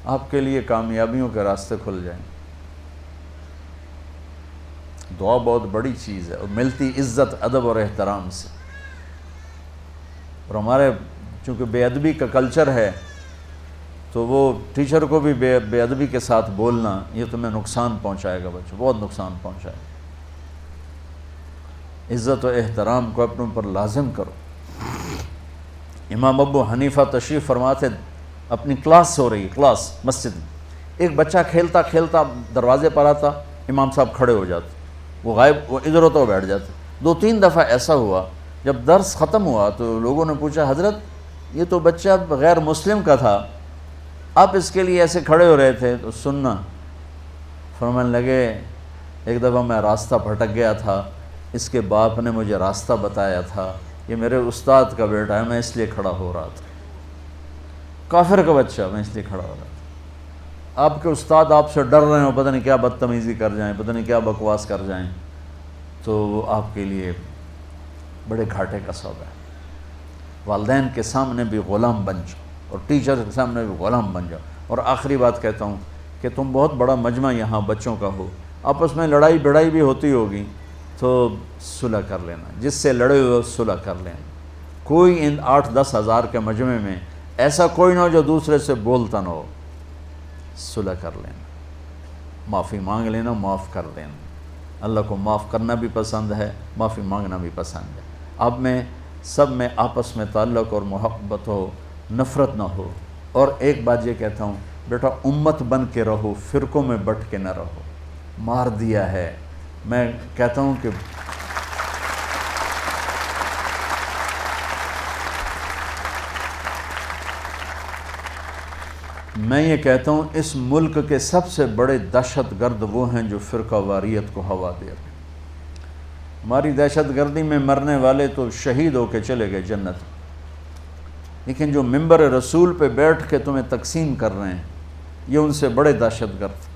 آپ کے لیے کامیابیوں کے راستے کھل جائیں۔ دعا بہت بڑی چیز ہے اور ملتی عزت ادب اور احترام سے۔ اور ہمارے چونکہ بے ادبی کا کلچر ہے تو وہ ٹیچر کو بھی بے ادبی کے ساتھ بولنا یہ تمہیں نقصان پہنچائے گا بچوں، بہت نقصان پہنچائے گا۔ عزت و احترام کو اپنے اوپر لازم کرو۔ امام ابو حنیفہ تشریف فرماتے، اپنی کلاس ہو رہی، کلاس مسجد میں، ایک بچہ کھیلتا کھیلتا دروازے پر آتا، امام صاحب کھڑے ہو جاتے، وہ غائب، وہ ادھر ہوتا وہ بیٹھ جاتے۔ 2-3 دفعہ ایسا ہوا، جب درس ختم ہوا تو لوگوں نے پوچھا حضرت یہ تو بچہ غیر مسلم کا تھا، آپ اس کے لیے ایسے کھڑے ہو رہے تھے؟ تو سننا، فرمانے لگے ایک دفعہ میں راستہ بھٹک گیا تھا، اس کے باپ نے مجھے راستہ بتایا تھا، یہ میرے استاد کا بیٹا ہے، میں اس لیے کھڑا ہو رہا تھا، کافر کا بچہ، میں اس لیے کھڑا ہو رہا تھا۔ آپ کے استاد آپ سے ڈر رہے ہوں پتہ نہیں کیا بدتمیزی کر جائیں، پتہ نہیں کیا بکواس کر جائیں، تو وہ آپ کے لیے بڑے گھاٹے کا سودا ہے۔ والدین کے سامنے بھی غلام بن جاؤ اور ٹیچر کے سامنے بھی غلام بن جاؤ۔ اور آخری بات کہتا ہوں کہ تم بہت بڑا مجمع یہاں بچوں کا ہو، آپس میں لڑائی بڑائی بھی ہوتی ہوگی تو صلح کر لینا، جس سے لڑے ہوئے صلح کر لینا۔ کوئی ان 8-10 ہزار کے مجمع میں ایسا کوئی نہ ہو جو دوسرے سے بولتا نہ ہو، صلح کر لینا، معافی مانگ لینا، معاف کر دینا۔ اللہ کو معاف کرنا بھی پسند ہے، معافی مانگنا بھی پسند ہے۔ اب میں سب میں آپس میں تعلق اور محبت ہو، نفرت نہ ہو۔ اور ایک بات یہ کہتا ہوں، بیٹا امت بن کے رہو، فرقوں میں بٹ کے نہ رہو۔ مار دیا ہے، میں کہتا ہوں کہ میں یہ کہتا ہوں اس ملک کے سب سے بڑے دہشت گرد وہ ہیں جو فرقہ واریت کو ہوا دے رہے ہیں۔ ہماری دہشت گردی میں مرنے والے تو شہید ہو کے چلے گئے جنت، لیکن جو منبر رسول پہ بیٹھ کے تمہیں تقسیم کر رہے ہیں یہ ان سے بڑے دہشت گرد۔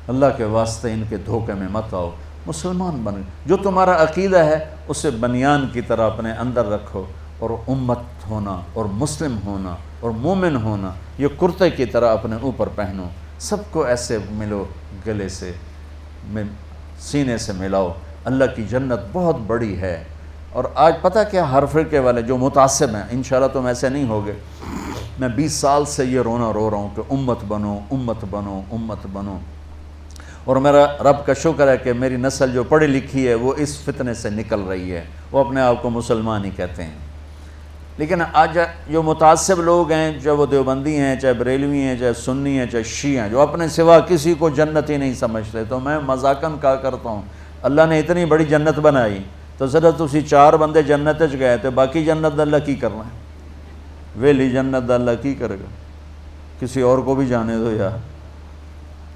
اللہ کے واسطے ان کے دھوکے میں مت آؤ، مسلمان بن، جو تمہارا عقیدہ ہے اسے بنیان کی طرح اپنے اندر رکھو، اور امت ہونا اور مسلم ہونا اور مومن ہونا یہ کرتے کی طرح اپنے اوپر پہنو، سب کو ایسے ملو، گلے سے سینے سے ملاؤ۔ اللہ کی جنت بہت بڑی ہے۔ اور آج پتہ کیا، ہر فرقے والے جو متعصب ہیں، انشاءاللہ تم ایسے نہیں ہوگے، میں 20 سال سے یہ رونا رو رہا ہوں کہ امت بنو، امت بنو، امت بنو۔ اور میرا رب کا شکر ہے کہ میری نسل جو پڑھی لکھی ہے وہ اس فتنے سے نکل رہی ہے، وہ اپنے آپ کو مسلمان ہی کہتے ہیں۔ لیکن آج جو متعصب لوگ ہیں، چاہے وہ دیوبندی ہیں، چاہے بریلوی ہیں، چاہے سنی ہیں، چاہے شیعہ ہیں، جو اپنے سوا کسی کو جنتی نہیں سمجھتے، تو میں مذاقاً کہا کرتا ہوں اللہ نے اتنی بڑی جنت بنائی تو صرف تسی 4 بندے جنت چ گئے تو باقی جنت اللہ کی کرنا ہے؟ ویلی جنت اللہ کی کرے گا؟ کسی اور کو بھی جانے دو یار،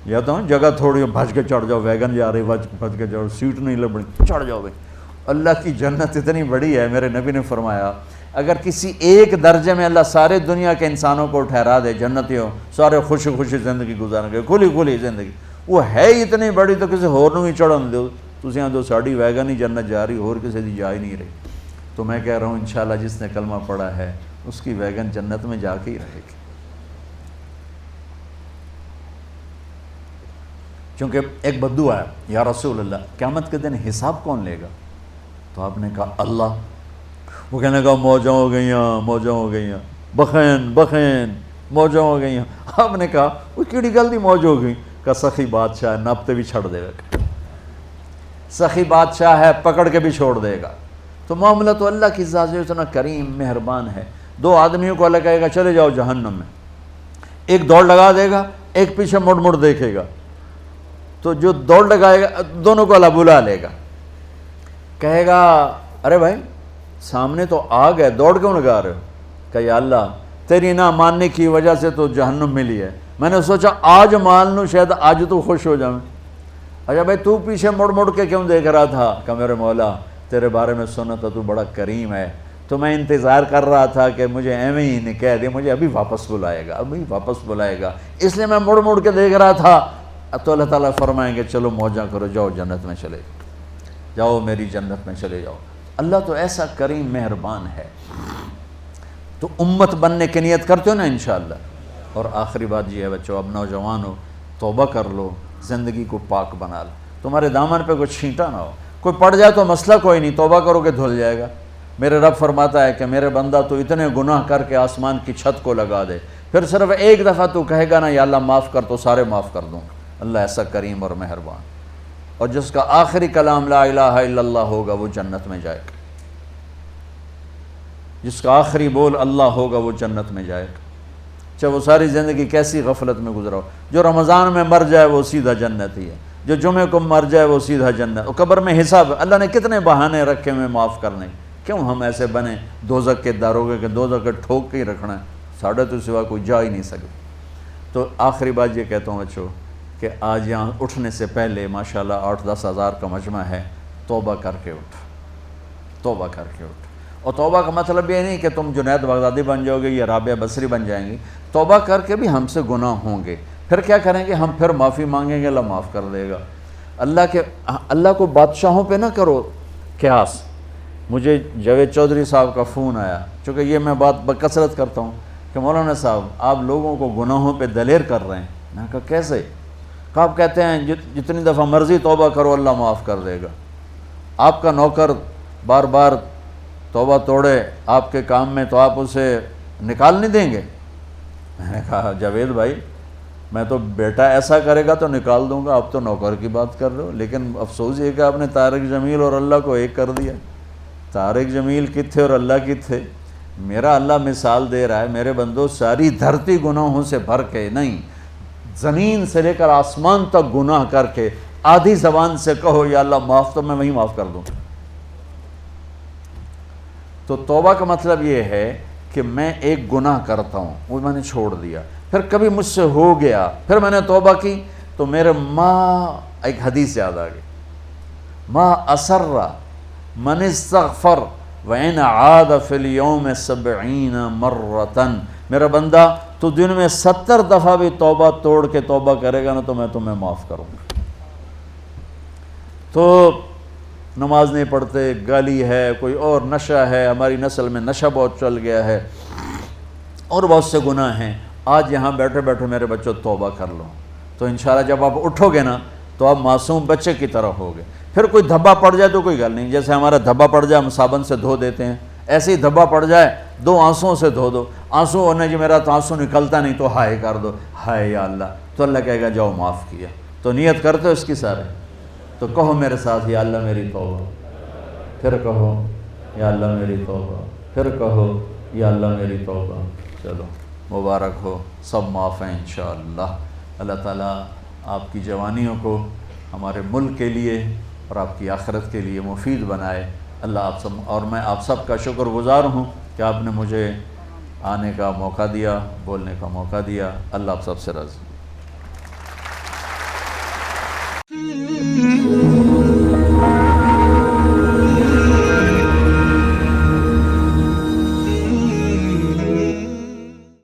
یا تو جگہ تھوڑی بھج کے چڑھ جاؤ، ویگن جا رہی بھج کے جاؤ، سیٹ نہیں لبنی، چڑھ جاؤ بھائی۔ اللہ کی جنت اتنی بڑی ہے، میرے نبی نے فرمایا اگر کسی ایک درجے میں اللہ سارے دنیا کے انسانوں کو ٹھہرا دے جنتیوں، سارے خوشی خوشی زندگی گزاریں گے، کھلی کھلی زندگی، وہ ہے اتنی بڑی تو کسی ہور نوں ہی چڑھن دو، تسی آندو ساڑی ویگن ہی جنت جا رہی، اور کسی دی جا ہی نہیں رہی۔ تو میں کہہ رہا ہوں انشاءاللہ جس نے کلمہ پڑھا ہے اس کی ویگن جنت میں جا کے ہی رہے گی۔ چونکہ ایک بدو آیا، یا رسول اللہ قیامت کے دن حساب کون لے گا؟ تو آپ نے کہا اللہ۔ وہ کہنے لگا موجیں ہو گئیاں، موجیں ہو گئیاں، بخین بخین موجیں ہو گئیاں۔ آپ نے کہا وہ کیڑی گل دی موج ہو گئی؟ کہ سخی بادشاہ ہے، ناپتے بھی چھڑ دے گا، سخی بادشاہ ہے پکڑ کے بھی چھوڑ دے گا۔ تو معاملہ تو اللہ کی ذات ہے، اتنا کریم مہربان ہے۔ 2 آدمیوں کو اللہ کہے گا چلے جاؤ جہنم میں، ایک دوڑ لگا دے گا، ایک پیچھے مڑ مڑ دیکھے گا، تو جو دوڑ لگائے گا دونوں کو اللہ بلا لے گا، کہے گا ارے بھائی سامنے تو آگ ہے، دوڑ کیوں لگا رہے ہو؟ کہ یا اللہ تیری نہ ماننے کی وجہ سے تو جہنم ملی ہے، میں نے سوچا آج مان لوں، شاید آج تو خوش ہو جاؤں۔ اچھا بھائی تو پیچھے مڑ مڑ کے کیوں دیکھ رہا تھا؟ کہ میرے مولا تیرے بارے میں سنا تھا تو بڑا کریم ہے، تو میں انتظار کر رہا تھا کہ مجھے ایویں ہی نہیں کہہ دے، مجھے ابھی واپس بلائے گا، ابھی واپس بلائے گا، اس لیے میں مڑ مڑ کے دیکھ رہا تھا۔ تو اللہ تعالیٰ فرمائیں گے چلو موجاں کرو، جاؤ جنت میں چلے جاؤ، میری جنت میں چلے جاؤ۔ اللہ تو ایسا کریم مہربان ہے۔ تو امت بننے کی نیت کرتے ہو نا انشاءاللہ۔ اور آخری بات یہ ہے بچوں، اب نوجوان ہو، توبہ کر لو، زندگی کو پاک بنا لو، تمہارے دامن پہ کوئی چھینٹا نہ ہو، کوئی پڑ جائے تو مسئلہ کوئی نہیں، توبہ کرو کہ دھل جائے گا۔ میرے رب فرماتا ہے کہ میرے بندہ تو اتنے گناہ کر کے آسمان کی چھت کو لگا دے، پھر صرف ایک دفعہ تو کہے گا نا یا اللہ معاف کر، تو سارے معاف کر دوں۔ اللہ ایسا کریم اور مہربان، اور جس کا آخری کلام لا الہ الا اللہ ہوگا وہ جنت میں جائے گا، جس کا آخری بول اللہ ہوگا وہ جنت میں جائے گا، چاہے وہ ساری زندگی کیسی غفلت میں گزرا ہو۔ جو رمضان میں مر جائے وہ سیدھا جنتی ہے، جو جمعے کو مر جائے وہ سیدھا جنت۔ اور قبر میں حساب، اللہ نے کتنے بہانے رکھے ہوئے معاف کرنے، کیوں ہم ایسے بنے دوزخ کے داروغے کے دوزخ کے ٹھوک کے ہی رکھنا ہے، ساڑھے تو سوا کوئی جا ہی نہیں سکے۔ تو آخری بات یہ کہتا ہوں بچوں کہ آج یہاں اٹھنے سے پہلے ماشاءاللہ 8-10 ہزار کا مجمع ہے، توبہ کر کے اٹھ، توبہ کر کے اٹھ، اور توبہ کا مطلب یہ نہیں کہ تم جنید بغدادی بن جاؤ گے یا رابعہ بصری بن جائیں گی، توبہ کر کے بھی ہم سے گناہ ہوں گے، پھر کیا کریں گے؟ ہم پھر معافی مانگیں گے، اللہ معاف کر دے گا۔ اللہ کو بادشاہوں پہ نہ کرو قیاس۔ مجھے جاوید چودھری صاحب کا فون آیا، چونکہ یہ میں بات بکثرت کرتا ہوں کہ مولانا صاحب آپ لوگوں کو گناہوں پہ دلیر کر رہے ہیں۔ میں نے کہا کیسے؟ کہ آپ کہتے ہیں جتنی دفعہ مرضی توبہ کرو اللہ معاف کر دے گا، آپ کا نوکر بار بار توبہ توڑے آپ کے کام میں تو آپ اسے نکال نہیں دیں گے؟ میں نے کہا جاوید بھائی میں تو بیٹا ایسا کرے گا تو نکال دوں گا، آپ تو نوکر کی بات کر رہے ہو، لیکن افسوس یہ کہ آپ نے طارق جمیل اور اللہ کو ایک کر دیا۔ طارق جمیل کتھے اور اللہ کتھے؟ میرا اللہ مثال دے رہا ہے، میرے بندو ساری دھرتی گناہوں سے بھر کے نہیں، زمین سے لے کر آسمان تک گناہ کر کے آدھی زبان سے کہو یا اللہ معاف، تو میں وہی معاف کر دوں۔ تو توبہ کا مطلب یہ ہے کہ میں ایک گناہ کرتا ہوں، وہ میں نے چھوڑ دیا، پھر کبھی مجھ سے ہو گیا، پھر میں نے توبہ کی، تو میرے ایک حدیث یاد آ گئی، ما اسر من استغفر وَإِنْ عَادَ فِي الْيَوْمِ 70 مرتن، میرا بندہ تو دن میں 70 دفعہ بھی توبہ توڑ کے توبہ کرے گا نا تو میں تمہیں معاف کروں گا۔ تو نماز نہیں پڑھتے، گالی ہے، کوئی اور نشہ ہے، ہماری نسل میں نشہ بہت چل گیا ہے، اور بہت سے گناہ ہیں۔ آج یہاں بیٹھے بیٹھے میرے بچوں توبہ کر لو، تو انشاءاللہ جب آپ اٹھو گے نا تو آپ معصوم بچے کی طرح ہوگے۔ پھر کوئی دھبا پڑ جائے تو کوئی گل نہیں، جیسے ہمارا دھبا پڑ جائے ہم صابن سے دھو دیتے ہیں، ایسے ہی دھبا پڑ جائے 2 آنسوؤں سے دھو دو۔ آنسو ہونے جی میرا تو آنسو نکلتا نہیں تو ہائے کر دو، ہائے یا اللہ، تو اللہ کہے گا جاؤ معاف کیا۔ تو نیت کرتے ہو اس کی سارے، تو کہو میرے ساتھ یا اللہ میری توبہ، پھر کہو یا اللہ میری توبہ، پھر کہو یا اللہ میری توبہ۔ چلو مبارک ہو، سب معاف ہیں انشاءاللہ۔ اللہ تعالیٰ آپ کی جوانیوں کو ہمارے ملک کے لیے اور آپ کی آخرت کے لیے مفید بنائے۔ اللہ آپ سب اور میں آپ سب کا شکر گزار ہوں کہ آپ نے مجھے آنے کا موقع دیا، بولنے کا موقع دیا۔ اللہ آپ سب سے راضی۔